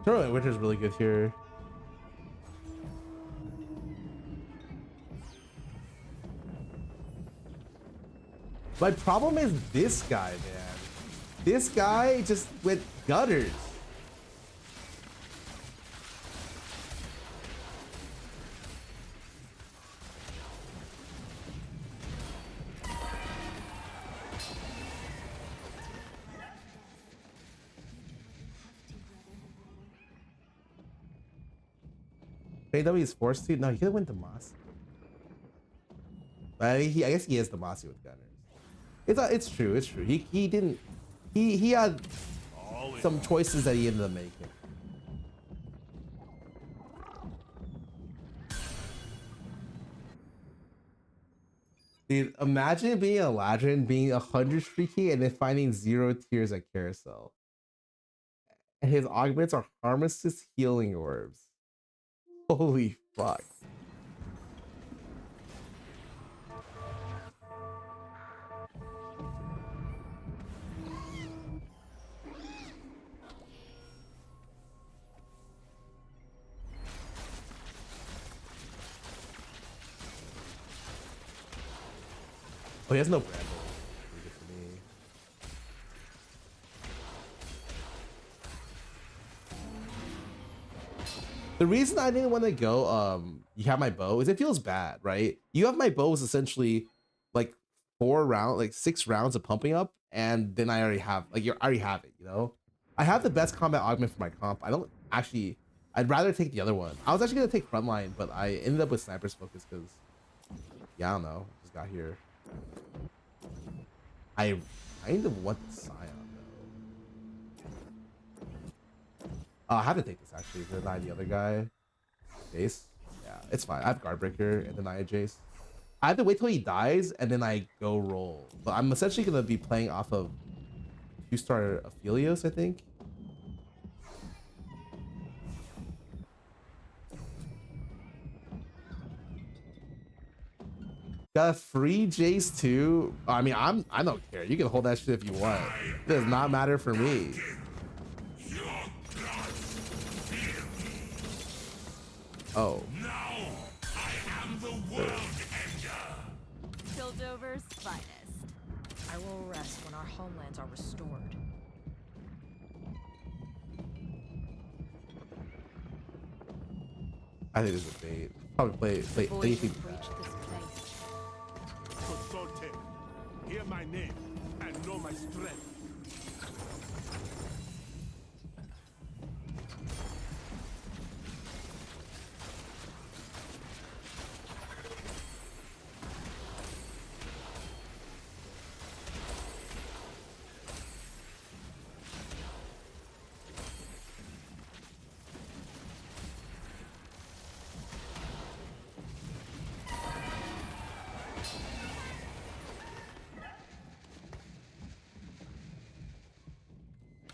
Charlie Winter's really good here. My problem is this guy, man. This guy just went gutters. AW is forced to. No, he could have went to Mossy. I guess he is the Mossy with gunners. It's true. It's true. He didn't. He had some choices that he ended up making. Dude, imagine being a Ladrin, being 100 streaky, and then finding 0 tiers at Carousel. And his augments are Armistice healing orbs. Holy fuck. Oh, he has no brand. The reason I didn't want to go, you have my bow, is it feels bad, right? You have my bow is essentially like 6 rounds of pumping up, and then I already have, like, I already have it, you know? I have the best combat augment for my comp. I don't actually, I'd rather take the other one. I was actually gonna take frontline, but I ended up with sniper's focus because, yeah, I don't know, just got here. I kind of want the Scion though. I have to take this actually to deny the other guy. Jace? Yeah, it's fine. I have Guardbreaker and deny a Jace. I have to wait till he dies and then I go roll. But I'm essentially gonna be playing off of 2-star Aphelios, I think. Got a free Jace too. I mean, I don't care. You can hold that shit if you want. It does not matter for me. Oh. Now I am the world ender. Piltover's finest. I will rest when our homelands are restored. I think this is a bait. Probably play anything. Consulte. Hear my name and know my strength.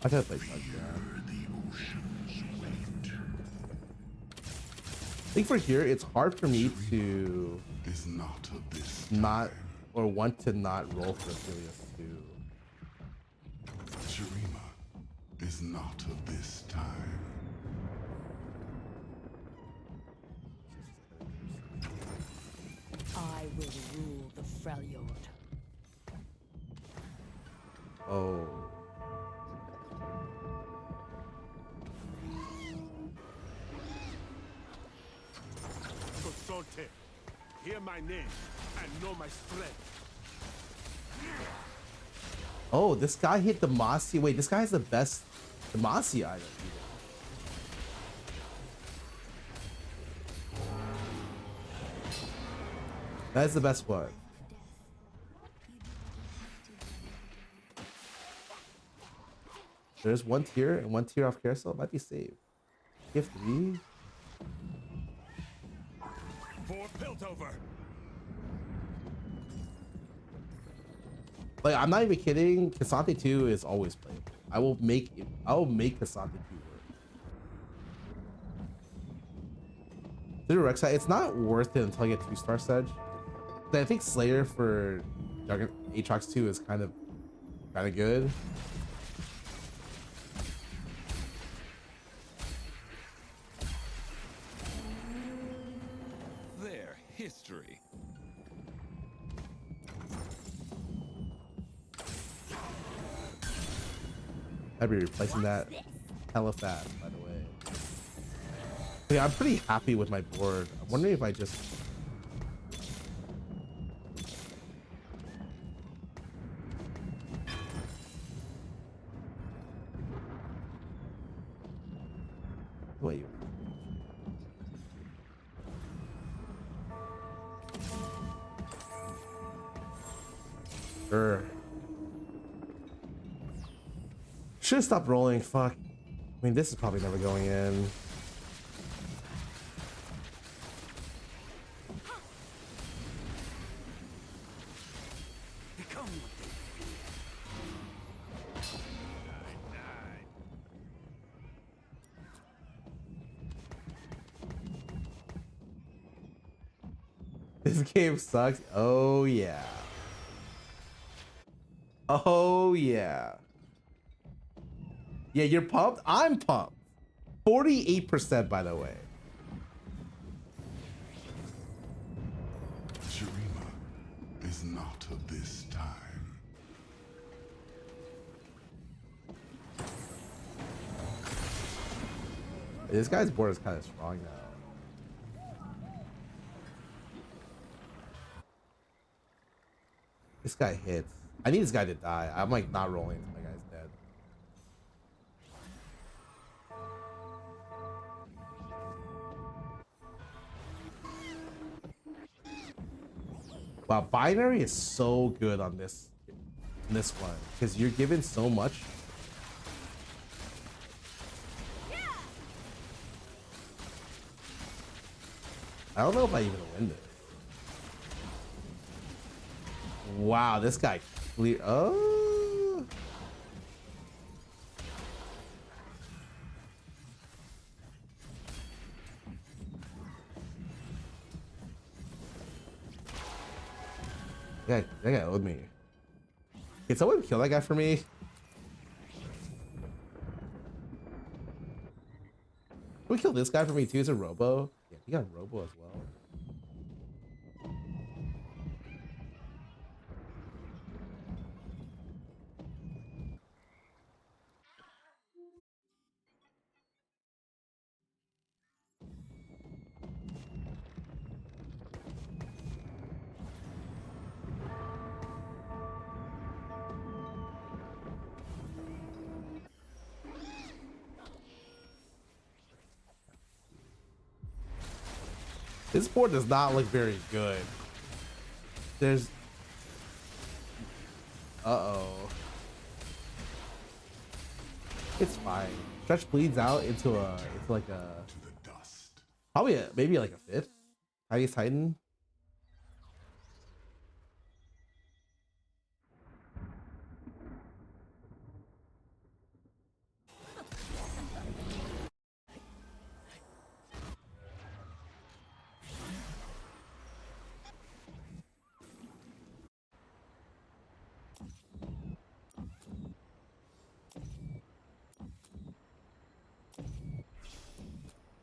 I gotta play touchdown. I think for here, it's hard for me to not or want to not roll for Aphelios too. Shurima is not of this time. I will rule the Freljord. Oh. Consulte. Hear my name and know my strength. Oh, this guy hit the Mossy. Wait, this guy has the best Mossy item. That's the best one. There's one tier and one tier off carousel. Might be saved. Gift 3. For Piltover. Like, I'm not even kidding. Cassante 2 is always playable. I will make Cassante 2 work. Through Rek'Sai, it's not worth it until I get 2-star Sedge. But I think Slayer for Aatrox 2 is kind of good. Their history. I'd be replacing that hella fast, by the way. But yeah, I'm pretty happy with my board. I'm wondering if I just... Wait. Sure. Should have stopped rolling. Fuck. I mean, this is probably never going in. This game sucks. Oh yeah. Oh yeah. Yeah, you're pumped? I'm pumped. 48%, by the way. Shurima is not of this time. This guy's board is kind of strong now. This guy hits. I need this guy to die. I'm like not rolling until my guy's dead. Wow, binary is so good on this one because you're given so much. I don't know if I even win this. Wow, this guy clear. Oh. Yeah, that guy owed me. Can someone kill that guy for me? Can we kill this guy for me too? Is a robo? Yeah, he got a robo as well. This board does not look very good. There's... Uh-oh. It's fine. Stretch bleeds out into like a... Probably maybe like a 5th. Highest Titan.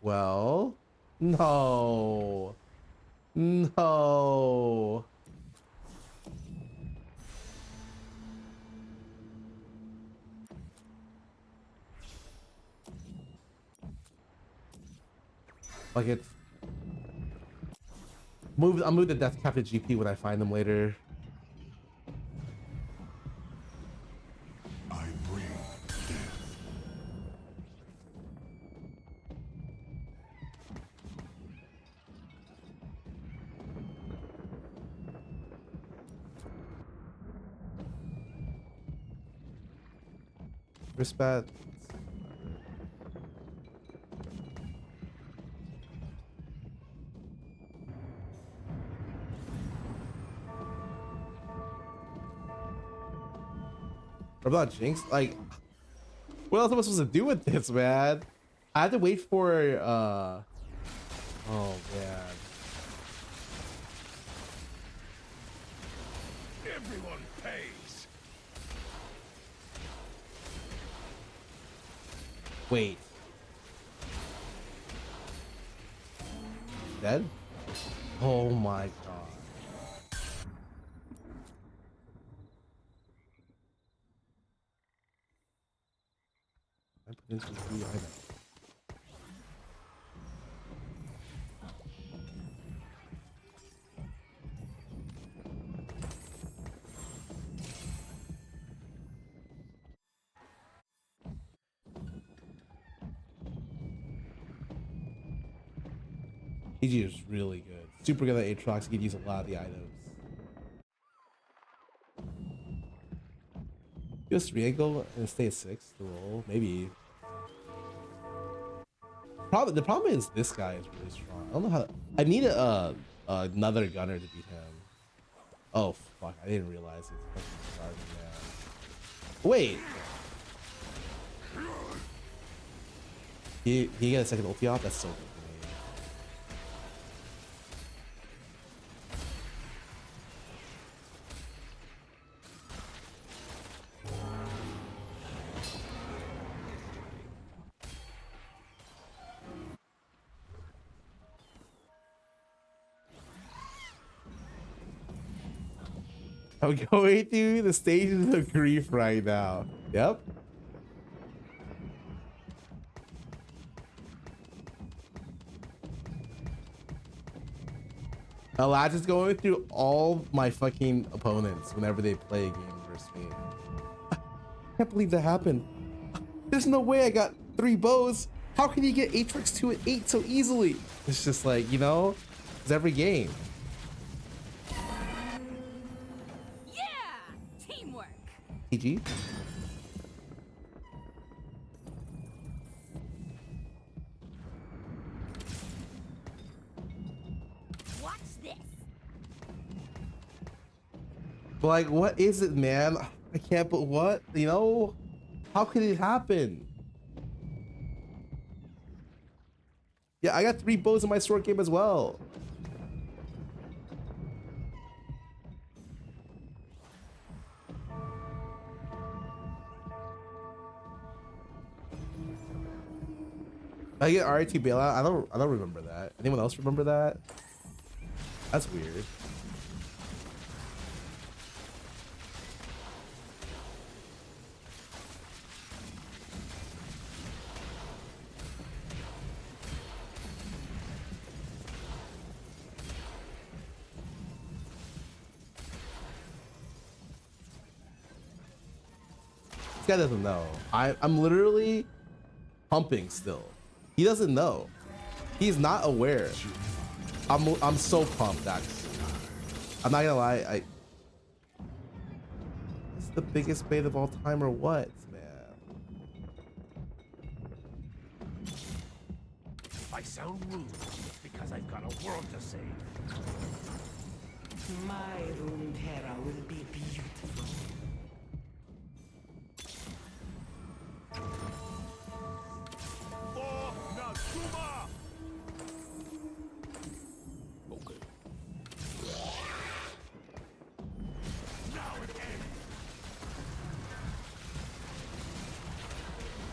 Well, no, no. Like it's move. I'll move the Death Captain GP when I find them later. I bring death. Respect. What about Jinx? Like, what else am I supposed to do with this, man? I have to wait for oh man. Everyone pays. Wait. Dead? Oh my god. I put into the item. PG is really good. Super good at Aatrox. You can use a lot of the items. Just re-angle and stay at 6 to roll. Maybe. The problem is this guy is really strong. I don't know how. I need another gunner to beat him. Oh fuck! I didn't realize he's fucking starving now. Wait. He got a second ulti off. That's so good for me. I'm going through the stages of grief right now. Yep. Elijah's is going through all my fucking opponents whenever they play a game versus me. I can't believe that happened. There's no way I got 3 bows. How can you get Atrix 2 at 8 so easily? It's just like, you know, it's every game. Yeah! Teamwork! GG. Watch this! But like, what is it, man? I can't, but what? You know? How could it happen? Yeah, I got 3 bows in my sword game as well. I get RIT bailout. I don't remember that. Anyone else remember that? That's weird. This guy doesn't know. I'm literally pumping still. He doesn't know. He's not aware. I'm so pumped actually. I'm not gonna lie. It's the biggest bait of all time or what, man? I sound rude because I've got a world to save. My Runeterra will be beautiful.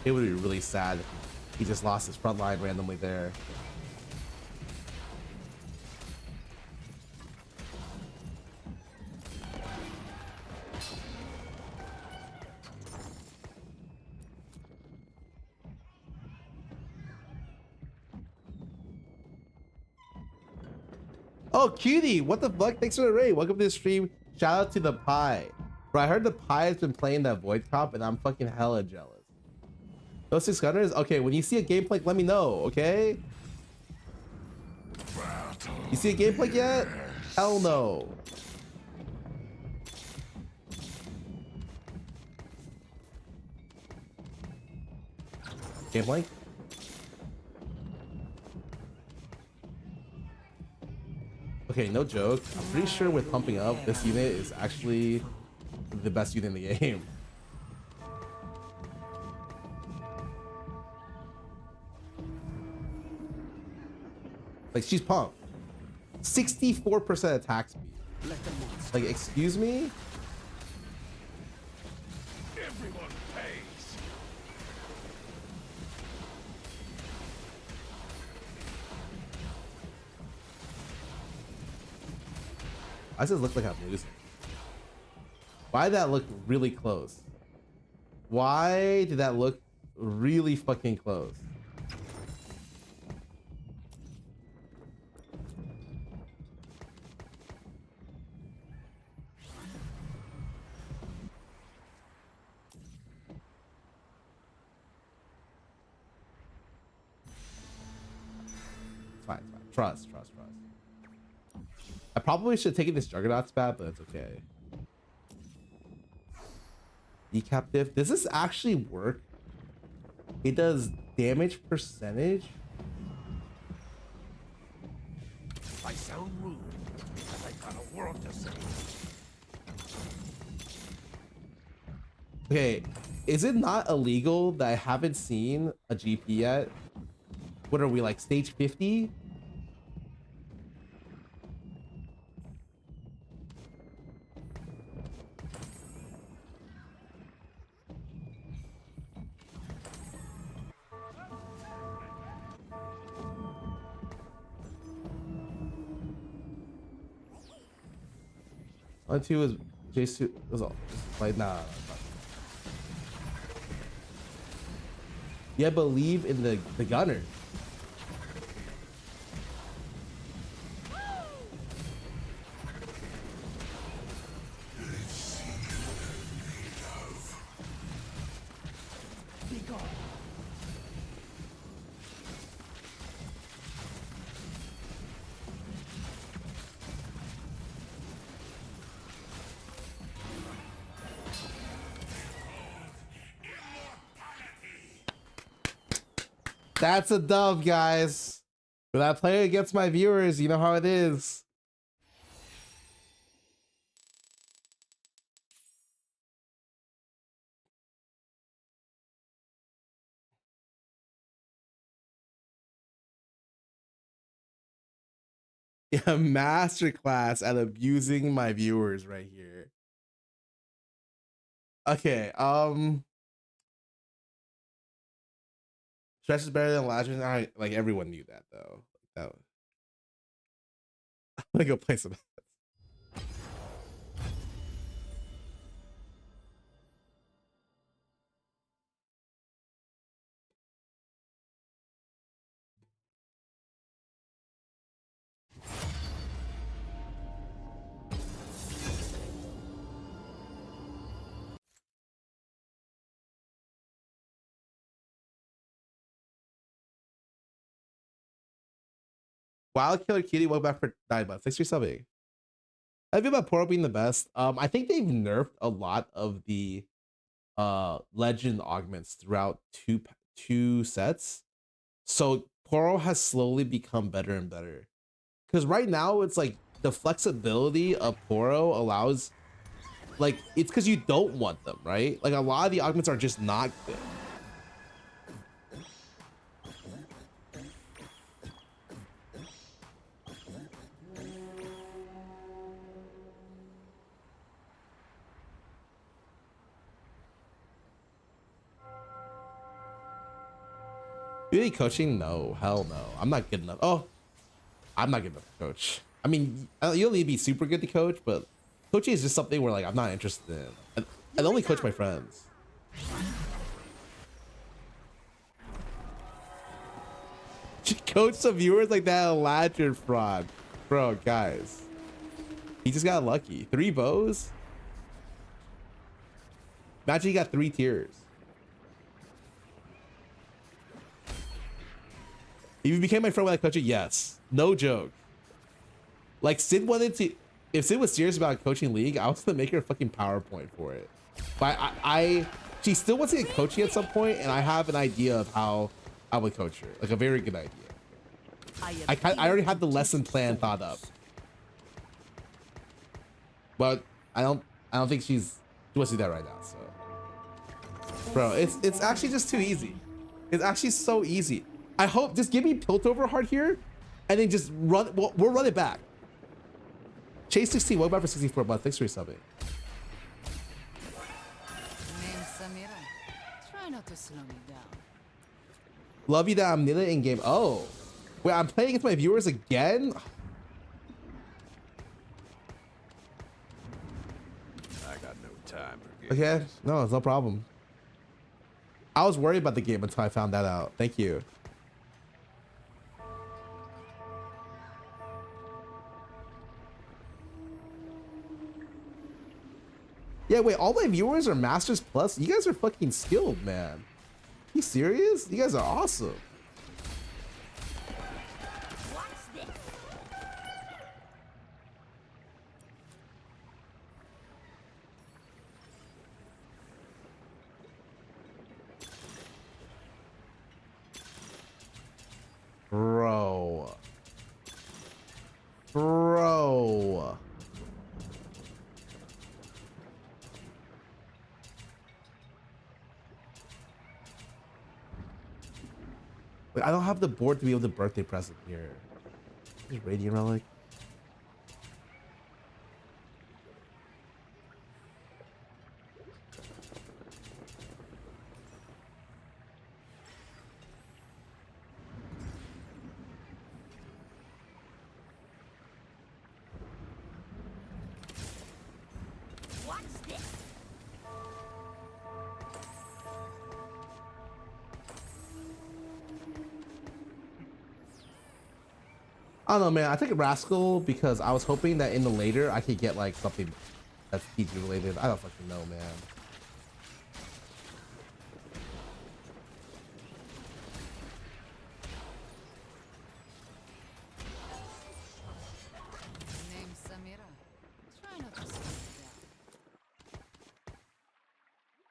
It would be really sad if he just lost his front line randomly there. Oh, Cutie, what the fuck? Thanks for the raid. Welcome to the stream. Shout out to the Pie. Bro, I heard the Pie has been playing that Void Cop and I'm fucking hella jealous. Those 6 gunners? Okay, when you see a gameplay, let me know, okay? You see a gameplay yet? Hell no. Gameplay? Okay, no joke. I'm pretty sure with pumping up, this unit is actually the best unit in the game. Like, she's pumped. 64% attack speed. Like, excuse me? Everyone pays. I just look like I'm losing. Why did that look really close? Why did that look really fucking close? Fine. Trust. I probably should have taken this Juggernaut spat, but it's okay. Decaptive. Does this actually work? It does damage percentage. I sound rude because I've got a world to save. Okay, is it not illegal that I haven't seen a GP yet? What are we, like stage 50? One, two is J2 was all like nah. Yeah, believe in the gunner. That's a dub, guys. When I play against my viewers, you know how it is. Yeah, masterclass at abusing my viewers right here. Okay, stress is better than Lazarus. I like everyone knew that though. That I'm gonna go play some. Wild Killer Kitty, welcome back for 9 months. Thanks for subbing. I feel about Poro being the best. I think they've nerfed a lot of the legend augments throughout two sets. So Poro has slowly become better and better. Because right now it's like the flexibility of Poro allows, like, it's because you don't want them, right? Like a lot of the augments are just not good. Really coaching? No, hell no. I'm not good enough. Oh, I'm not good enough to coach. I mean, you'll need to be super good to coach, but coaching is just something where like I'm not interested in. I only coach my friends. Coach some viewers like that Ladger fraud. Bro, guys. He just got lucky. 3 bows? Imagine he got 3 tiers. If you became my friend when I coach it, yes. No joke. Like Sid wanted to, if Sid was serious about coaching League, I was gonna make her a fucking PowerPoint for it. But she still wants to get coaching at some point, and I have an idea of how I would coach her. Like a very good idea. I already have the lesson plan thought up. But I don't think she wants to do that right now, so. Bro, it's actually just too easy. It's actually so easy. I hope, just give me Piltover Heart here, and then just run, we'll run it back. Chase 16, welcome back for 64 months. Thanks for your subbing. Try not to slow me down. Love you that I'm Nila in game. Oh, wait, I'm playing against my viewers again? I got no time for games. Okay, no, it's no problem. I was worried about the game until I found that out. Thank you. Yeah, wait, all my viewers are Masters Plus? You guys are fucking skilled, man. You serious? You guys are awesome. Bro. Bro. Wait, I don't have the board to be able to birthday present here. Is Radiant Relic? I don't know, man. I took a Rascal because I was hoping that in the later I could get like something that's PG related. I don't fucking know, man.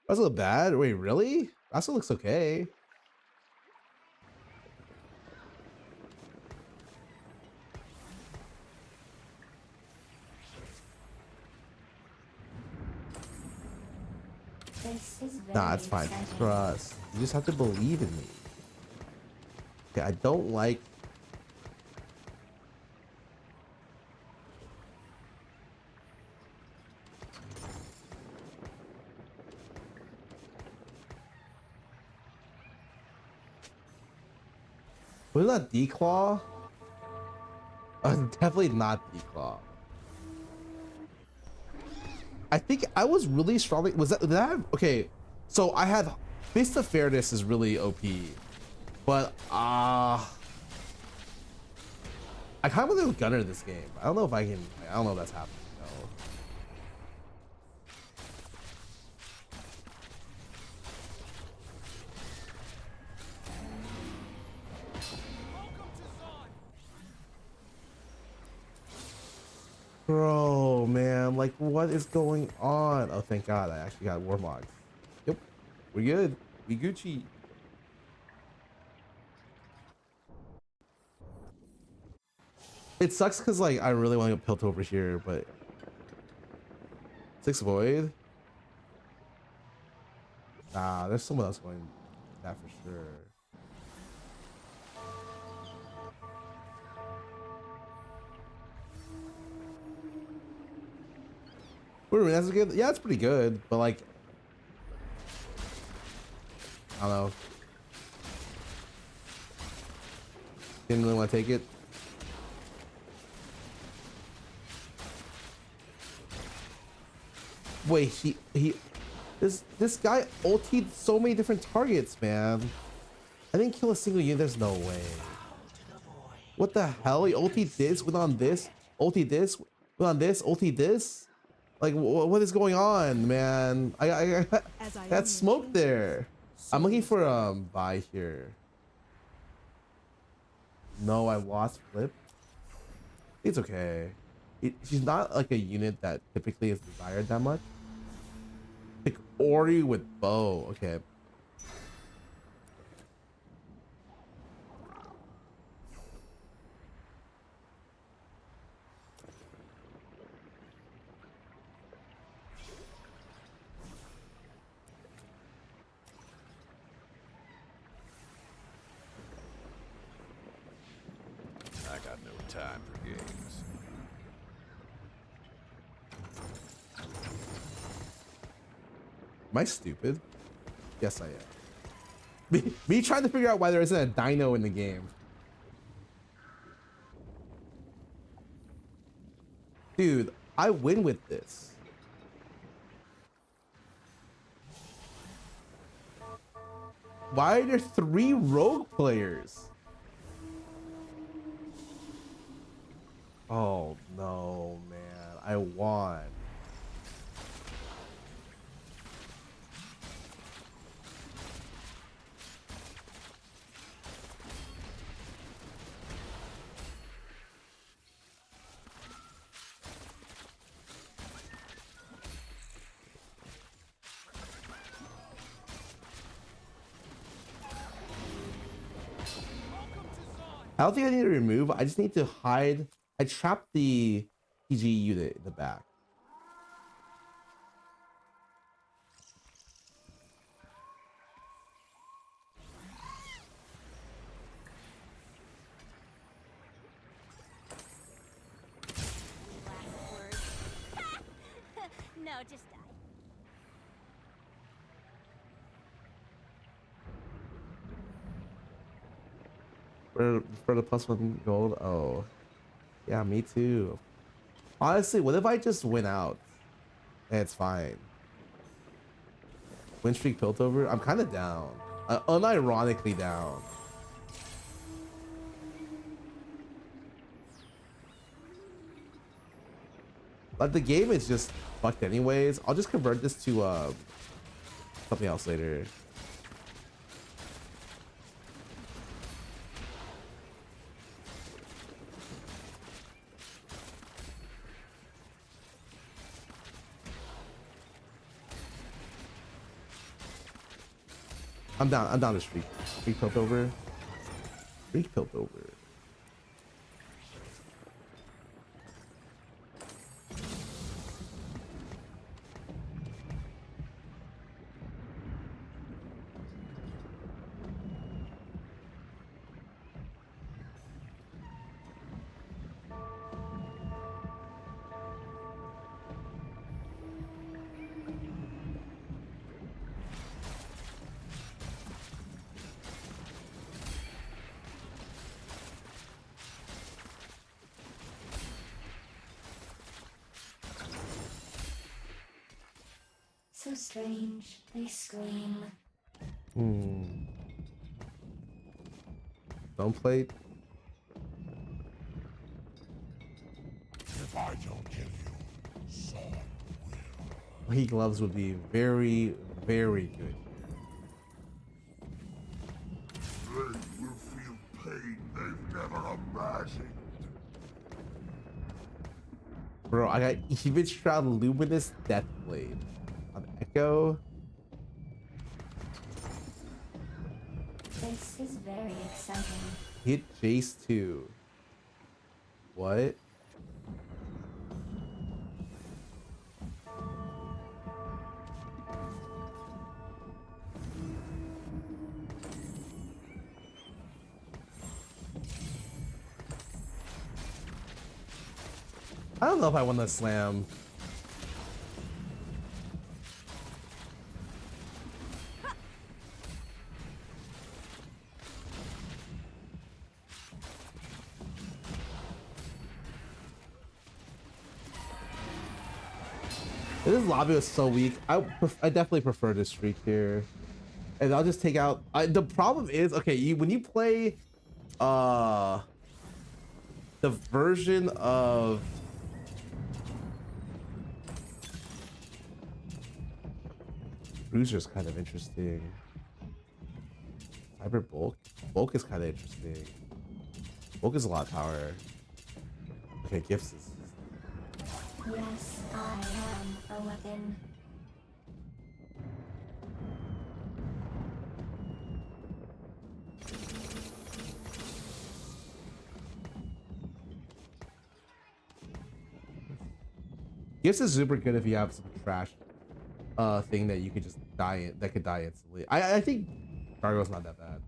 Rascal look bad? Wait, really? Rascal looks okay. Nah, it's fine. Trust. You just have to believe in me. Okay, I don't like. Was that Declaw? Definitely not Declaw. I think I was really strongly. Was that? Did I have, okay, so I had Fist of Fairness is really OP, but I kind of want to Gunner this game. I don't know if I can. I don't know if that's happening. No. Bro, man, like what is going on? Oh, thank God, I actually got Warmogs. Yep, we're good. We Gucci. It sucks because like I really want to get Piltover here, but 6 Void. Nah, there's someone else going that for sure. Wait, that's good. Yeah, it's pretty good, but like, I don't know. Didn't really want to take it. Wait, this guy ultied so many different targets, man. I didn't kill a single unit. There's no way. What the hell? He ultied this, went on this, ultied this, went on this, ultied this. Like, what is going on, man? I got smoke there. I'm looking for buy here. No, I lost Flip. It's okay. She's not like a unit that typically is desired that much. Like Ori with bow. Okay. I got no time for games. Am I stupid? Yes, I am. Me trying to figure out why there isn't a dino in the game. Dude, I win with this. Why are there 3 rogue players? Oh no, man. I won. I don't think I need to remove. I just need to hide. I trapped the PG unit in the back. No, just die. For the +1 gold. Oh, yeah, me too. Honestly, what if I just win out? And it's fine. Win streak Piltover. I'm kind of down. Unironically down. But the game is just fucked anyways. I'll just convert this to something else later. I'm down to streak. Streak Piltover. Streak Piltover. So strange. They scream. Don't play. If I don't kill you, Saul will. Heat gloves would be very, very good. They will feel pain they've never imagined. Bro, I got even Shroud Luminous Deathblade on Echo. This is very exciting. Hit Jace too. What? I don't know if I won the slam. This lobby was so weak. I definitely prefer this streak here, and I'll just take out. The problem is, okay, when you play, the version of Bruiser's kind of interesting. Cyber Bulk is kind of interesting. Bulk is a lot of power. Okay, Gifts is. Yes, I am a weapon. Gifts is super good if you have some trash thing that you could just die in, that could die instantly. I think Gargoyle's not that bad.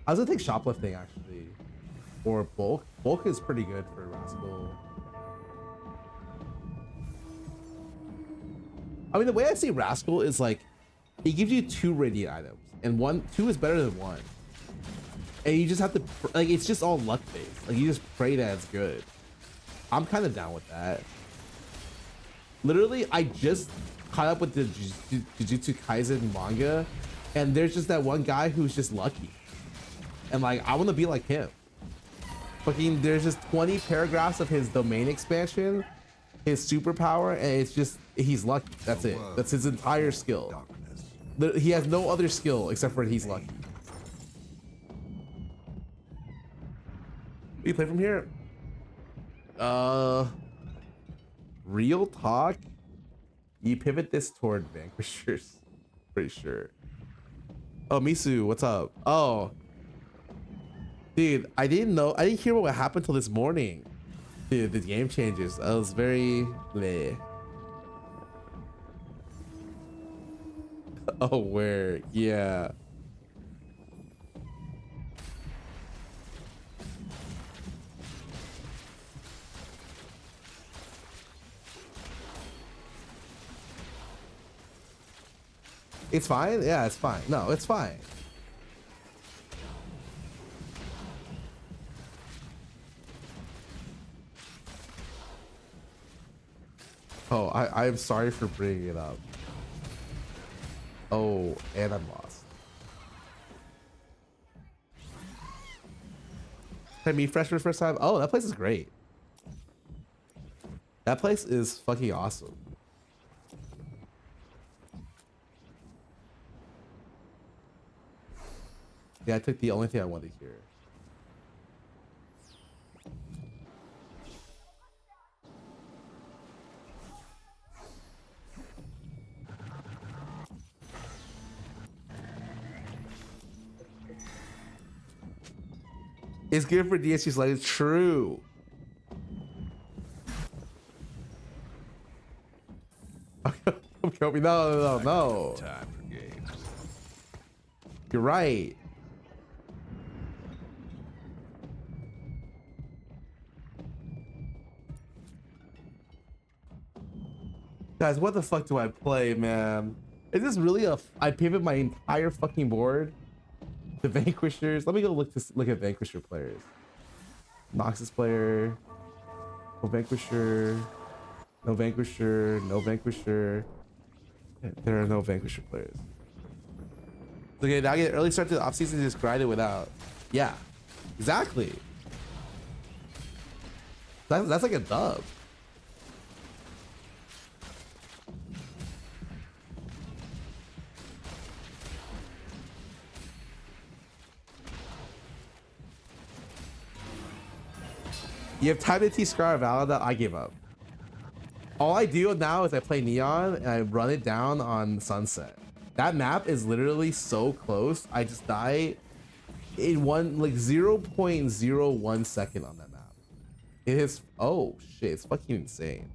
I was gonna take Shoplifting actually, or Bulk. Bulk is pretty good for Rascal. I mean, the way I see Rascal is like, he gives you 2 radiant items, and 2 is better than 1. And you just have to, like, it's just all luck based. Like, you just pray that it's good. I'm kind of down with that. Literally, I just caught up with the Jujutsu Kaisen manga, and there's just that one guy who's just lucky. And like, I want to be like him. Fucking, there's just 20 paragraphs of his domain expansion, his superpower, and it's just, he's lucky. That's it. That's his entire skill. He has no other skill except for he's lucky. You play from here? Real talk, you pivot this toward Vanquishers. Pretty sure. Oh, Misu, what's up? Oh, dude, I didn't hear what happened till this morning. Dude, the game changes. I was very bleh. Oh, where? Yeah. It's fine? Yeah, it's fine. No, it's fine. Oh, I'm sorry for bringing it up. Oh, and I'm lost. Did I meet Fresh for the first time? Oh, that place is great. That place is fucking awesome. Yeah, I took the only thing I wanted here. It's good for DSG's like, it's true. No. Time for games. You're right. Guys, what the fuck do I play, man? Is this really I pivot my entire fucking board to Vanquishers? Let me go look at Vanquisher players. Noxus player, Vanquisher, No Vanquisher, no Vanquisher. There are no Vanquisher players. Okay, now I get early start to the offseason, just grind it without. Yeah, exactly. That's like a dub. You have time to teach Scarra Valida. I gave up. All I do now is I play Neon and I run it down on Sunset. That map is literally so close. I just die in one like 0.01 second on that map. It is, oh shit, it's fucking insane.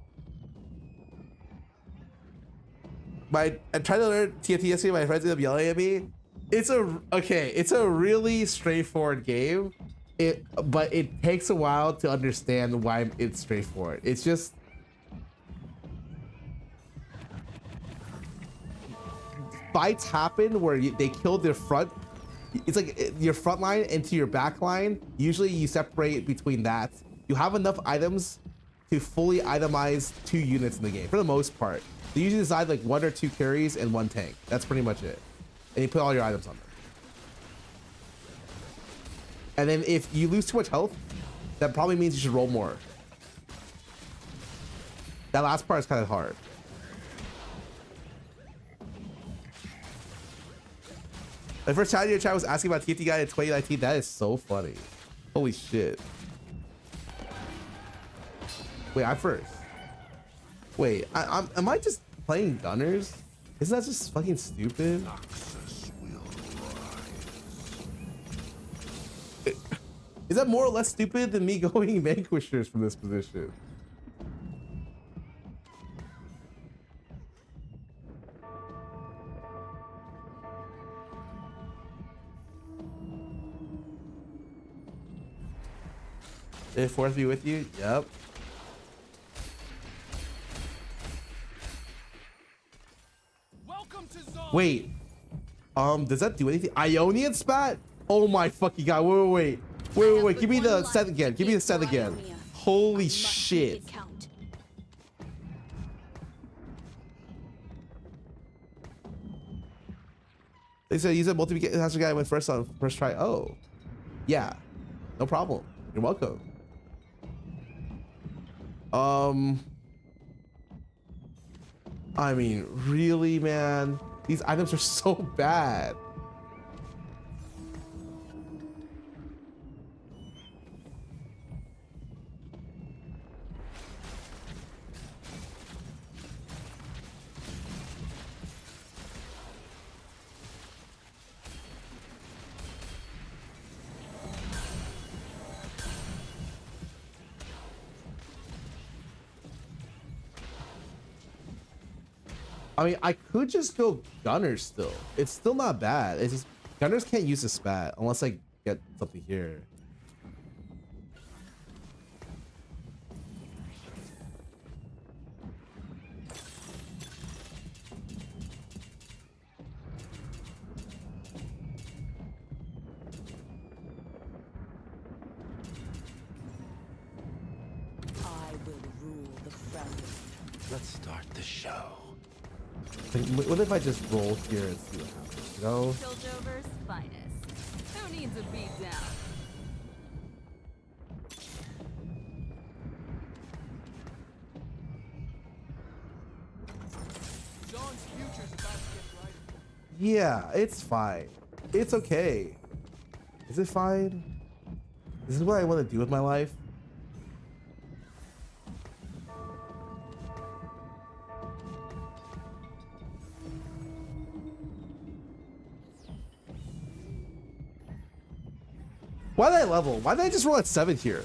I tried to learn TFT yesterday. My friends ended up yelling at me. It's a really straightforward game. But it takes a while to understand why it's straightforward. It's just fights happen where they kill their front. It's like your front line into your back line. Usually you separate between that. You have enough items to fully itemize 2 units in the game for the most part. They usually decide like 1 or 2 carries and 1 tank. That's pretty much it. And you put all your items on them. And then if you lose too much health, that probably means you should roll more. That last part is kind of hard. My first chat in your chat was asking about TFT guy in 2019. That is so funny. Holy shit. Wait, I'm first. Wait, am I just playing gunners? Isn't that just fucking stupid? Is that more or less stupid than me going Vanquishers from this position? Did Fourth be with you? Yep. Welcome to Zone. Wait. Does that do anything? Ionian spat? Oh my fucking god. Wait. Give me the set again. Give me the set again. Holy shit. They said use a multi-caster guy went first on first try. Oh. Yeah. No problem. You're welcome. I mean, really, man? These items are so bad. I mean, I could just go Gunners still. It's still not bad. It's just Gunners can't use the spat unless I get something here. I will rule the family. Let's start the show. Like, what if I just roll here and see what happens? You know? Piltover's finest. Who needs a beat down? Zone's future's about to get brighter. Yeah, it's fine. It's okay. Is it fine? This is what I want to do with my life. Why did I level? Why did I just roll at 7 here?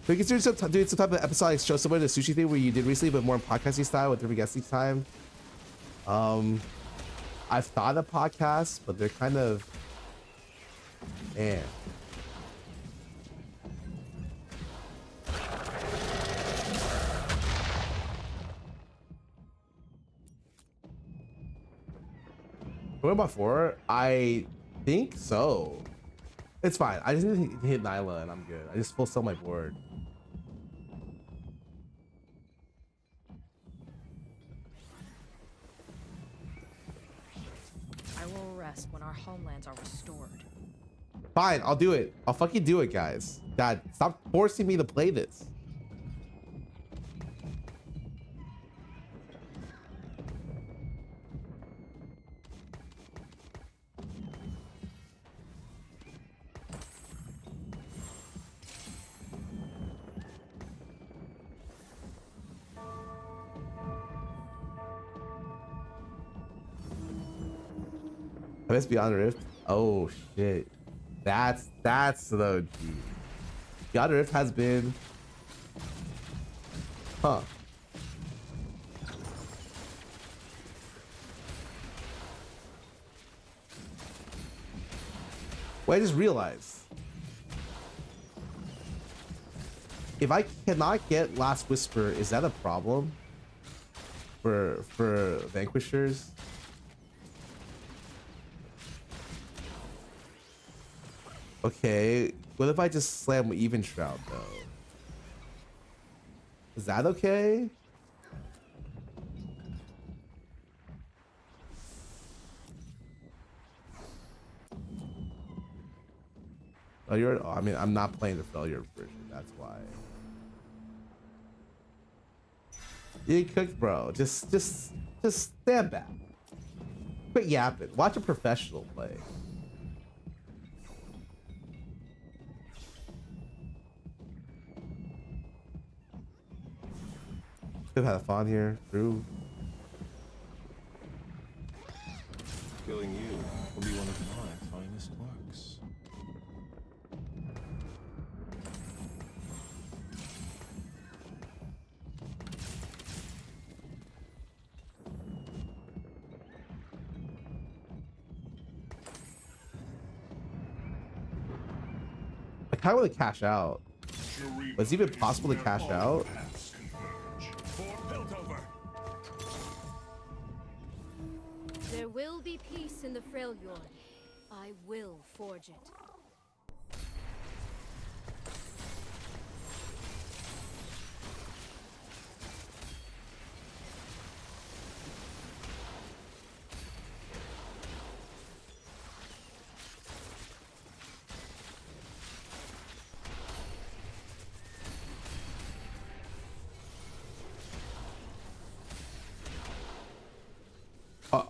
We consider doing some type of episodic show similar to the sushi thing where you did recently, but more in podcasting style with different guests each time. I've thought of podcasts, but they're kind of, man. What about 4? I think so. It's fine. I just need to hit Nyla and I'm good. I just full sell my board. rest when our homelands are restored. Fine, I'll do it. I'll fucking do it, guys. God, stop forcing me to play this. Let's Beyond Rift. Oh shit. That's the OG. Beyond Rift has been. Huh. Well, I just realized. If I cannot get Last Whisper, is that a problem? For Vanquishers? Okay, what if I just slam Even Shroud though? Is that okay? Oh, I mean, I'm not playing the failure version. That's why. You cooked, bro. Just stand back. Quit yapping. Watch a professional play. Could have had fun here. True. Killing you will be one of my finest works. I kind of want to cash out. Was it even possible to cash out? There will be peace in the Freljord. I will forge it.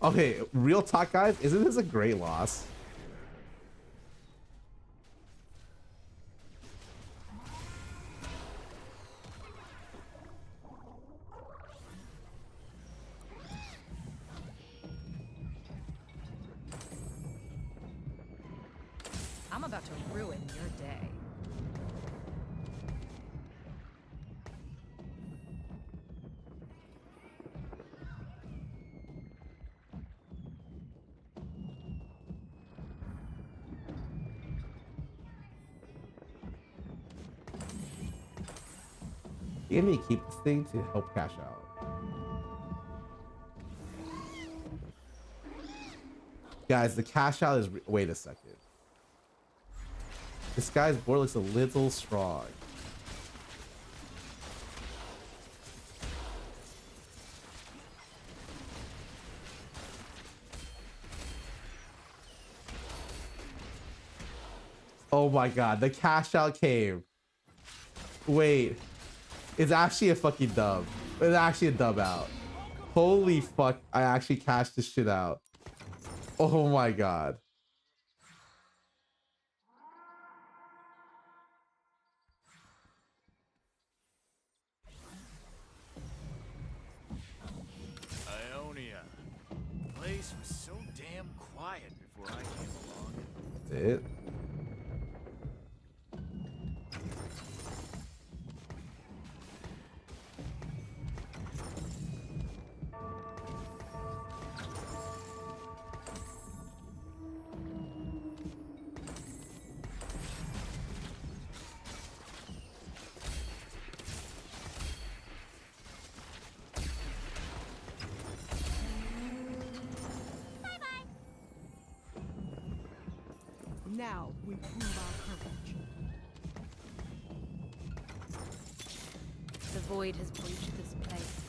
Okay, real talk, guys. Isn't this a great loss? I'm about to ruin your day. You need to keep this thing to help cash out. Guys, the cash out is. Wait a second. This guy's board looks a little strong. Oh my god, the cash out came. Wait. It's actually a fucking dub. It's actually a dub out. Holy fuck, I actually cashed this shit out. Oh my god. Ionia. The place was so damn quiet before I came along. That's it. Now we prove our courage. The void has breached this place.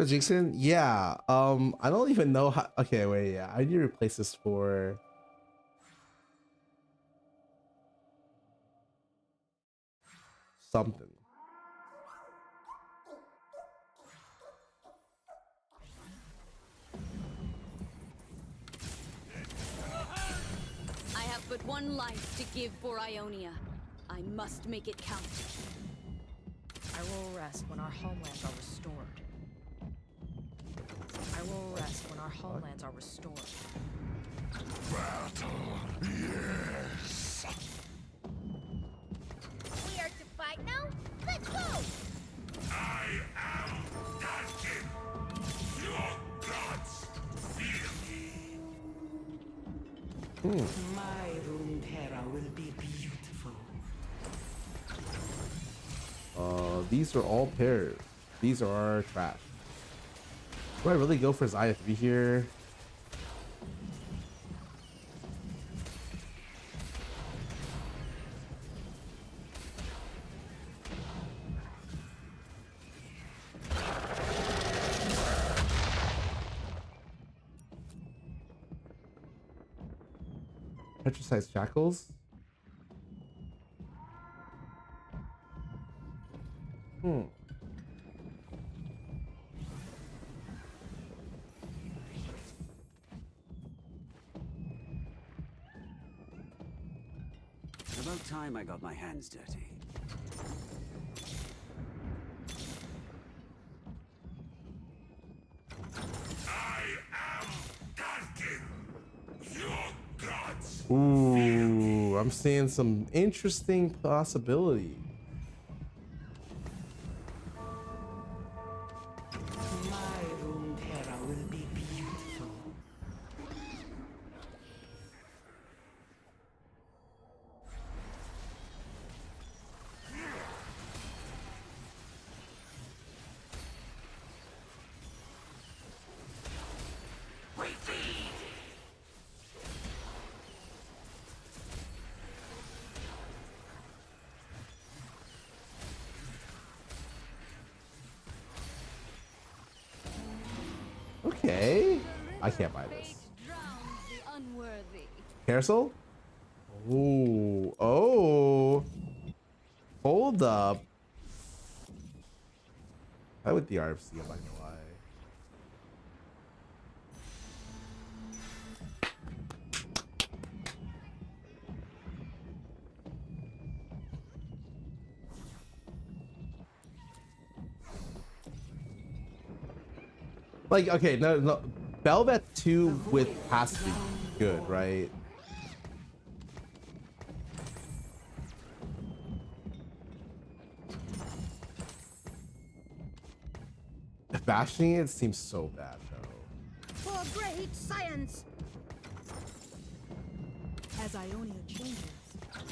The Jason, yeah. I don't even know how. Okay, wait, yeah. I need to replace this for something. I have but one life to give for Ionia. I must make it count. I will rest when our homelands are restored. I will rest when our homelands are restored. Battle, yes. We are to fight now? Let's go! I am Dalkin. Your gods fear me. My room terra will be beautiful. These are all pairs. These are trash. Do I really go for his IFV here? Petricized shackles? It's about time I got my hands dirty. I am Dalkin. Your gods. Ooh, I'm seeing some interesting possibility. My room terra will be beautiful. Okay. I can't buy this. Fate drowns the unworthy. Carousel? Ooh. Oh. Hold up. I would the RFC, I'm not gonna lie. Like, okay, no. Belvet 2 with has to be good, right? Bashing it seems so bad, though. For great science! As Ionia changes,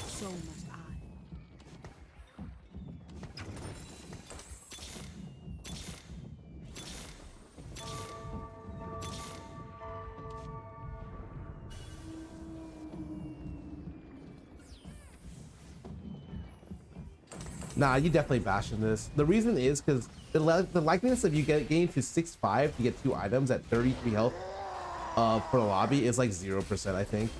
so must I. Nah, you definitely bashing this. The reason is because the likeliness of you getting to 6-5 to get 2 items at 33 health for the lobby is like 0%, I think.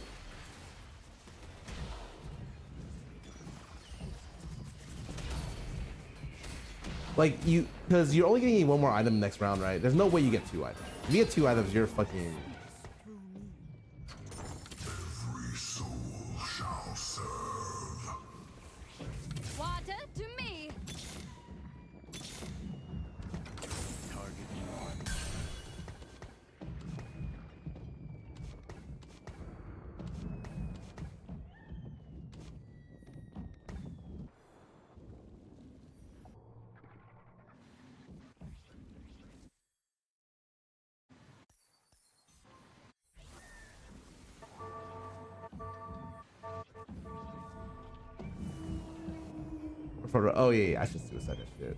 Like because you're only getting 1 more item next round, right? There's no way you get 2 items. If you get 2 items, you're fucking. Every soul shall serve. Water to me. Target marked. Oh yeah, I should suicide that shit.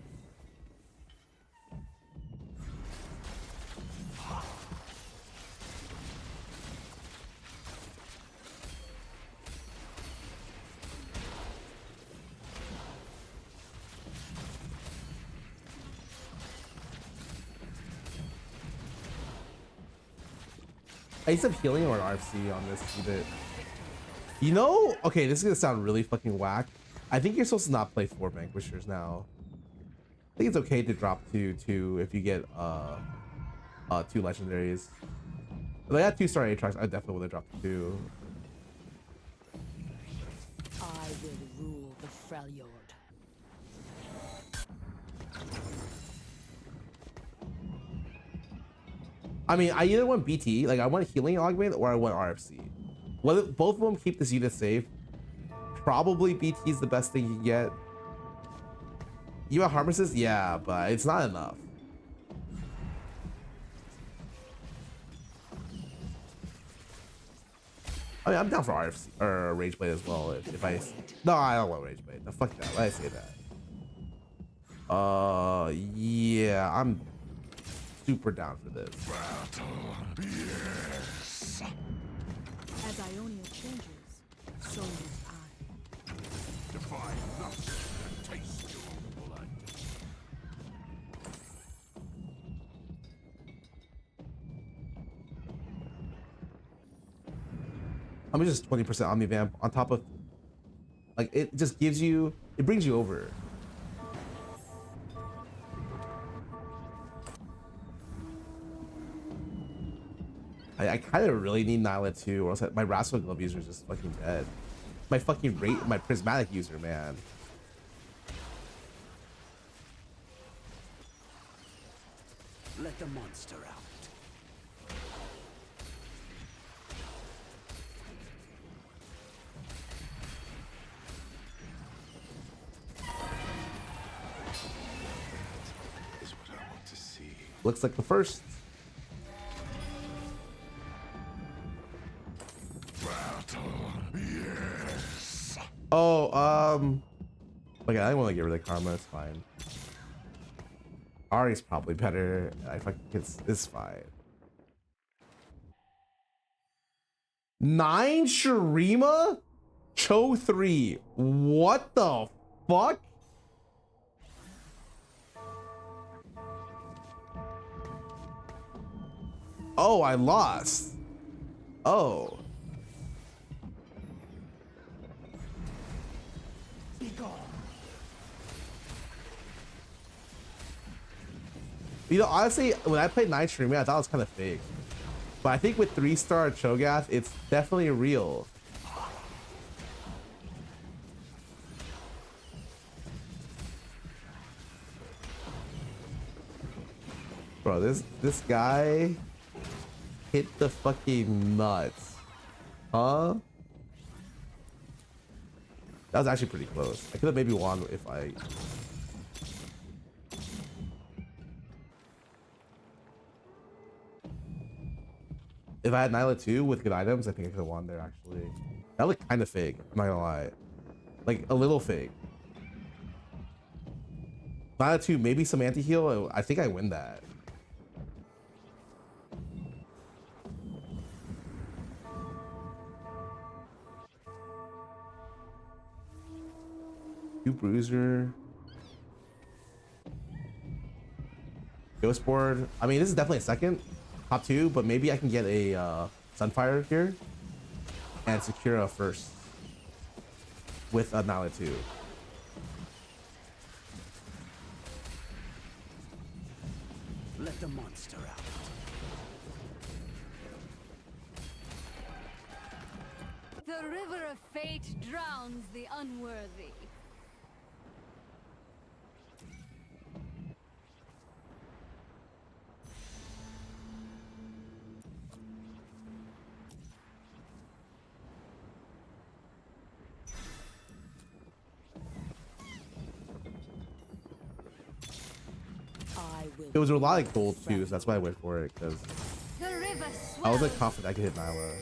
I used to have healing or an RFC on this either. You know, okay, this is gonna sound really fucking whack. I think you're supposed to not play 4 Vanquishers now. I think it's okay to drop 2 if you get 2 legendaries. If I had 2-star Aatrox, I definitely would have dropped 2. I will rule the Freljord. I mean, I either want BT, like I want healing augment, or I want RFC. Whether both of them keep this unit safe, probably BT is the best thing you can get. You want Harm Resist? Yeah, but it's not enough. I mean, I'm down for RFC or Rage Blade as well. If I no, I don't want Rage Blade. No, fuck that. Why did I say that? Yeah, I'm super down for this. Yes. As Ionia changes, so does I. Defy nothing and taste your own blood. I'm just 20% Omnivamp on top of, like, it just gives you, it brings you over. I kind of really need Nyla too, or else my Rascal Glove user is just fucking dead. My fucking my Prismatic user, man. Let the monster out. Is what I want to see. Looks like the first. Yes. Oh, okay, I don't want to get rid of Karma. It's fine. Ari's probably better. I fucking it's fine. 9 Shurima, Cho 3. What the fuck? Oh, I lost. Oh. You know, honestly, when I played 9 Shurima, I thought it was kind of fake. But I think with 3-star Cho'Gath, it's definitely real. Bro, this guy hit the fucking nuts. Huh? That was actually pretty close. I could have maybe won if I... If I had Nyla 2 with good items, I think I could have won there, actually. That looked kind of fake, I'm not gonna lie. Like, a little fake. Nyla 2, maybe some anti-heal, I think I win that. Two Bruiser. Ghost Board. I mean, this is definitely a second. Top 2, but maybe I can get a Sunfire here and secure a first with a Nyla 2. Let the monster out. The river of fate drowns the unworthy. It was a lot of gold too, so that's why I went for it, because I was like confident I could hit Nyla.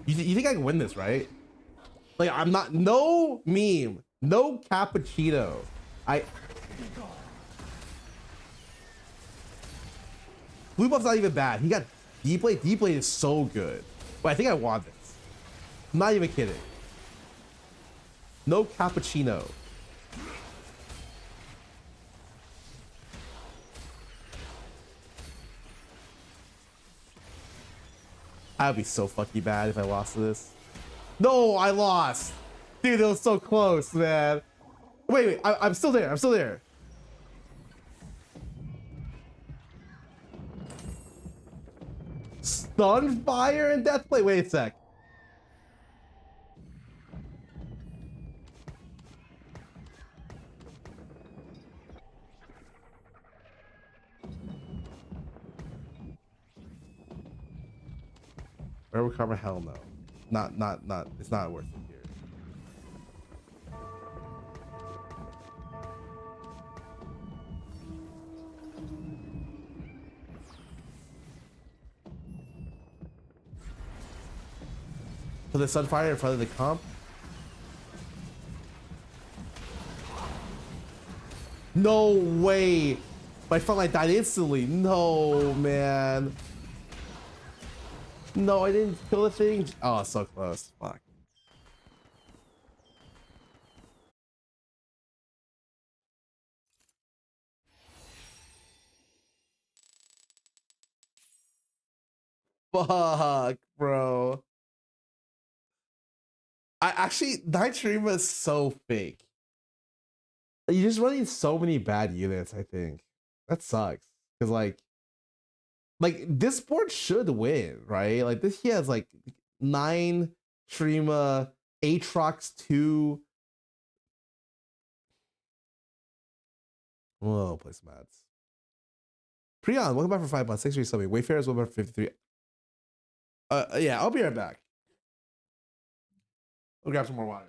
You think I can win this, right? Like, I'm not, no meme, no cappuccino. Blue buff's not even bad. He got deep blade. Deep blade is so good. But I think I want this. I'm not even kidding. No cappuccino. I'd be so fucking bad if I lost to this. No, I lost. Dude, it was so close, man. Wait, I'm still there. I'm still there. Stun fire and death play. Wait a sec. Rebel Karma, hell no. Not, it's not worth it here. Put the Sunfire in front of the comp? No way! My frontline died instantly. No, man. No, I didn't kill the thing. Oh, so close. Fuck. Fuck, bro. I actually, Nitrima is so fake. You're just running so many bad units, I think. That sucks. Because, like this board should win, right? Like this, he has like 9 Trima, Aatrox 2. Oh, play some ads. Prion, welcome back for 5 months. Thanks for subbing. Wayfarers, welcome back for 53. Yeah, I'll be right back. We'll grab some more water.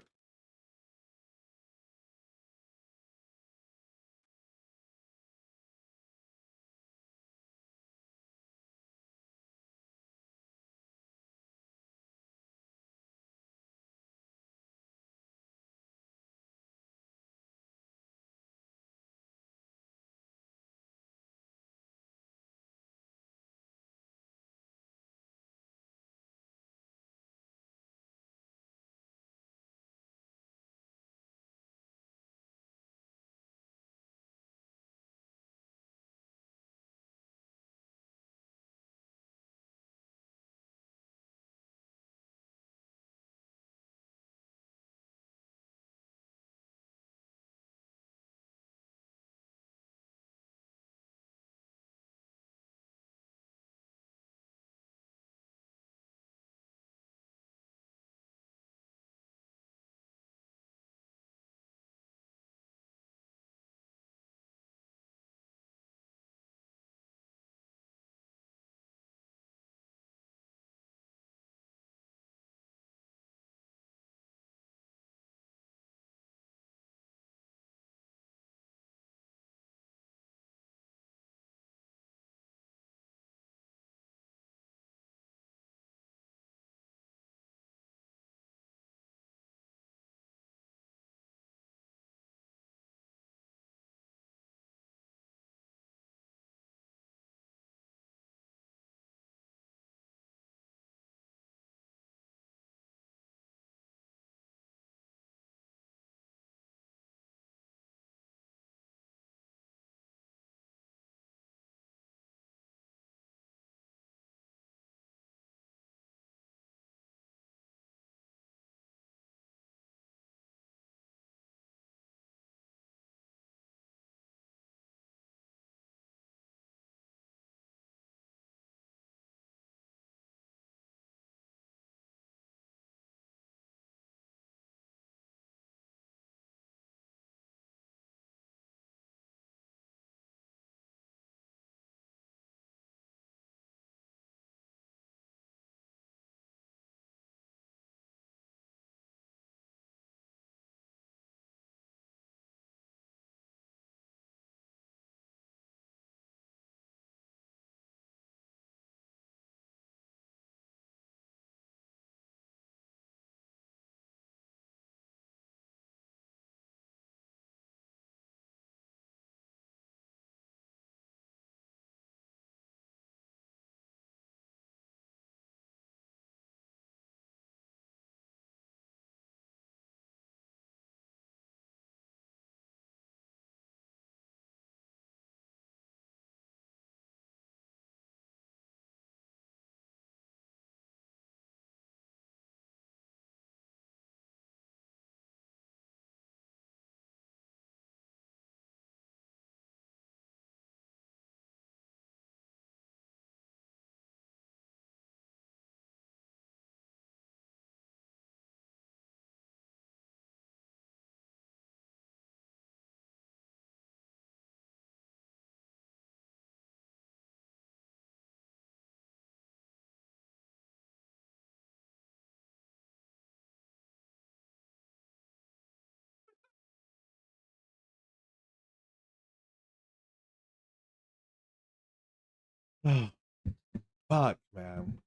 Fuck, man.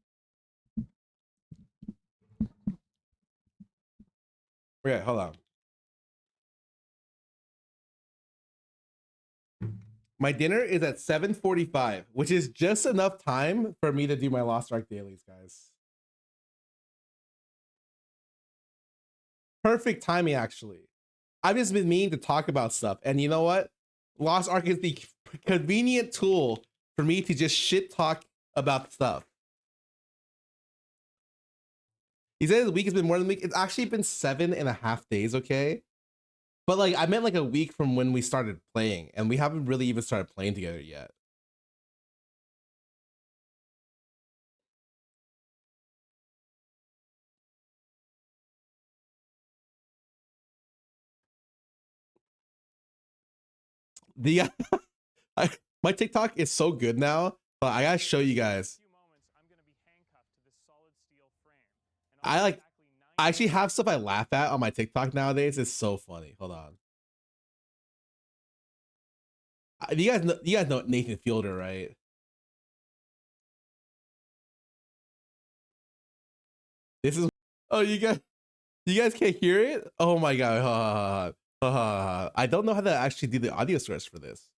Okay, hold on. My dinner is at 7:45, which is just enough time for me to do my Lost Ark dailies, guys. Perfect timing, actually. I've just been meaning to talk about stuff, and you know what? Lost Ark is the convenient tool for me to just shit talk about stuff. He said the week has been more than a week. It's actually been 7.5 days, okay? But like, I meant like a week from when we started playing, and we haven't really even started playing together yet. The my TikTok is so good now, but I gotta show you guys. I actually have stuff I laugh at on my TikTok nowadays. It's so funny. Hold on. You guys know Nathan Fielder, right? This is, oh, you guys can't hear it? Oh my god. I don't know how to actually do the audio source for this.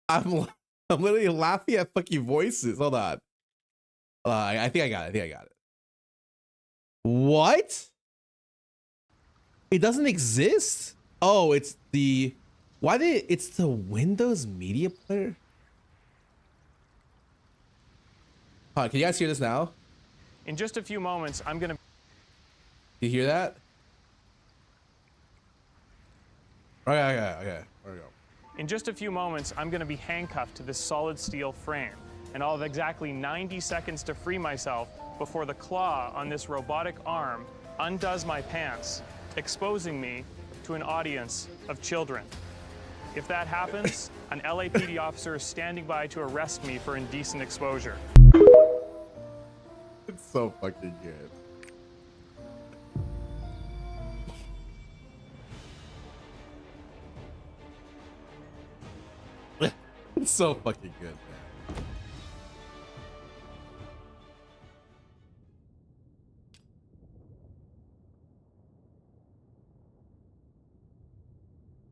I'm literally laughing at fucking voices. Hold on. I think I got it. What? It doesn't exist? Oh, it's the it's the Windows Media Player? Can you guys hear this now? In just a few moments, I'm gonna... Do you hear that? Okay. There we go. In just a few moments, I'm gonna be handcuffed to this solid steel frame, and I'll have exactly 90 seconds to free myself before the claw on this robotic arm undoes my pants, exposing me to an audience of children. If that happens, an LAPD officer is standing by to arrest me for indecent exposure. It's so fucking good. It's so fucking good, man.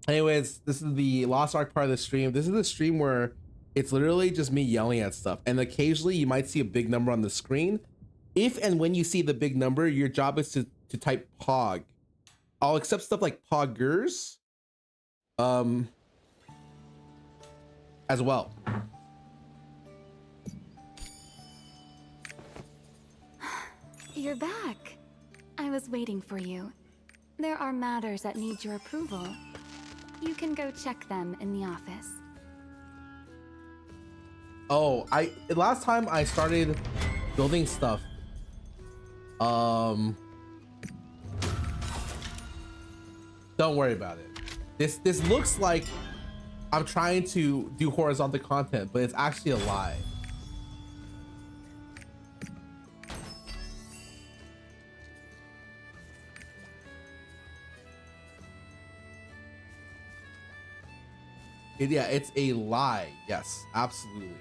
Anyways, this is the Lost Ark part of the stream. This is the stream where it's literally just me yelling at stuff, and occasionally you might see a big number on the screen. If and when you see the big number, your job is to type POG. I'll accept stuff like poggers as well. You're back. I was waiting for you. There are matters that need your approval. You can go check them in the office. Oh, last time I started building stuff. Don't worry about it. This looks like I'm trying to do horizontal content, but it's actually a lie. Yeah, it's a lie. Yes, absolutely.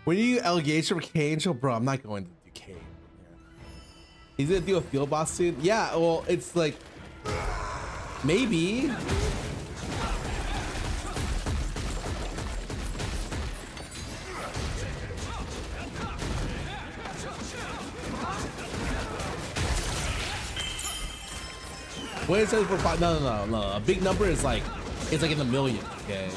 When you engage from K-Angel, bro, I'm not going to do K. He's gonna do a field boss soon. Yeah, well, it's like maybe. What is it for? No. A big number is like, it's like in the millions. Okay.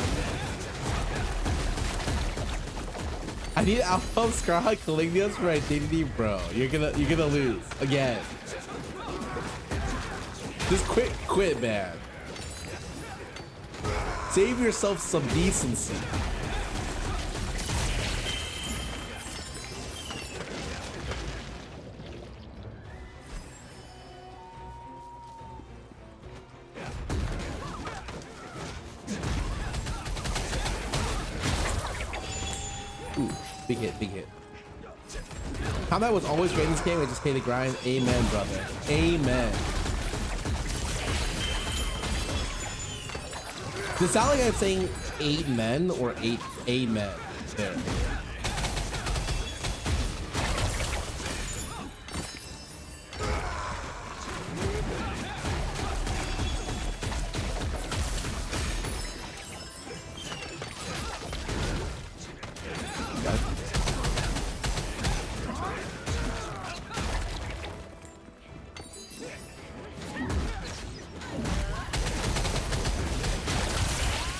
I need Alpha Scarra Calignios for identity, bro. You're gonna lose again. Just quit, man. Save yourself some decency. Ooh. Big hit, big hit. Combat was always great in this game. I just pay the grind. Amen, brother. Amen. Does it sound like I'm saying 8 men or 8 amen? There.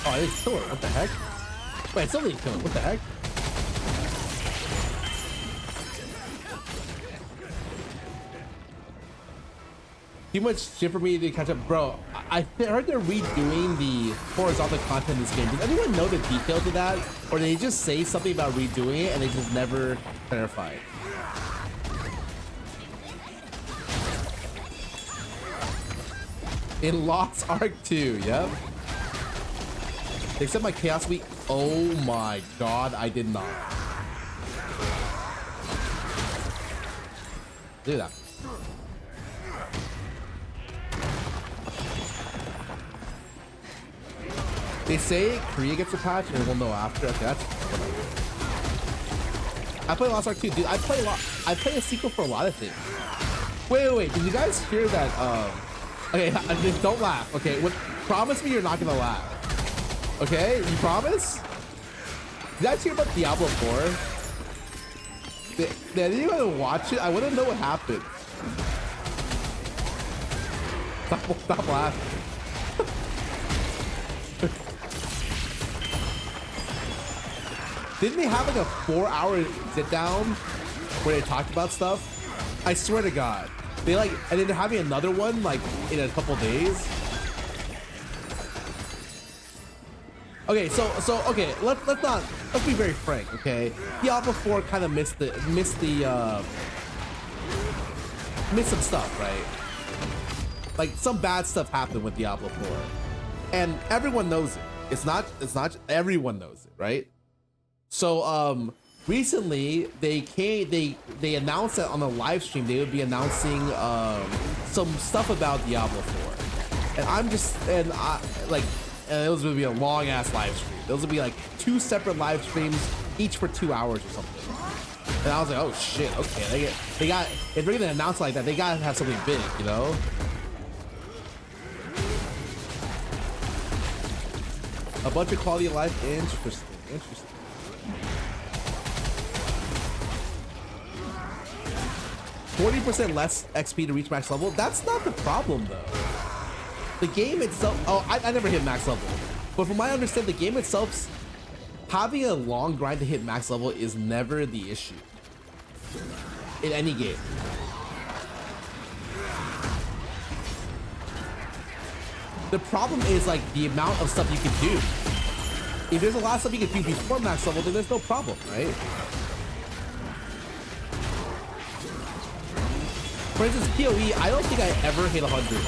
Oh, I didn't kill her. What the heck? Wait, I still didn't kill her. What the heck? Too much shit for me to catch up, bro. I heard they're redoing the horizontal content in this game. Does anyone know the details of that, or they just say something about redoing it and they just never clarify it? In Lost Ark 2, yep. Except my Chaos Week. Oh my god, I did not. Look at that. They say Korea gets a patch and we'll know after. Okay, that's I play Lost Ark 2, dude. I play a sequel for a lot of things. Wait. Did you guys hear that? Okay, don't laugh. Okay, promise me you're not gonna laugh. Okay, you promise? Did you guys hear about Diablo 4? Did anyone watch it? I want to know what happened. Stop laughing. Didn't they have like a 4-hour sit down where they talked about stuff? I swear to God. And then they're having another one like in a couple days. Okay, so okay, let's be very frank, okay? Diablo 4 kind of missed some stuff, right? Like some bad stuff happened with Diablo 4, and everyone knows it. It's not everyone knows it, right? So recently they announced that on a live stream they would be announcing some stuff about Diablo 4, and it was gonna be a long ass live stream. Those would be like 2 separate live streams, each for 2 hours or something. And I was like, oh shit, okay, if they're gonna announce like that, they gotta have something big, you know? A bunch of quality of life. Interesting. 40% less XP to reach max level. That's not the problem though. The game itself, I never hit max level, but from my understanding, the game itself, having a long grind to hit max level is never the issue in any game. The problem is like the amount of stuff you can do. If there's a lot of stuff you can do before max level, then there's no problem, right? For instance, PoE, I don't think I ever hit 100.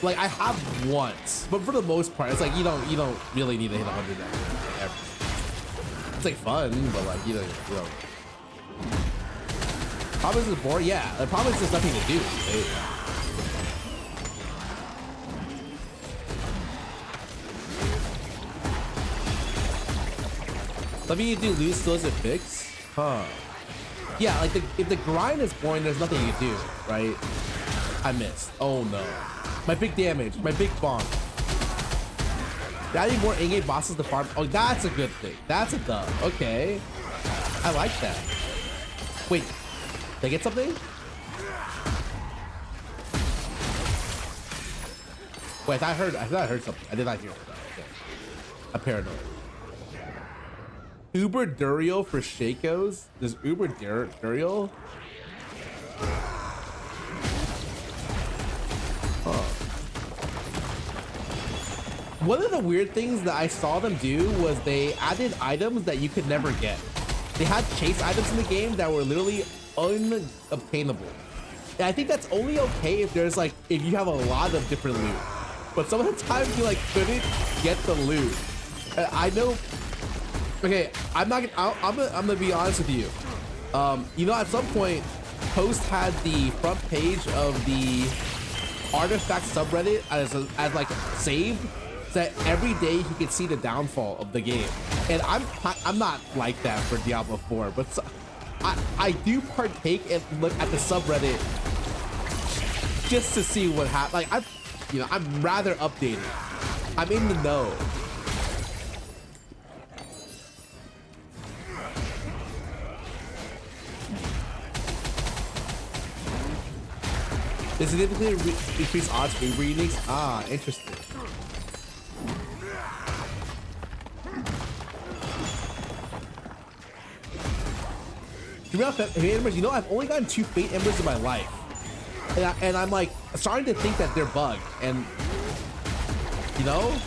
Like I have once, but for the most part, it's like you don't really need to hit 100 ever. It's like fun, but like you don't. Problem is it's boring. Yeah, the problem is there's nothing to do. Right? Something you do lose still isn't fixed? Huh. Yeah, like if the grind is boring, there's nothing you can do, right? I missed. Oh no. My big damage, my big bonk. Adding more in-game bosses to farm. Oh, that's a good thing. That's a dub. Okay. I like that. Wait, did I get something? Wait, I thought I heard something. I did not hear it. Okay. I'm paranoid. Uber Duriel for Shakos? Does Uber Duriel? One of the weird things that I saw them do was they added items that you could never get. They had chase items in the game that were literally unobtainable. And I think that's only okay if there's like, if you have a lot of different loot. But some of the times you like couldn't get the loot. I know Okay, I'm not gonna, I'm gonna be honest with you. You know, at some point, Post had the front page of the artifact subreddit as like saved, so that every day he could see the downfall of the game. And I'm not like that for Diablo 4, but so, I do partake and look at the subreddit just to see what happened. Like I'm rather updated. I'm in the know. They significantly increase odds for reuniques. Ah, interesting. You know, I've only gotten 2 Fate Embers in my life, and I'm like starting to think that they're bugged, and you know.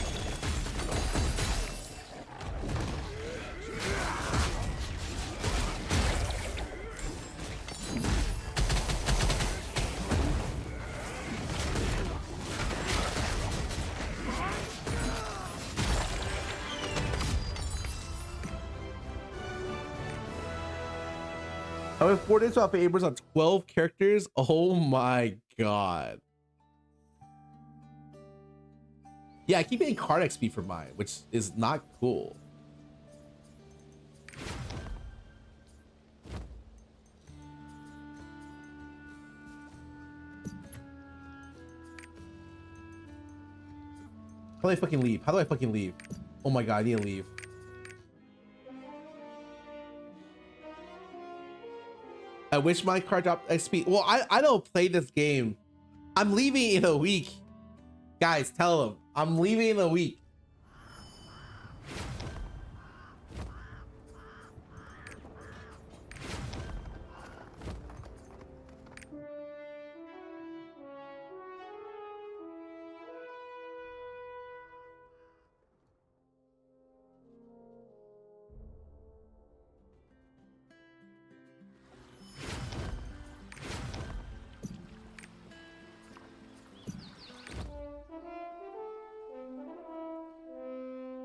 I went 4 days without Fate Embers on 12 characters. Oh my god. Yeah, I keep getting card XP for mine, which is not cool. How do I fucking leave? How do I fucking leave? Oh my god, I need to leave. I wish my card dropped XP. Well, I don't play this game. I'm leaving in a week. Guys, tell them I'm leaving in a week.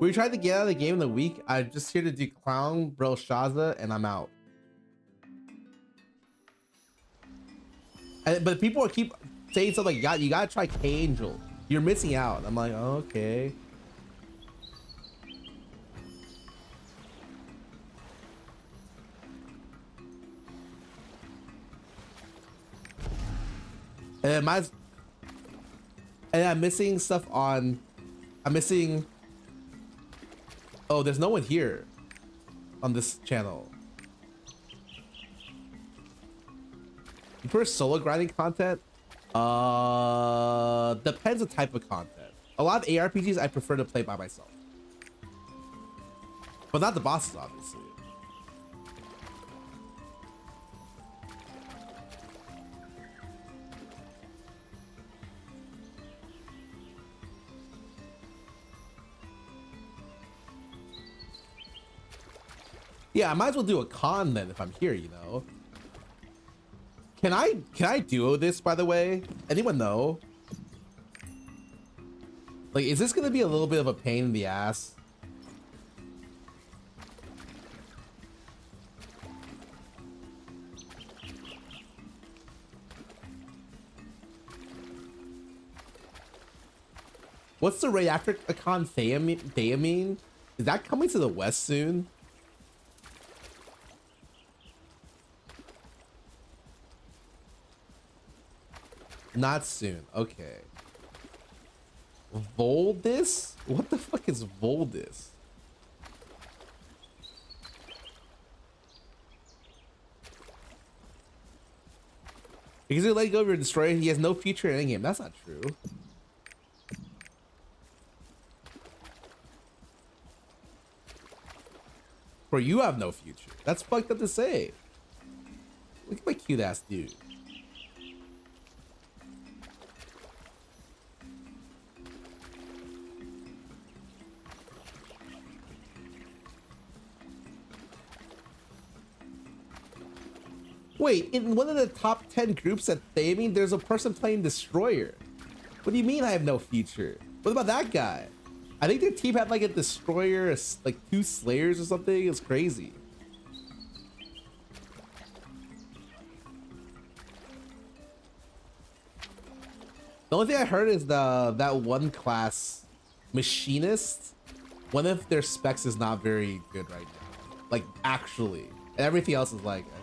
We tried to get out of the game in the week. I'm just here to do Clown, Belshazzar, and I'm out. But people keep saying stuff like, you gotta try K-Angel. You're missing out. I'm like, oh, okay. And I'm missing stuff on. I'm missing. Oh, there's no one here on this channel. You prefer solo grinding content? Depends the type of content. A lot of ARPGs I prefer to play by myself. But not the bosses, obviously. Yeah, I might as well do a con then if I'm here, you know. Can I duo this, by the way? Anyone know? Like, is this gonna be a little bit of a pain in the ass? What's the reactor con Theamine? Is that coming to the West soon? Not soon. Okay. Voldis? What the fuck is Voldis? Because you let go of your destroyer, he has no future in any game. That's not true. Bro, you have no future. That's fucked up to say. Look at my cute ass dude. Wait, in one of the top 10 groups at Theamine, there's a person playing Destroyer. What do you mean I have no future? What about that guy? I think their team had like a destroyer, like 2 slayers or something. It's crazy. The only thing I heard is that one class, machinist, one of their specs is not very good right now. Like actually, and everything else is like okay.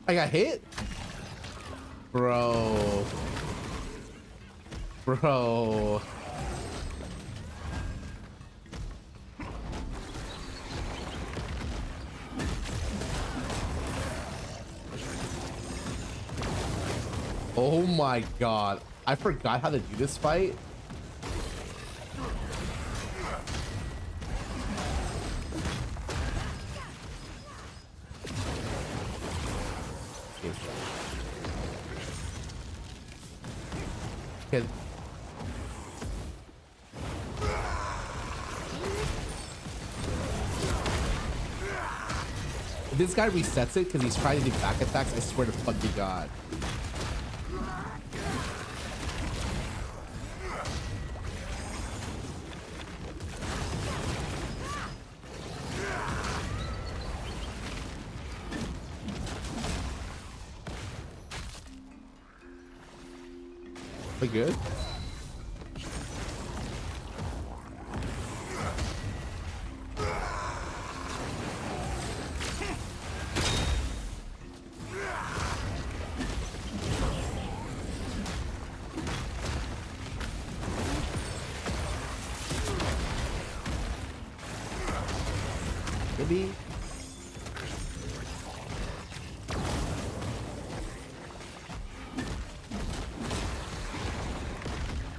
I got hit? Bro. Bro. Oh my god. I forgot how to do this fight. Okay. If this guy resets it because he's trying to do back attacks, I swear to fucking god. We good? Maybe.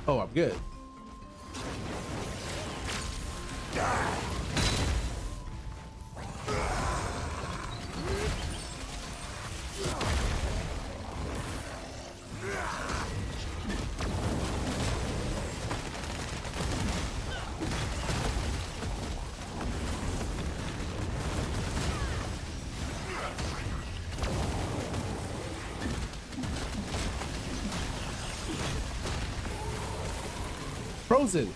Oh, I'm good. Frozen.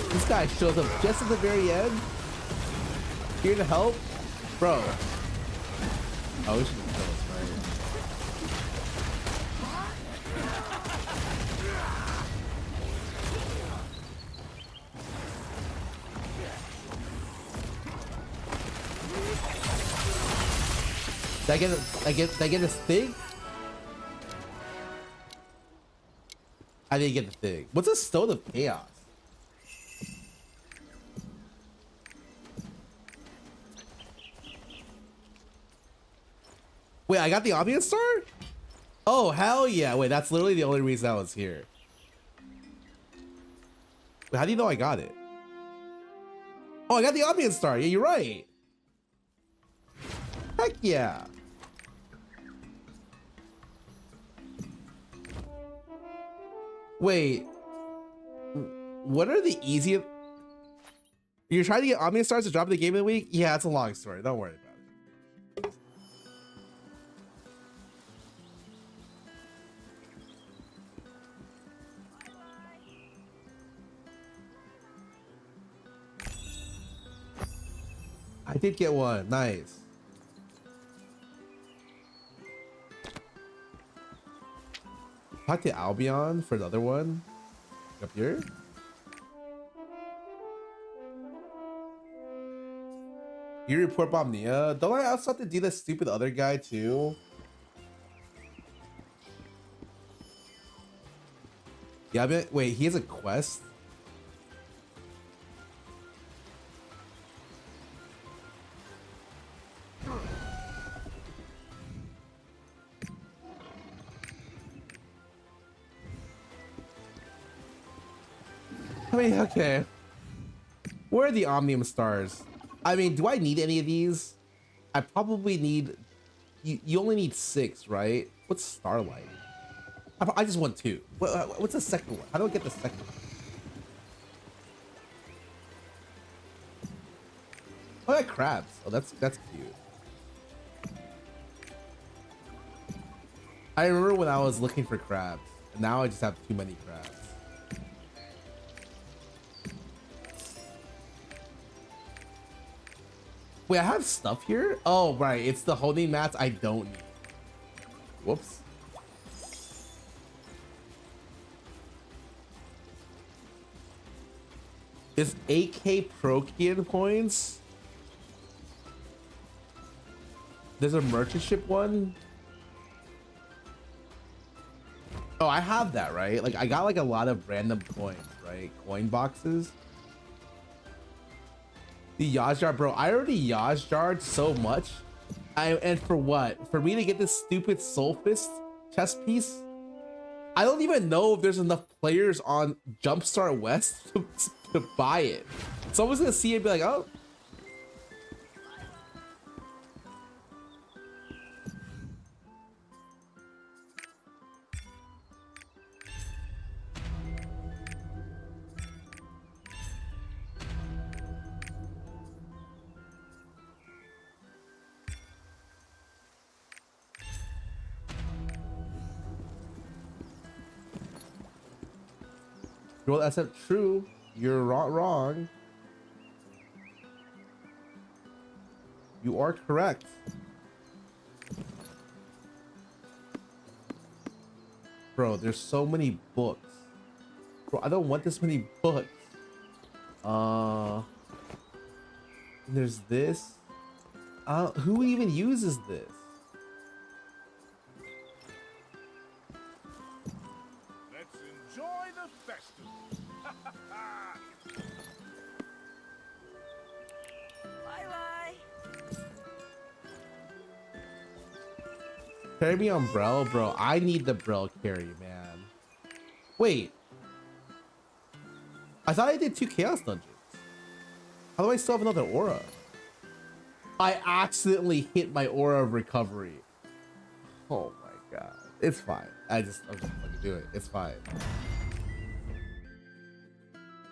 This guy shows up just at the very end. Here to help. Bro. Oh, we should kill us, right? Did I get this thing? I didn't get the thing. What's a Stone of Chaos? Wait, I got the Omnium Star? Oh, hell yeah. Wait, that's literally the only reason I was here. Wait, how do you know I got it? Oh, I got the Omnium Star. Yeah, you're right. Heck yeah. Wait. What are the easiest? You're trying to get Omnium Stars to drop in the game of the week? Yeah, it's a long story. Don't worry about it. I did get one. Nice. Talk to Albion for the other one. Up here. You report Bomnia. Don't I also have to do that stupid other guy too? Yeah, but wait, he has a quest. I mean, okay. Where are the Omnium Stars? I mean, do I need any of these? I probably need. You only need 6, right? What's Starlight? I just want 2. What's the second one? How do I get the second one? Oh, I got crabs. Oh, that's cute. I remember when I was looking for crabs. Now I just have too many crabs. Wait, I have stuff here? Oh, right. It's the holding mats I don't need. Whoops. Is 8K Prokian points? There's a merchant ship one. Oh, I have that, right? Like, I got like a lot of random coins, right? Coin boxes. The Yajjar, bro. I already Yajjar'd so much. And for what? For me to get this stupid Soul Fist chest piece? I don't even know if there's enough players on Jumpstart West to buy it. Someone's gonna see it and be like, oh. Well, that's not true. You're wrong. You are correct. Bro, there's so many books. Bro, I don't want this many books. There's this. Who even uses this? Let's enjoy the festival. Carry me on Brel, bro. I need the Brel carry, man. Wait. I thought I did 2 chaos dungeons. How do I still have another aura? I accidentally hit my aura of recovery. Oh my god. It's fine. I'm gonna fucking do it. It's fine.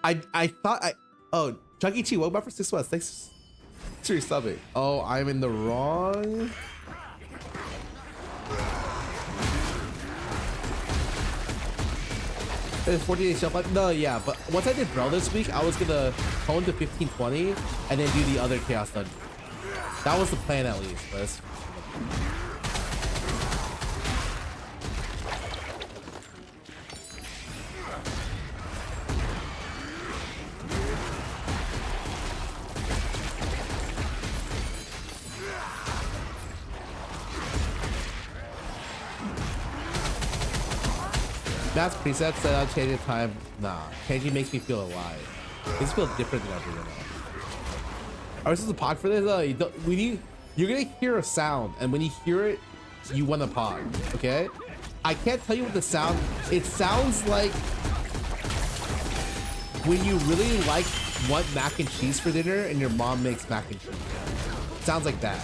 I thought oh, Chucky Chi, welcome back for 6 months. Thanks for your subbing. Oh, I'm in the wrong. It's 48 shelf life. No, yeah, but once I did Brel this week, I was gonna hone to 1520 and then do the other chaos dungeon. That was the plan at least, but it's... That's preset said I'll change the time. Nah, changing makes me feel alive. This feels different than everyone else. Are we supposed to pog for this? You're gonna hear a sound, and when you hear it, you want to pog. Okay? I can't tell you what the sound. It sounds like when you really want mac and cheese for dinner, and your mom makes mac and cheese. It sounds like that.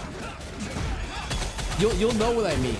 You'll know what I mean.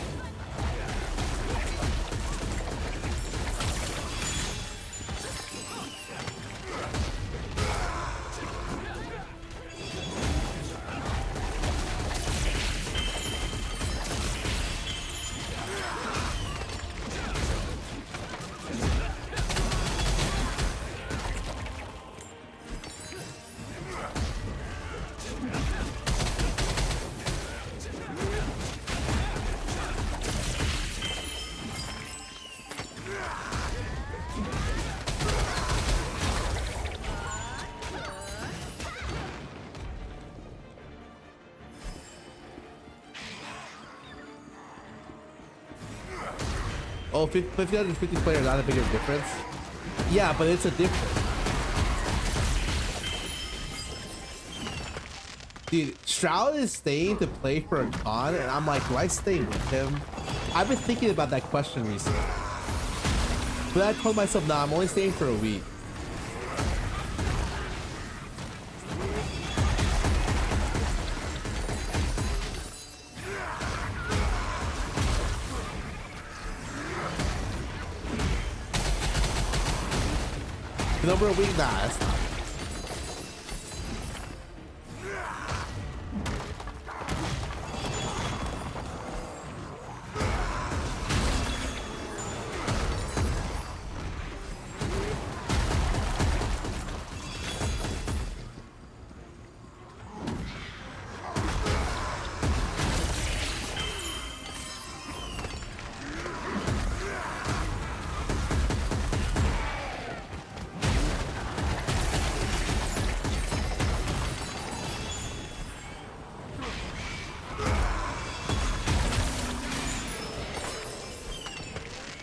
Oh, 550 players, not a bigger difference. Yeah, but it's a difference. Dude, Stroud is staying to play for a con, and I'm like, do I stay with him? I've been thinking about that question recently. But I told myself, nah, I'm only staying for a week. Over a week, nah, that's not.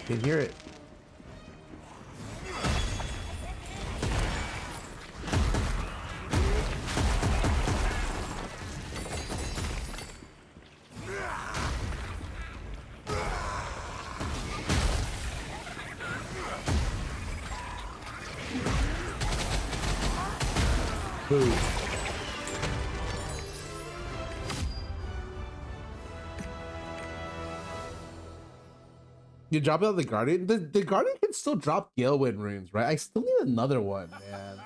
Can hear it. Boo. You drop out the Guardian? The Guardian can still drop Galewind runes, right? I still need another one, man.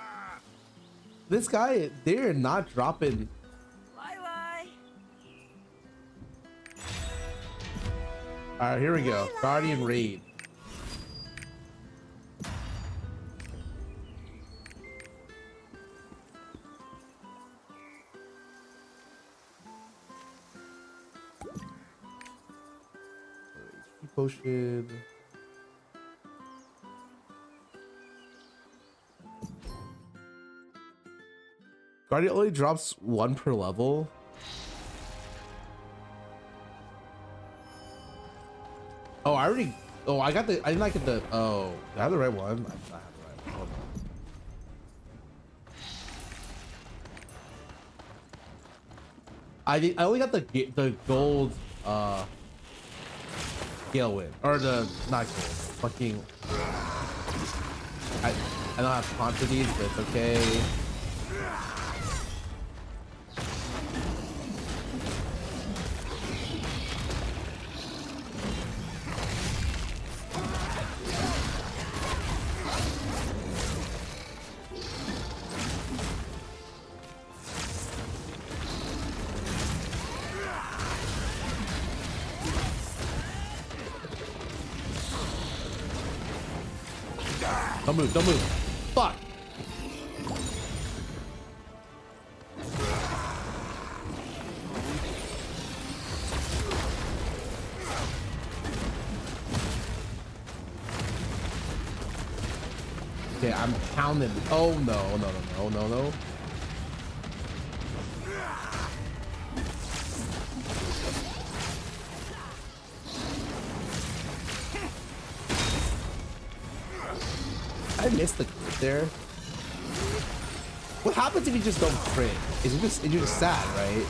This guy, they're not dropping. Bye-bye. All right, here we go. Guardian raid. Potion. Guardian only drops one per level. Oh, I already. Oh, I got the. I did not get the. Oh, did I have the right one? I did not have the right one. Hold on. I only got the gold. Galewind, or the not gold, fucking. I don't have quantities, but it's okay. Don't move, don't move. Fuck. Okay, I'm pounding. Oh no. I missed the crit there. What happens if you just don't crit? You're just sad, right?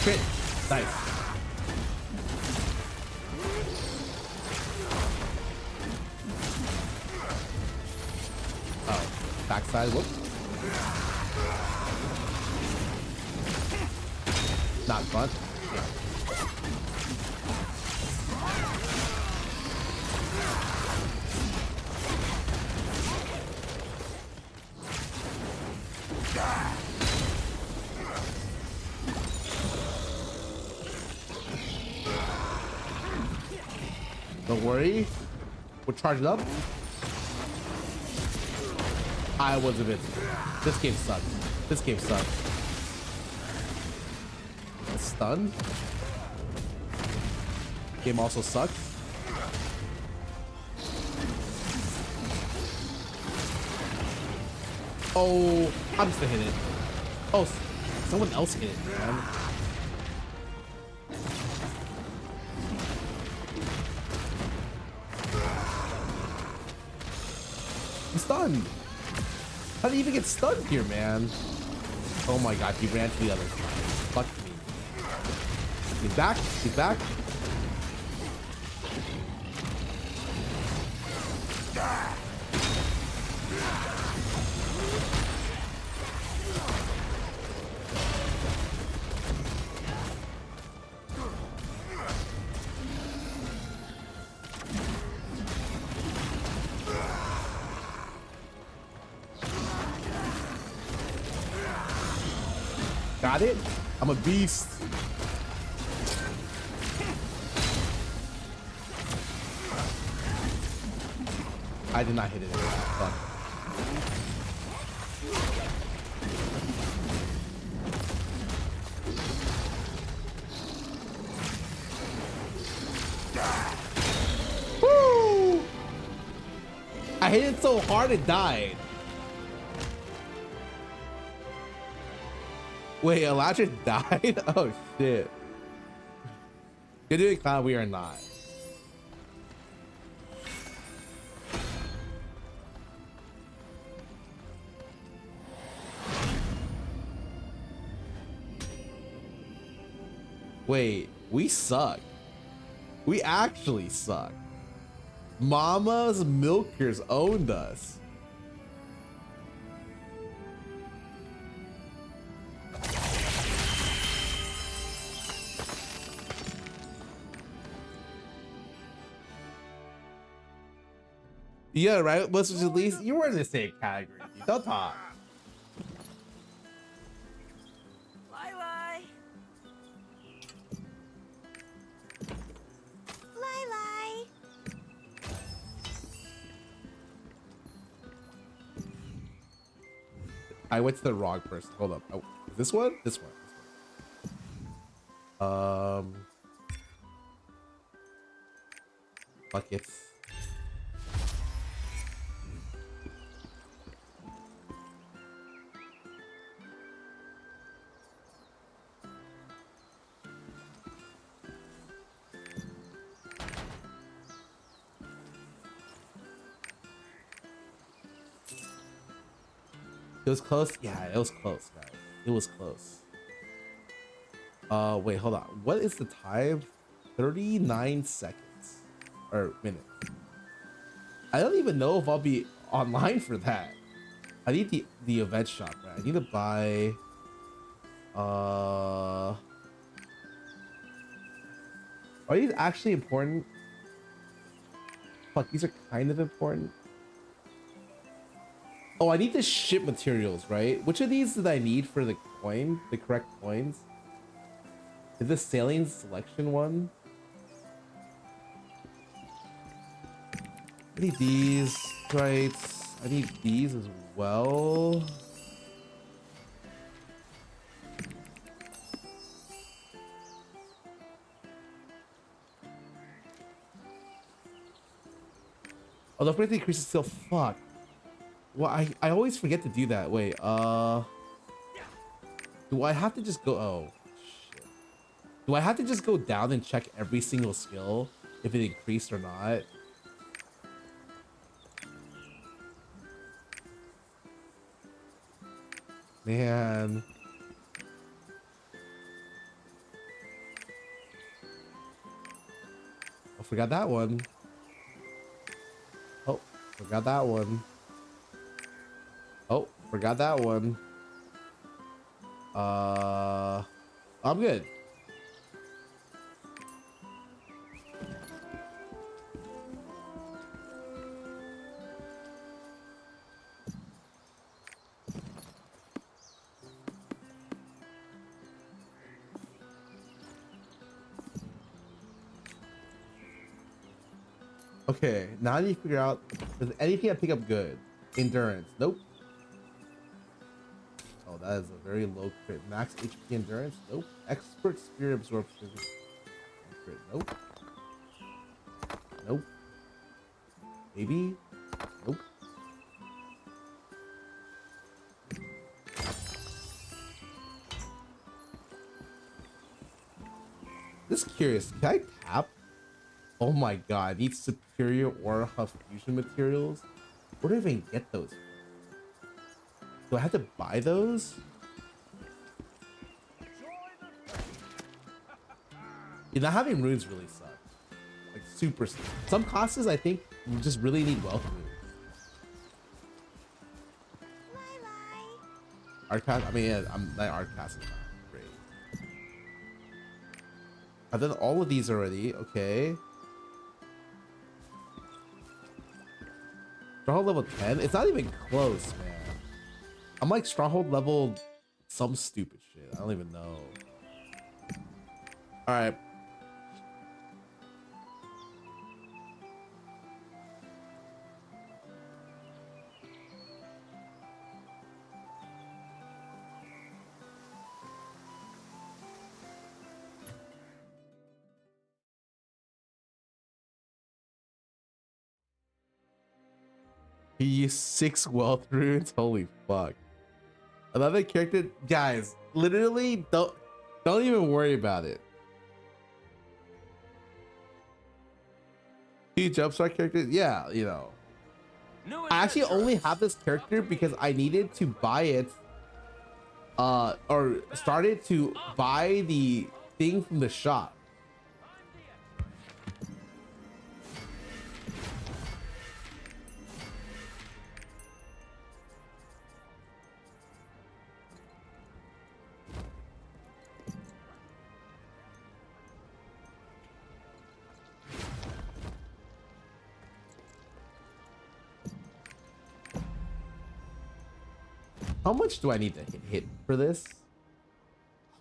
Crit. Nice. Oh, backside. Whoop. Not fun. Don't worry, we're charged up. I was invincible. This game sucks. This game sucks. Stunned. Game also sucks. Oh, I'm just gonna hit it. Oh, someone else hit it, man. stunned? How did he even get stunned here, man? Oh my god, he ran to the other side. Fuck me. He's back. He's back. Got it? I'm a beast. I did not hit it. Fuck. Woo! I hit it so hard it died. Wait, Elijah died? Oh shit. You're doing clown, we are not. Wait, we suck. We actually suck. Mama's Milkers owned us. Yeah, right? What's at least you were in the same category. Don't talk. I went to the wrong person. Hold up. Oh, is this one? This one. Buckets. It was close. Yeah, it was close, guys. It was close. Wait, hold on. What is the time? 39 seconds or minutes. I don't even know if I'll be online for that. I need the event shop, right? I need to buy are these actually important? Fuck, these are kind of important. Oh, I need to ship materials, right? Which of these did I need for the coin? The correct coins? Is this sailing selection one? I need these, right? I need these as well. Oh, the frequency increases still. Fuck. Well, I always forget to do that. Wait, do I have to just go? Oh, shit. Do I have to just go down and check every single skill if it increased or not? Man. I forgot that one. Oh, forgot that one. Oh, forgot that one. I'm good. Okay, now I need to figure out, does anything I pick up good? Endurance, nope. Oh, that is a very low crit. Max HP endurance, nope. Expert spirit absorption, crit, nope. Nope. Maybe, nope. Just curious, can I tap? Oh my god, I need superior aura fusion materials. Where do I even get those? Do I have to buy those? Yeah, not having runes really sucks. Like super. Some classes I think you just really need wealth runes. Art class. I mean, yeah, my art class is not great. I've done all of these already. Okay. Stronghold level 10. It's not even close, man. I'm like Stronghold level some stupid shit. I don't even know. All right. He used 6 wealth runes. Holy fuck. Another character, guys, literally don't even worry about it. 2 jumpstart characters, yeah, you know. I actually only have this character because I needed to buy it, or started to buy the thing from the shop. How much do I need to hit for this?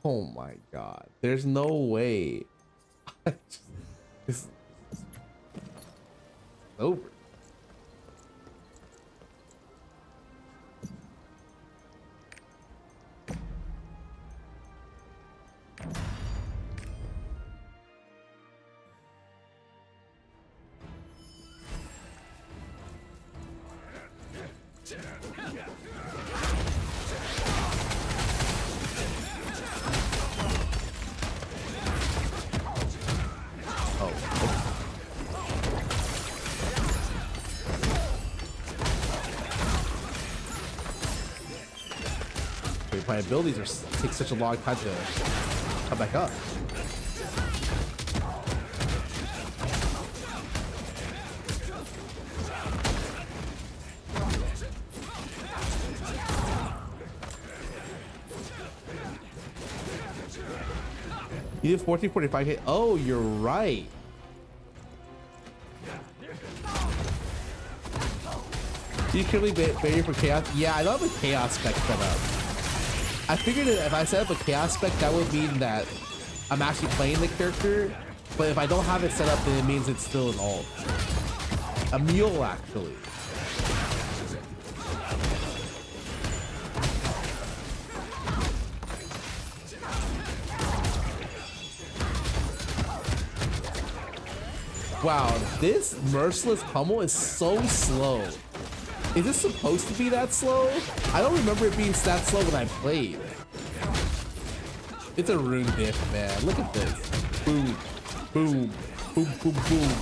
Oh my god. There's no way. It's over. My abilities take such a long time to come back up. You did 1445 hit. Oh, you're right. Do you currently barrier for chaos? Yeah, I don't have a chaos spec set up. I figured that if I set up a chaos spec, that would mean that I'm actually playing the character. But if I don't have it set up, then it means it's still an alt. A mule, actually. Wow, this merciless pummel is so slow. Is this supposed to be that slow? I don't remember it being that slow when I played. It's a rune diff, man. Look at this. Boom, boom, boom, boom, boom.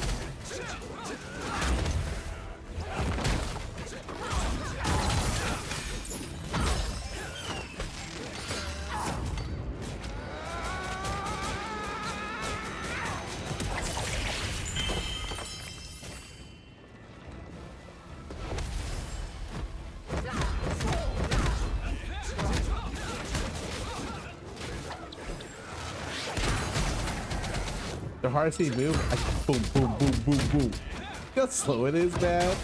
The hardest he move, boom, boom, boom, boom, boom. Look how slow it is, man.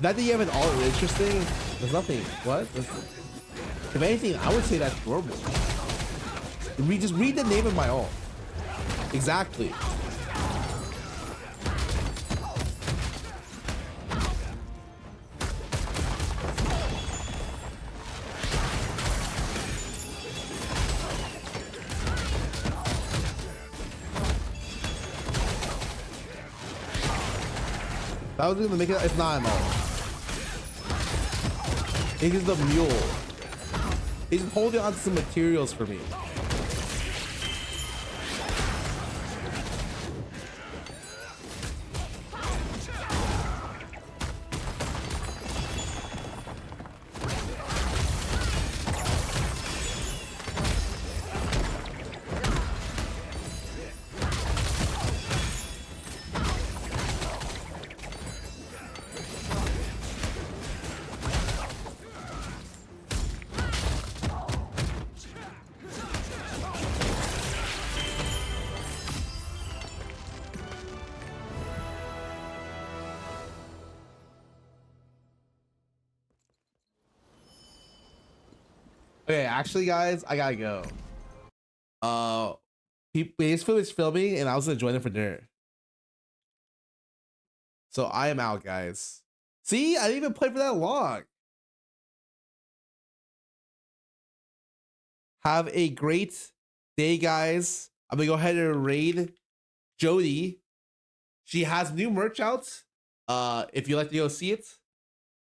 That you have an alt interesting. There's nothing. What? If anything, I would say that's normal. Just read the name of my alt. Exactly. That was gonna make it. It's not an alt. He's the mule. He's holding on to some materials for me. Okay, actually, guys, I gotta go. His film is filming, and I was gonna join him for dinner. So I am out, guys. See, I didn't even play for that long. Have a great day, guys. I'm gonna go ahead and raid Jody. She has new merch out. If you'd like to go see it,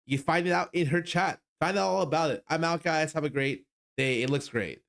you can find it out in her chat. Find out all about it. I'm out, guys. Have a great day. It looks great.